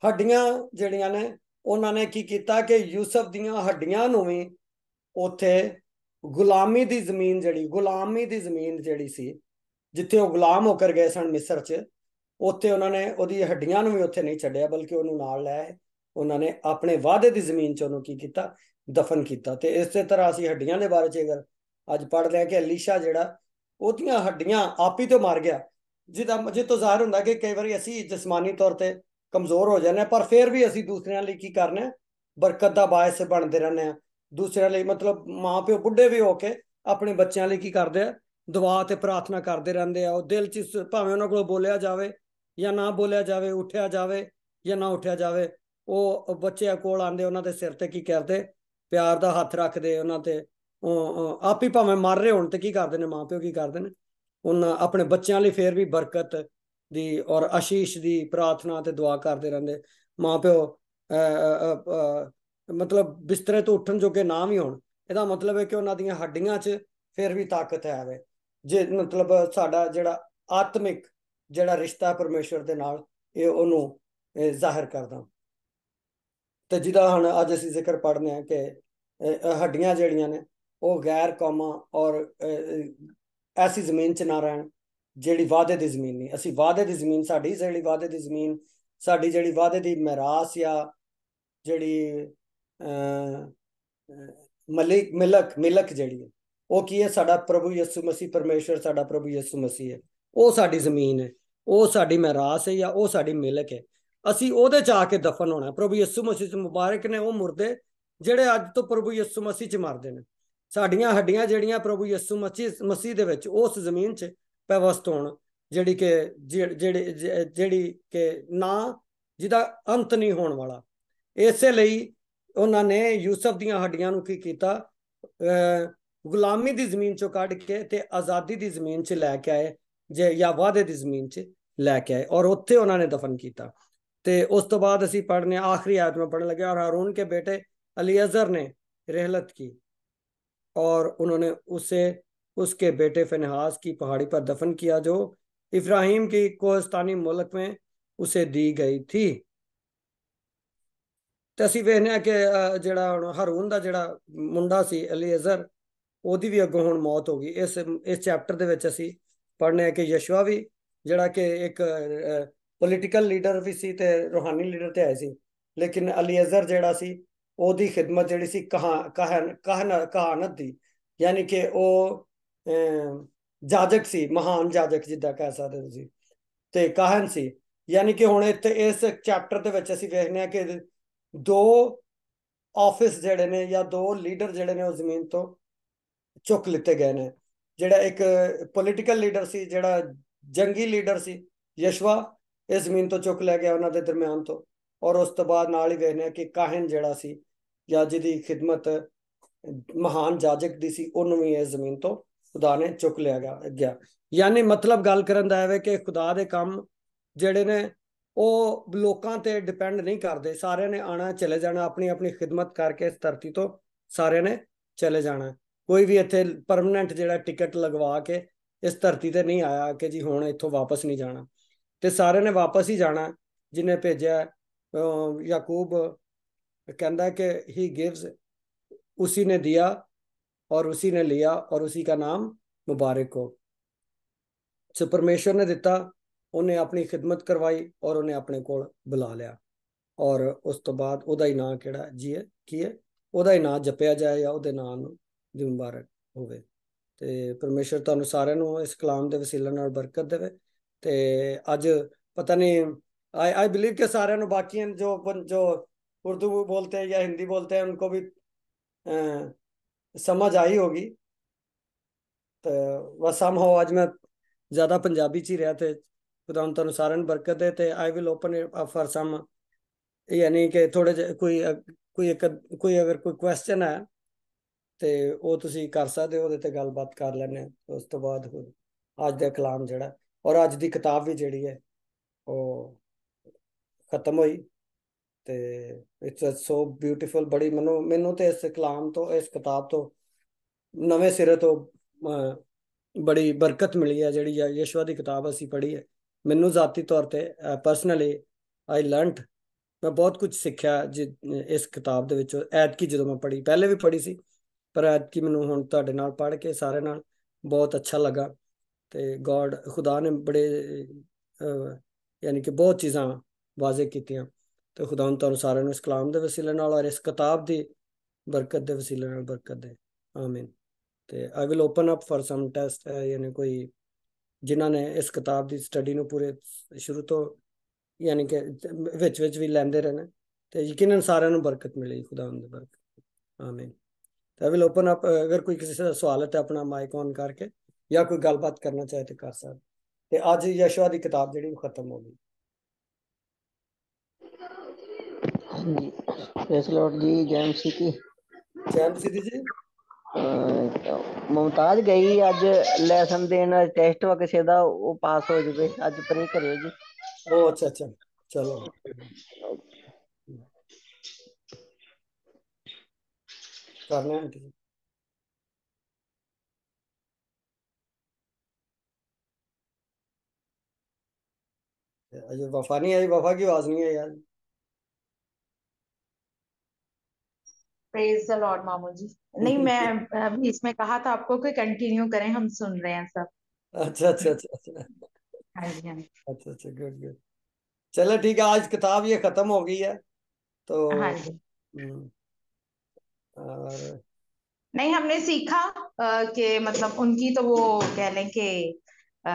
ਹੱਡੀਆਂ ਜਿਹੜੀਆਂ ਨੇ, ਉਹਨਾਂ ਨੇ ਕੀ ਕੀਤਾ ਕਿ ਯੂਸਫ ਦੀਆਂ ਹੱਡੀਆਂ ਨੂੰ ਵੀ ਉੱਥੇ ਗੁਲਾਮੀ ਦੀ ਜ਼ਮੀਨ ਜਿਹੜੀ ਸੀ, ਜਿੱਥੇ ਉਹ ਗੁਲਾਮ ਹੋ ਕਰ ਗਏ ਸਨ ਮਿਸਰ 'ਚ, ਉੱਥੇ ਉਹਨਾਂ ਨੇ ਉਹਦੀ ਹੱਡੀਆਂ ਨੂੰ ਵੀ ਉੱਥੇ ਨਹੀਂ ਛੱਡਿਆ, ਬਲਕਿ ਉਹਨੂੰ ਨਾਲ ਲੈ ਉਹਨਾਂ ਨੇ ਆਪਣੇ ਵਾਅਦੇ ਦੀ ਜ਼ਮੀਨ 'ਚ ਉਹਨੂੰ ਕੀ ਕੀਤਾ? ਦਫਨ ਕੀਤਾ। ਤੇ ਇਸੇ ਤਰ੍ਹਾਂ ਅਸੀਂ ਹੱਡੀਆਂ ਦੇ ਬਾਰੇ 'ਚ ਅਗਰ ਅੱਜ ਪੜ੍ਹਦੇ ਹਾਂ ਕਿ ਅਲੀਸ਼ਾ ਜਿਹੜਾ, ਉਹਦੀਆਂ ਹੱਡੀਆਂ ਆਪ ਹੀ ਤੋਂ ਮਰ ਗਿਆ, ਜਿੱਤੋਂ ਜ਼ਾਹਿਰ ਹੁੰਦਾ ਕਿ ਕਈ ਵਾਰੀ ਅਸੀਂ ਜਿਸਮਾਨੀ ਤੌਰ ਤੇ ਕਮਜ਼ੋਰ ਹੋ ਜਾਂਦੇ ਹਾਂ, ਪਰ ਫਿਰ ਵੀ ਅਸੀਂ ਦੂਸਰਿਆਂ ਲਈ ਕੀ ਕਰਨਾ ਹੈ? ਬਰਕਤ ਦਾ ਬਾਇਸ ਬਣਦੇ ਰਹਿੰਦੇ ਹਾਂ ਦੂਸਰਿਆਂ ਲਈ। ਮਤਲਬ ਮਾਂ ਪਿਓ ਬੁੱਢੇ ਵੀ ਹੋ ਕੇ ਆਪਣੇ ਬੱਚਿਆਂ ਲਈ ਕੀ ਕਰਦੇ ਆ? ਦੁਆ ਤੇ ਪ੍ਰਾਰਥਨਾ ਕਰਦੇ ਰਹਿੰਦੇ ਆ। ਉਹ ਦਿਲ 'ਚ ਭਾਵੇਂ ਉਹਨਾਂ ਕੋਲੋਂ ਬੋਲਿਆ ਜਾਵੇ ਜਾਂ ਨਾ ਬੋਲਿਆ ਜਾਵੇ, ਉੱਠਿਆ ਜਾਵੇ ਜਾਂ ਨਾ ਉੱਠਿਆ ਜਾਵੇ, ਉਹ ਬੱਚੇ ਕੋਲ ਆਉਂਦੇ, ਉਹਨਾਂ ਦੇ ਸਿਰ ਤੇ ਕੀ ਕਰਦੇ? ਪਿਆਰ ਦਾ ਹੱਥ ਰੱਖਦੇ ਉਹਨਾਂ ਤੇ। ਆਪ ਹੀ ਭਾਵੇਂ ਮਰ ਰਹੇ ਹੋਣ ਤੇ ਕੀ ਕਰਦੇ ਨੇ ਮਾਂ ਪਿਓ? ਕੀ ਕਰਦੇ ਨੇ? ਉਹਨਾਂ ਆਪਣੇ ਬੱਚਿਆਂ ਲਈ ਫੇਰ ਵੀ ਬਰਕਤ ਦੀ ਔਰ ਆਸ਼ੀਸ਼ ਦੀ ਪ੍ਰਾਰਥਨਾ ਤੇ ਦੁਆ ਕਰਦੇ ਰਹਿੰਦੇ। ਮਾਂ ਪਿਓ ਮਤਲਬ ਬਿਸਤਰੇ ਤੋਂ ਉੱਠਣ ਜੋਗੇ ਨਾ ਵੀ ਹੋਣ, ਇਹਦਾ ਮਤਲਬ ਹੈ ਕਿ ਉਹਨਾਂ ਦੀਆਂ ਹੱਡੀਆਂ 'ਚ ਫਿਰ ਵੀ ਤਾਕਤ ਹੈ ਵੇ। ਜੇ ਮਤਲਬ ਸਾਡਾ ਜਿਹੜਾ ਆਤਮਿਕ ਜਿਹੜਾ ਰਿਸ਼ਤਾ ਪਰਮੇਸ਼ਵਰ ਦੇ ਨਾਲ, ਇਹ ਉਹਨੂੰ ਜ਼ਾਹਿਰ ਕਰਦਾ। ਤੇ ਜਿਹਦਾ ਹੁਣ ਅੱਜ ਅਸੀਂ ਜ਼ਿਕਰ ਪੜ੍ਹਨੇ ਆ ਕਿ ਹੱਡੀਆਂ ਜਿਹੜੀਆਂ ਨੇ ਉਹ ਗੈਰ ਕੌਮਾਂ ਔਰ ਐਸੀ ਜ਼ਮੀਨ 'ਚ ਨਾ ਰਹਿਣ ਜਿਹੜੀ ਵਾਅਦੇ ਦੀ ਜ਼ਮੀਨ ਨਹੀਂ। ਅਸੀਂ ਵਾਅਦੇ ਦੀ ਜ਼ਮੀਨ, ਸਾਡੀ ਜਿਹੜੀ ਵਾਅਦੇ ਦੀ ਜ਼ਮੀਨ, ਸਾਡੀ ਜਿਹੜੀ ਵਾਅਦੇ ਦੀ ਮਿਰਾਸ ਜਾਂ ਜਿਹੜੀ ਮਿਲਕ ਜਿਹੜੀ ਹੈ, ਉਹ ਕੀ ਹੈ? ਸਾਡਾ ਪ੍ਰਭੂ ਯਿਸੂ ਮਸੀਹ, ਪਰਮੇਸ਼ਵਰ ਸਾਡਾ ਪ੍ਰਭੂ ਯਿਸੂ ਮਸੀਹ ਹੈ। ਉਹ ਸਾਡੀ ਜ਼ਮੀਨ ਹੈ, ਉਹ ਸਾਡੀ ਮਿਰਾਸ ਹੈ, ਜਾਂ ਉਹ ਸਾਡੀ ਮਿਲਕ ਹੈ। ਅਸੀਂ ਉਹਦੇ 'ਚ ਆ ਕੇ ਦਫਨ ਹੋਣਾ। ਪ੍ਰਭੂ ਯਿਸੂ ਮਸੀਹ 'ਚ ਮੁਬਾਰਕ ਨੇ ਉਹ ਮੁਰਦੇ ਜਿਹੜੇ ਅੱਜ ਤੋਂ ਪ੍ਰਭੂ ਯਿਸੂ ਮਸੀਹ 'ਚ ਮਰਦੇ ਨੇ। ਸਾਡੀਆਂ ਹੱਡੀਆਂ ਜਿਹੜੀਆਂ ਪ੍ਰਭੂ ਯਿਸੂ ਮਸੀਹ ਦੇ ਵਿੱਚ ਉਸ ਜ਼ਮੀਨ 'ਚ ਪਵਸਤ ਹੋਣ, ਜਿਹੜੀ ਕਿ ਨਾ ਜਿਹਦਾ ਅੰਤ ਨਹੀਂ ਹੋਣ ਵਾਲਾ। ਇਸੇ ਲਈ ਉਹਨਾਂ ਨੇ ਯੂਸਫ ਦੀਆਂ ਹੱਡੀਆਂ ਨੂੰ ਕੀ ਕੀਤਾ? ਗੁਲਾਮੀ ਦੀ ਜ਼ਮੀਨ 'ਚੋਂ ਕੱਢ ਕੇ ਤੇ ਆਜ਼ਾਦੀ ਦੀ ਜ਼ਮੀਨ 'ਚ ਲੈ ਕੇ ਆਏ, ਜਾਂ ਵਾਅਦੇ ਦੀ ਜ਼ਮੀਨ 'ਚ ਲੈ ਕੇ ਆਏ, ਔਰ ਉੱਥੇ ਉਹਨਾਂ ਨੇ ਦਫਨ ਕੀਤਾ। ਤੇ ਉਸ ਤੋਂ ਬਾਅਦ ਅਸੀਂ ਪੜ੍ਹਨੇ ਆਖਰੀ आयत में पढ़ने लगे, और हारून के बेटे अलीअजर ने रहलत की और उन्होंने उसे उसके बेटे फिनहास की पहाड़ी पर दफन किया, जो इब्राहिम की कोहस्तानी मुल्क में उसे दी गई थी। ਤੇ ਅਸੀਂ ਵੇਖਦੇ ਹਾਂ ਕਿ ਜਿਹੜਾ ਹੁਣ ਹਾਰੂਨ ਦਾ ਜਿਹੜਾ ਮੁੰਡਾ ਸੀ ਅਲੀਐਜ਼ਰ, ਉਹਦੀ ਵੀ ਅੱਗੋਂ ਹੁਣ ਮੌਤ ਹੋ ਗਈ। ਇਸ ਚੈਪਟਰ ਦੇ ਵਿੱਚ ਅਸੀਂ ਪੜ੍ਹਨੇ ਆ ਕਿ ਯਸ਼ਵਾ ਵੀ ਜਿਹੜਾ ਕਿ ਇੱਕ ਪੋਲੀਟੀਕਲ ਲੀਡਰ ਵੀ ਸੀ ਤੇ ਰੂਹਾਨੀ ਲੀਡਰ ਤੇ ਹੈ ਸੀ, ਲੇਕਿਨ ਅਲੀਐਜ਼ਰ ਜਿਹੜਾ ਸੀ ਉਹਦੀ ਖਿਦਮਤ ਜਿਹੜੀ ਸੀ ਕਹਾਨਤ ਦੀ, ਯਾਨੀ ਕਿ ਉਹ ਜਾਜਕ ਸੀ, ਮਹਾਨ ਜਾਜਕ ਜਿੱਦਾਂ ਕਹਿ ਸਕਦੇ ਤੁਸੀਂ, ਤੇ ਕਾਹਨ ਸੀ। ਯਾਨੀ ਕਿ ਹੁਣ ਇੱਥੇ ਇਸ ਚੈਪਟਰ ਦੇ ਵਿੱਚ ਅਸੀਂ ਵੇਖਦੇ ਹਾਂ ਕਿ ਦੋ ਆਫਿਸ ਜਿਹੜੇ ਨੇ ਜਾਂ ਦੋ ਲੀਡਰ ਜਿਹੜੇ ਨੇ ਉਹ ਜ਼ਮੀਨ ਤੋਂ ਚੁੱਕ ਲਿੱਤੇ ਗਏ ਨੇ। ਜਿਹੜਾ ਇੱਕ ਪੋਲੀਟੀਕਲ ਲੀਡਰ ਸੀ, ਜਿਹੜਾ ਜੰਗੀ ਲੀਡਰ ਸੀ ਯਸ਼ਵਾ, ਇਸ ਜ਼ਮੀਨ ਤੋਂ ਚੁੱਕ ਲਿਆ ਗਿਆ ਉਹਨਾਂ ਦੇ ਦਰਮਿਆਨ ਤੋਂ। ਔਰ ਉਸ ਤੋਂ ਬਾਅਦ ਨਾਲ ਹੀ ਵੇਖਦੇ ਹਾਂ ਕਿ ਕਾਹਨ ਜਿਹੜਾ ਸੀ ਜਾਂ ਜਿਹਦੀ ਖਿਦਮਤ ਮਹਾਨ ਜਾਜਕ ਦੀ ਸੀ, ਉਹਨੂੰ ਵੀ ਇਸ ਜ਼ਮੀਨ ਤੋਂ ਖੁਦਾ ਨੇ ਚੁੱਕ ਲਿਆ ਗਿਆ। ਯਾਨੀ ਮਤਲਬ ਗੱਲ ਕਰਨ ਦਾ ਹੈ ਕਿ ਖੁਦਾ ਦੇ ਕੰਮ ਜਿਹੜੇ ਨੇ ਉਹ ਲੋਕਾਂ ਤੇ ਡਿਪੈਂਡ ਨਹੀਂ ਕਰਦੇ। ਸਾਰਿਆਂ ਨੇ ਆਣਾ ਚਲੇ ਜਾਣਾ, ਆਪਣੀ ਆਪਣੀ ਖਿਦਮਤ ਕਰਕੇ ਇਸ ਧਰਤੀ ਤੋਂ ਸਾਰਿਆਂ ਨੇ ਚਲੇ ਜਾਣਾ। ਕੋਈ ਵੀ ਇੱਥੇ ਪਰਮਨੈਂਟ ਜਿਹੜਾ ਟਿਕਟ ਲਗਵਾ ਕੇ ਇਸ ਧਰਤੀ ਤੇ ਨਹੀਂ ਆਇਆ ਕਿ ਜੀ ਹੁਣ ਇੱਥੋਂ ਵਾਪਸ ਨਹੀਂ ਜਾਣਾ, ਤੇ ਸਾਰਿਆਂ ਨੇ ਵਾਪਸ ਹੀ ਜਾਣਾ। ਜਿਹਨੇ ਭੇਜਿਆ याकूब कहता है कि ही गिव्स, उसी ने दिया और उसी ने लिया और उसी का नाम मुबारक हो। सो परमेश्वर ने दिता, उन्हें अपनी खिदमत करवाई और उन्हें अपने को बुला लिया, और उस तो बाद ਉਹਦਾ ਹੀ ਨਾਂ ਕਿਹੜਾ ਜੀ ਹੈ ਕੀ ਹੈ, ਉਹਦਾ ਹੀ ਨਾਂ ਜਪਿਆ ਜਾਏ ਜਾਂ ਉਹਦੇ ਨਾਂ ਨੂੰ ਦੀ ਮੁਬਾਰਕ ਹੋਵੇ। ਤੇ ਪਰਮੇਸ਼ਰ ਤੁਹਾਨੂੰ ਸਾਰਿਆਂ ਨੂੰ ਇਸ ਕਲਾਮ ਦੇ ਵਸੀਲੇ ਨਾਲ ਬਰਕਤ ਦੇਵੇ। ਤੇ ਅੱਜ ਪਤਾ नहीं, आई बिलीव के सारे बाकी जो उर्दू बोलते हैं या हिंदी बोलते हैं उनको भी समझ आई होगी। तो बस सम हो आज मैं ज़्यादा पंजाबी च ही रहा थे। खुदा तुहानू सारिਆਂ ਨੂੰ बरकत दे। ते I will open up for some, यानी कि थोड़े कोई अगर कोई क्वेश्चन है तो वो तुसी कर सकते हो, ਉਹਦੇ ਤੇ ਗੱਲਬਾਤ ਕਰ ਲੈਣੇ। ਉਸ ਤੋਂ ਬਾਅਦ ਅੱਜ ਦਾ ਕਲਾਮ ਜਿਹੜਾ ਔਰ ਅੱਜ ਦੀ ਕਿਤਾਬ ਵੀ ਜਿਹੜੀ ਹੈ ਉਹ ਖਤਮ ਹੋਈ। ਤੇ ਇਟਸ ਸੋ ਬਿਊਟੀਫੁਲ, ਬੜੀ ਮੈਨੂੰ ਤੇ ਇਸ ਕਲਾਮ ਤੋਂ, ਇਸ ਕਿਤਾਬ ਤੋਂ ਨਵੇਂ ਸਿਰੇ ਤੋਂ ਬੜੀ ਬਰਕਤ ਮਿਲੀ ਹੈ। ਜਿਹੜੀ ਯਸ਼ਵਾ ਦੀ ਕਿਤਾਬ ਅਸੀਂ ਪੜ੍ਹੀ ਹੈ, ਮੈਨੂੰ ਜ਼ਾਤੀ ਤੌਰ ਤੇ ਪਰਸਨਲੀ ਆਈ ਲਰਨਡ, ਮੈਂ ਬਹੁਤ ਕੁਝ ਸਿੱਖਿਆ ਇਸ ਕਿਤਾਬ ਦੇ ਵਿੱਚੋਂ। ਐਤਕੀ ਜਦੋਂ ਮੈਂ ਪੜ੍ਹੀ, ਪਹਿਲੇ ਵੀ ਪੜ੍ਹੀ ਸੀ, ਪਰ ਐਤਕੀ ਮੈਨੂੰ ਹੁਣ ਤੁਹਾਡੇ ਨਾਲ ਪੜ੍ਹ ਕੇ ਸਾਰੇ ਨਾਲ ਬਹੁਤ ਅੱਛਾ ਲੱਗਾ। ਤੇ ਗॉड खुदा ने बड़े यानी कि बहुत चीज़ां वाजे कीतियां। तो खुदा तुहानू सारिਆਂ ਨੂੰ ਇਸ ਕਲਾਮ ਦੇ ਵਸੀਲੇ ਨਾਲ ਔਰ ਇਸ ਕਿਤਾਬ ਦੀ ਬਰਕਤ ਦੇ ਵਸੀਲੇ ਨਾਲ ਬਰਕਤ ਦੇ। ਆਮੀਨ। ਤੇ I will open up for some test, यानी ਕੋਈ ਜਿਨ੍ਹਾਂ ਨੇ ਇਸ ਕਿਤਾਬ ਦੀ ਸਟੱਡੀ ਨੂੰ ਪੂਰੇ ਸ਼ੁਰੂ ਤੋਂ यानी कि ਵਿੱਚ ਵੀ ਲੈਂਦੇ ਰਹਿਣਾ, ਤੇ ਯਕੀਨਨ ਸਾਰਿਆਂ ਨੂੰ ਬਰਕਤ ਮਿਲੇਗੀ खुदा ਦੀ ਬਰਕਤ। ਆਮੀਨ। तो आई विल ओपन अप, अगर कोई किसी से सवाल है तो अपना माइक ऑन करके या कोई गलबात करना चाहे तो कर सकते। ते आज यशवा की किताब जी खत्म हो गई। जी प्रेस लॉर्ड जी, जय मसीह की। जय मसीह जी। मुमताज गई अज लैसन देन, टेस्ट वा किसी दा वो पास हो जाए, अज प्रे करियो जी। ओ अच्छा अच्छा, चलो करना है आंटी जी। अजय वफा नहीं आई, वफा की आवाज नहीं आई यार। प्रेज द लॉर्ड मामू जी। नहीं, मैं अभी इसमें कहा था आपको कि कंटिन्यू करें, हम सुन रहे हैं सब। अच्छा अच्छा अच्छा अच्छा हाँ जी, हाँ जी। अच्छा अच्छा, गुड गुड। चलो ठीक है, आज किताब ये खत्म हो गई है तो हाँ जी। और नहीं, हमने सीखा कि मतलब उनकी तो वो कह लें कि अ,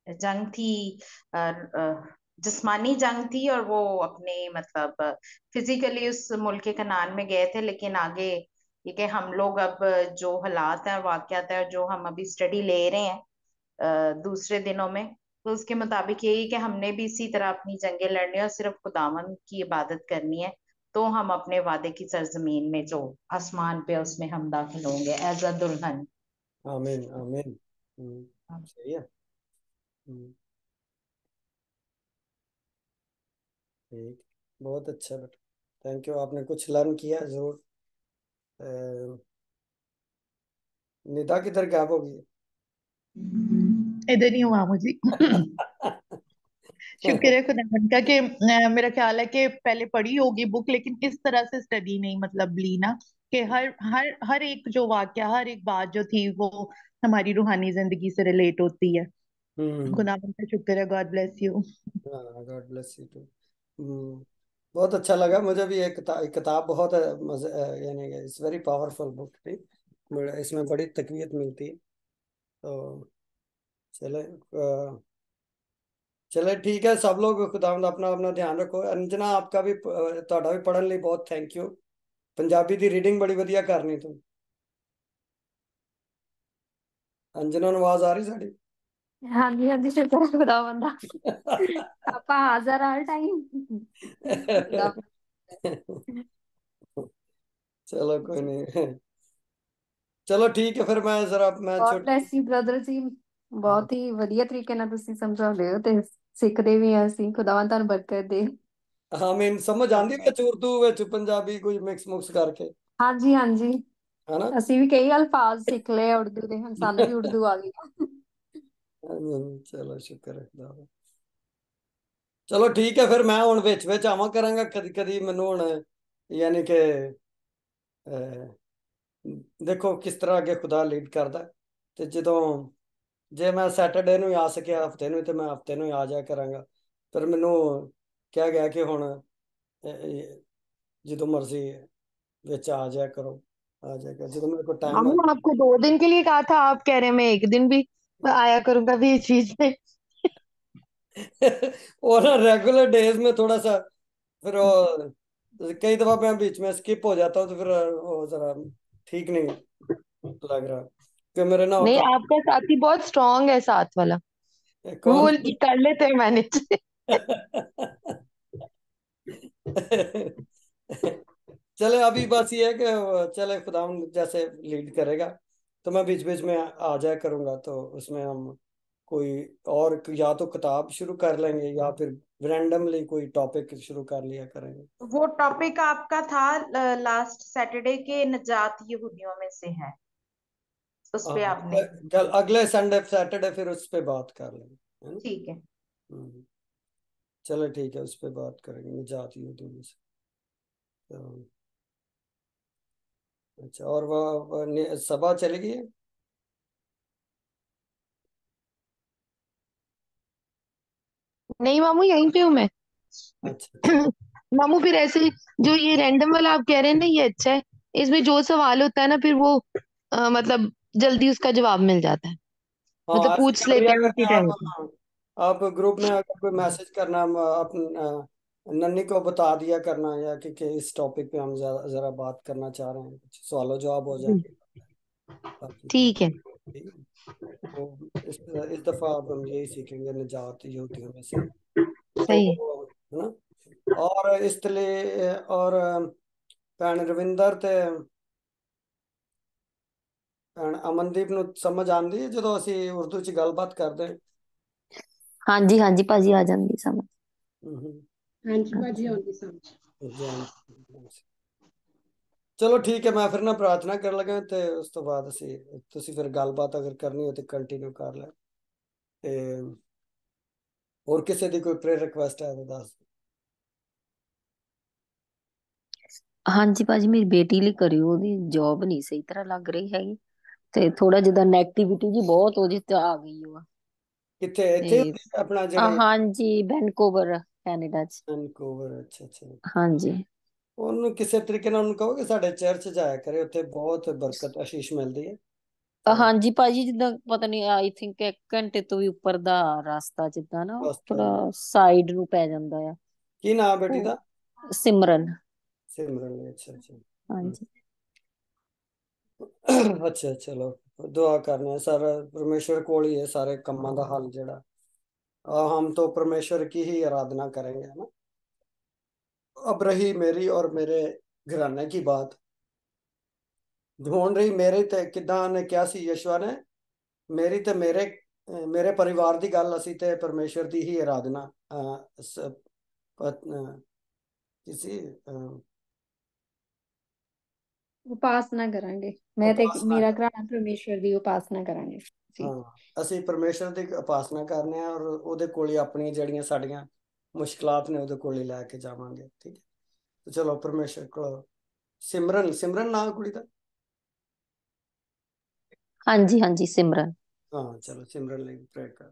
जंग थी, जिस्मानी जंग थी, और वो अपने मतलब फिजिकली उस मुल्क के कनान में गए थे। लेकिन आगे ये कि हम लोग अब जो हालात है और वाकयात है जो हम अभी स्टडी ले रहे हैं दूसरे दिनों में, तो उसके मुताबिक यही कि हमने भी इसी तरह अपनी जंगें लड़नी है और सिर्फ खुदावन की इबादत करनी है। तो हम अपने वादे की सरजमीन में जो आसमान पे उसमें हम दाखिल होंगे एज अ दुल्हन। आमीन आमीन। सही है। ठीक, बहुत अच्छा बेटा, थैंक यू। आपने कुछ लर्न किया जरूर। निदा किधर गैप होगी? इधर नहीं हुआ मुझे। शुक्र है खुदावन का कि मेरा ख्याल है कि पहले पढ़ी होगी बुक, लेकिन इस तरह से स्टडी नहीं मतलब ली ना, कि हर हर हर एक जो वाक्य, हर एक बात जो थी वो हमारी रूहानी जिंदगी से रिलेट होती है। खुदावन का शुक्र है। God bless you. हाँ, गॉड ब्लेस यू टू। बहुत अच्छा लगा मुझे भी। किताब बहुत मजे, यानी इट्स वेरी पावरफुल बुक थी। इसमें बड़ी तकवीत मिलती है। तो चले चले ठीक है, सब लोग खुदावंद अपना अपना ध्यान रखो। अंजना, आपका भी ਤੁਹਾਡਾ ਵੀ ਪੜਨ ਲਈ ਬਹੁਤ thank you. Punjabi the reading ਬੜੀ ਵਧੀਆ ਕਰਨੀ ਤੂੰ। ਅੰਜਨਾ ਨੂੰ ਆਵਾਜ਼ ਆ ਰਹੀ ਸਾਡੀ? ਹਾਂਜੀ ਹਾਂਜੀ, ਸ਼ੁਕਰ ਹੈ ਖੁਦਾਵੰਦ ਦਾ। ਆਪਾਂ ਹਾਜ਼ਰ ਹਰ ਟਾਈਮ। ਖੁਦਾ ਚਲੋ ਕੋਈ ਨਹੀਂ। ਚਲੋ ਠੀਕ ਹੈ, ਫਿਰ ਮੈਂ ਜ਼ਰਾ ਮੈਂ ਗॉड ਛੋਟੀ। ਬlesਸ ਯੂ ਬ੍ਰਦਰ ਜੀ, ਬਹੁਤ ਹੀ ਵਧੀਆ ਤਰੀਕੇ ਨਾਲ ਤੁਸੀਂ ਸਮਝਾਉਂਦੇ ਹੋ ਤੇ ਸਿੱਖਦੇ ਵੀ ਹਾਂ ਅਸੀਂ। ਖੁਦਾਵੰਦ ਤੁਹਾਨੂੰ ਬਰਕਤ ਦੇ। ਹਾਂ, ਮੈਨੂੰ ਸਮਝ ਆਉਂਦੀ ਵਿੱਚ ਉਰਦੂ ਵਿੱਚ ਪੰਜਾਬੀ ਕੁਝ ਮਿਕਸ ਮੁਕਸ ਕਰਕੇ, ਹਾਂਜੀ ਹਾਂਜੀ, ਹਨਾ? ਅਸੀਂ ਵੀ ਕਈ ਅਲਫਾਜ਼ ਸਿੱਖ ਲਏ ਉਰਦੂ ਦੇ, ਹੁਣ ਸਾਨੂੰ ਵੀ ਉਰਦੂ ਆ ਗਈ। ਚਲੋ ਸ਼ੁਕਰ ਹੈ ਖੁਦਾ ਦਾ। ਚਲੋ ਠੀਕ ਹੈ, ਫਿਰ ਮੈਂ ਹੁਣ ਵਿੱਚ ਵਿੱਚ ਆਵਾਂ ਕਰਾਂਗਾ ਕਦੀ ਕਦੀ। ਮੈਨੂੰ ਹੁਣ ਯਾਨੀ ਕਿ ਦੇਖੋ ਕਿਸ ਤਰ੍ਹਾਂ ਅੱਗੇ ਖੁਦਾ ਲੀਡ ਕਰਦਾ। ਤੇ ਜਦੋਂ ਜੇ ਮੈਂ ਸੈਟਰਡੇ ਨੂੰ ਹੀ ਆ ਸਕਿਆ ਹਫਤੇ ਨੂੰ, ਤੇ ਮੈਂ ਹਫਤੇ ਨੂੰ ਹੀ ਆ ਜਾਇਆ ਕਰਾਂਗਾ। ਪਰ ਮੈਨੂੰ ਕਿਹਾ ਗਿਆ ਕਿ ਹੁਣ ਜਦੋਂ ਮਰਜ਼ੀ ਵਿੱਚ ਆ ਜਾਇਆ ਕਰੋ, ਆ जाया करो ਜਦੋਂ ਮੇਰੇ ਕੋਲ टाइम है। हम आपको 2 दिन के लिए कहा था, आप कह रहे हैं मैं एक दिन भी आया करूंगा बीच बीच में। और ना रेगुलर डेज में थोड़ा सा फिर वो कई दफा मैं बीच में स्किप हो जाता हूँ, तो फिर वो जरा ठीक नहीं लग रहा कि मेरे ना नहीं, आपका साथी बहुत स्ट्रांग है, साथ वाला, वो कौन। कर लेते हैं मैनेज। चले अभी बस ये है कि चले खुदा जैसे लीड करेगा, तो मैं बीच बीच में आ जाया करूंगा। तो उसमें हम कोई और या तो किताब शुरू कर लेंगे या फिर रैंडमली कोई टॉपिक शुरू कर लिया करेंगे। वो टॉपिक आपका था लास्ट सैटरडे के निजात यहूदियों में से है, उस हाँ, पे आपने। कल अगले संडे सैटरडे फिर उस पे बात कर लेंगे, है ना? ठीक है। चलो ठीक है, उस पे बात करेंगे निजात यहूदियों में से। तो अच्छा, और वह सभा चली गई है? नहीं मामू, यहीं पे हूँ मैं। अच्छा अच्छा। मामू फिर ऐसे जो ये रैंडम वाला आप कह रहे हैं ना, ये अच्छा है। इसमें जो सवाल होता है ना, फिर वो मतलब जल्दी उसका जवाब मिल जाता है, हाँ, मतलब ऐसे पूछ कर लेते लिया हैं करते उसी हैं आप। टाइम पे। हाँ, आप ग्रुप में अगर कोई मैसेज करना, नन्नी को बता दिया करना, या कि इस टॉपिक पे हम जरा बात करना चाह रहे हैं, कुछ सवालों जवाब हो जाएंगे बाकी तो। ठीक है। ठीक है। तो इस दफा अब हम यही सीखेंगे निजात यहूदियों में से। सही है। तो है ना? और इसलिए और भैन रविंदर ते ਭੈਣ ਅਮਨਦੀਪ ਨੂੰ ਸਮਝ ਆਉਂਦੀ ਹੈ ਜਦੋਂ ਅਸੀਂ ਉਰਦੂ ਚ ਗੱਲਬਾਤ ਕਰਦੇ ਹਾਂ? ਹਾਂਜੀ ਹਾਂਜੀ ਭਾਜੀ, ਆ ਜਾਂਦੀ ਸਮਝ। ਹਾਂਜੀ ਭਾਜੀ, ਹਾਂਜੀ ਆਉਂਦੀ ਸਮਝ। ਚਲੋ ਠੀਕ ਹੈ, ਮੈਂ ਫਿਰ ਨਾ ਪ੍ਰਾਰਥਨਾ ਕਰਨ ਲੱਗਾ, ਤੇ ਉਸ ਤੋਂ ਬਾਅਦ ਤੁਸੀਂ ਫਿਰ ਗੱਲਬਾਤ ਅਗਰ ਕਰਨੀ ਹੋ ਤੇ ਕੰਟੀਨਿਊ ਕਰ ਲੈ। ਤੇ ਹੋਰ ਕਿਸੇ ਦੀ ਕੋਈ ਪ੍ਰੇਅਰ ਰਿਕੁਐਸਟ ਹੈ ਤਾਂ ਦੱਸ। ਹਾਂਜੀ ਭਾਜੀ, ਮੇਰੀ ਬੇਟੀ ਲਈ ਕਰਿਓ, ਉਹਦੀ ਜੌਬ ਨਹੀਂ ਸਹੀ ਤਰ੍ਹਾਂ ਲੱਗ ਰਹੀ ਹੈਗੀ, ਤੇ ਥੋੜਾ ਜਿਹਾ ਨੈਗੇਟਿਵਿਟੀ ਜੀ ਬਹੁਤ ਉਹਦੇ ਤੇ ਆ ਗਈ ਉਹ। ਕਿੱਥੇ ਇੱਥੇ ਤੇ ਆਪਣਾ ਜਿਹੜੇ ਹਾਂਜੀ, ਵੈਨਕੂਵਰ ਕੈਨੇਡਾ ਚ। ਵੈਨਕੂਵਰ? ਅੱਛਾ ਅੱਛਾ। ਹਾਂਜੀ ਉਹਨੂੰ ਕਿਸੇ ਤਰੀਕੇ ਨਾਲ ਉਹਨੂੰ ਕਹੋ ਕਿ ਸਾਡੇ ਚਰਚ ਜਾਇਆ ਕਰੇ, ਉੱਥੇ ਬਹੁਤ ਬਰਕਤ ਆਸ਼ੀਸ਼ ਮਿਲਦੀ ਹੈ। ਹਾਂਜੀ ਭਾਜੀ, ਜਿੱਦਾਂ ਪਤਾ ਨਹੀਂ, ਆਈ ਥਿੰਕ 1 ਘੰਟੇ ਤੋਂ ਵੀ ਉੱਪਰ ਦਾ ਰਸਤਾ, ਜਿੱਦਾਂ ਨਾ ਬਸ ਥੋੜਾ ਸਾਈਡ ਨੂੰ ਪੈ ਜਾਂਦਾ ਆ। ਕੀ ਨਾਮ ਬੇਟੀ ਦਾ? ਸਿਮਰਨ। ਸਿਮਰਨ। ਅੱਛਾ ਅੱਛਾ। ਹਾਂਜੀ ਅੱਛਾ, ਚਲੋ ਦੁਆ ਕਰਨੇ ਸਾਰਾ परमेश्वर ਕੋਲ ਹੀ ਹੈ ਸਾਰੇ ਕੰਮਾਂ ਦਾ ਹੱਲ ਜਿਹੜਾ। हम तो परमेश्वर की ही आराधना करेंगे, है ना? अब रही मेरी और मेरे घराने की बात। ढूंढ रही मेरे ते किदा ने क्या सी यशवा ने मेरी ते मेरे परिवार ਦੀ ਗੱਲ, ਅਸੀਂ ਤੇ ਪਰਮੇਸ਼ਰ ਦੀ ਹੀ ਆਰਾਧਨਾ किसी ਉਪਾਸਨਾ ਕਰਾਂਗੇ। ਮੈਂ ਤੇ उपासना ਮੇਰਾ कर। ਘਰਾਣਾ ਪਰਮੇਸ਼ਵਰ ਦੀ ਉਪਾਸਨਾ ਕਰਾਂਗੇ। जी ਹਾਂ ਅਸੀਂ ਪਰਮੇਸ਼ਰ ਦੀ ਉਪਾਸਨਾ ਕਰਨੇ ਆ ਔਰ ਉਹਦੇ ਕੋਲ ਹੀ ਆਪਣੀਆਂ ਜਿਹੜੀਆਂ ਸਾਡੀਆਂ ਮੁਸ਼ਕਲਾਤ ਨੇ ਉਹਦੇ ਕੋਲ ਹੀ ਲੈ ਕੇ ਜਾਵਾਂਗੇ। ਠੀਕ ਹੈ, ਤੇ ਚਲੋ ਪਰਮੇਸ਼ਰ ਕੋਲ ਸਿਮਰਨ ਨਾਂ ਕੁੜੀ ਦਾ। ਹਾਂਜੀ ਹਾਂਜੀ ਸਿਮਰਨ। ਹਾਂ ਚਲੋ ਸਿਮਰਨ ਲਈ ਪ੍ਰੇਅਰ ਕਰ।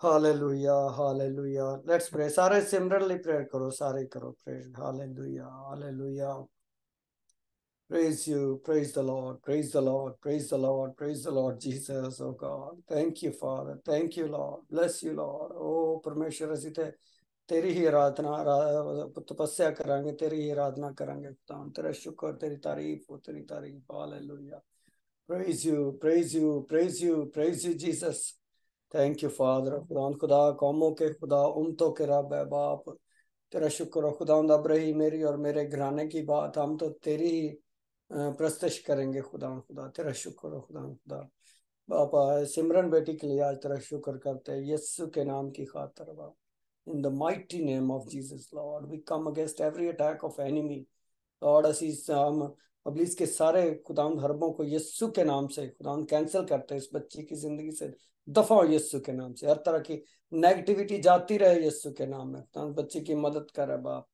Hallelujah hallelujah, let's pray. ਸਾਰੇ ਸਿਮਰਨ ਲਈ ਪ੍ਰੇਅਰ ਕਰੋ, ਸਾਰੇ ਕਰੋ prayer. Hallelujah hallelujah, praise you, praise the Lord, praise the Lord, praise the Lord, praise the Lord Jesus, oh God. Thank you Father, thank you Lord, bless you Lord। oh परमेश्वर ਅਸੀਂ ਤੇ तेरी ही तपस्या करांगे, तेरी ही आराधना करांगे। तेरा शुक्र, तेरी तारीफ हो, तेरी तारीफ। Hallelujah, praise you, praise you, praise you, praise you Jesus। Thank you father. खुदा कौमों के खुदा, उम्मतों के रब है बाप। तेरा शुक्र हो खुदा, अब रही मेरी और मेरे घराने की बात, हम तो तेरी ही प्रस्तश करेंगे। खुदा तेरा शुक्र हो खुदा। बापा सिमरन बेटी के लिए आज तेरा शुक्र करते हैं यीशु के नाम की खातर बाप। In the mighty name of Jesus, Lord, we come against every attack of enemy. Lord असी हम अबलीस के सारे खुदावंद हरबों को यीशु के नाम से खुदावंद कैंसिल करते हैं। इस बच्ची की जिंदगी से दफा हो यीशु के नाम से। हर तरह की नेगेटिविटी जाती रहे यीशु के नाम में। खुदावंद बच्ची की मदद करे बाप।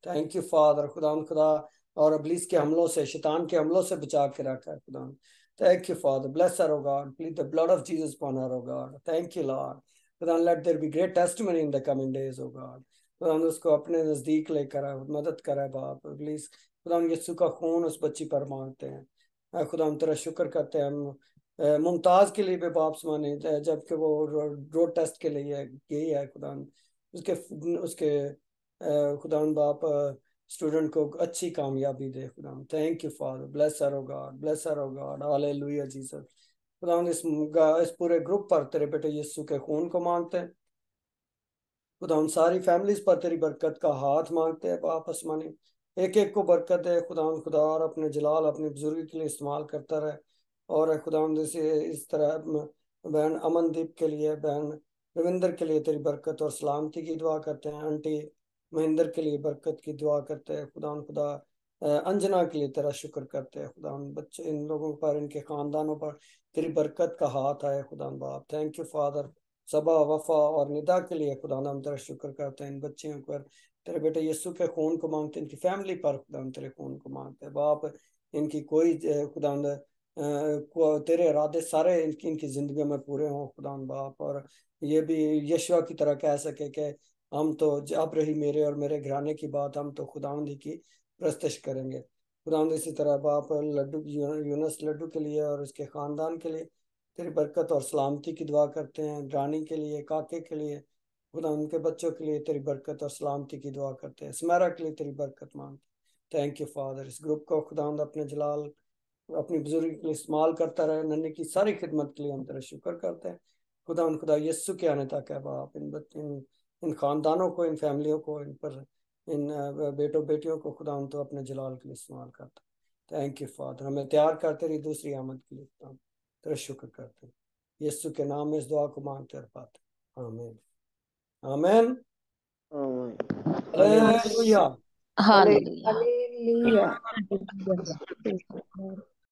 Thank you father. खुदावंद खुदा और अबलीस के हमलों से, शैतान के हमलों से बचा के रखा है खुदावंद। Thank you father, bless her O God, please the blood of Jesus upon her O God. Thank you Lord. खुदावंद let there be great testimony in the coming days O God. खुदावंद उसको अपने नजदीक लेकर आए, मदद करे बाप। प्लीज खुदा यीशु का खून उस बच्ची पर मांगते हैं। खुदा हम तेरा शुक्र करते हैं। हम मुमताज के लिए भी बाप माने, जबकि वो रोड टेस्ट के लिए गई है खुदा, उसके उसके खुदा बाप स्टूडेंट को अच्छी कामयाबी दे खुदा। Thank you father, bless her O God, bless her O God. Hallelujah Jesus. खुदा इस पूरे ग्रुप पर तेरे बेटे यीशु के खून को मांगते हैं खुदा। उन सारी फैमिलीज पर तेरी बरकत का हाथ मांगते हैं बाप आसमानी। एक एक को बरकत है खुदा और अपने जलाल अपने बुजुर्ग के लिए इस्तेमाल करता रहे। और खुदा से इस तरह बहन अमनदीप के लिए, बहन रविंदर के लिए तेरी बरकत और सलामती की दुआ करते हैं। आंटी महेंद्र के लिए बरकत की दुआ करते हैं खुदा। अंजना के लिए तेरा शुक्र करते हैं खुदा। बच्चे इन लोगों पर, इनके खानदानों पर तेरी बरकत का हाथ आए खुदा बाप। Thank you father. सबा वफा और निदा के लिए खुदा हम तेरा शुक्र करते हैं। इन बच्चियों पर तेरे बेटे यीशु के खून को मांगते हैं। इनकी फैमिली पर खुदा हम तेरे खून को मांगते हैं बाप। इनकी कोई खुदा तेरे इरादे सारे इनकी इनकी जिंदगी में पूरे हों खुदा बाप। और ये भी यीशु की तरह कह सके कि हम तो अब रही मेरे और मेरे घराने की बात, हम तो खुदावंदी की प्रस्तश करेंगे खुदावंद। इसी तरह बाप लड्डू यूनस लड्डू के लिए और उसके खानदान के लिए तेरी बरकत और सलामती की दुआ करते हैं। रानी के लिए, काके के लिए खुदा, उनके बच्चों के लिए तेरी बरकत और सलामती की दुआ करते हैं। स्मैरा के लिए तेरी बरकत मांगते। Thank you father. इस ग्रुप को खुदा अपने जलाल अपनी बुजुर्ग के लिए इस्तेमाल करता रहे। नन्हे की सारी खिदमत के लिए हम तेरा शुक्र करते हैं खुदा यीशु के आने तक है बाप। इन खानदानों को, इन फैमिलियों को, इन पर इन बेटों बेटियों को खुदा तो अपने जलाल के लिए इस्तेमाल करता। Thank you father. हमें तैयार करते रही दूसरी आमद के लिए खुदा, तेरा शुक्र करते हैं। यीशु के नाम में इस दुआ को मांगते और पाते। आमीन आमीन। हालेलुया। हालेलुया। हालेलुया।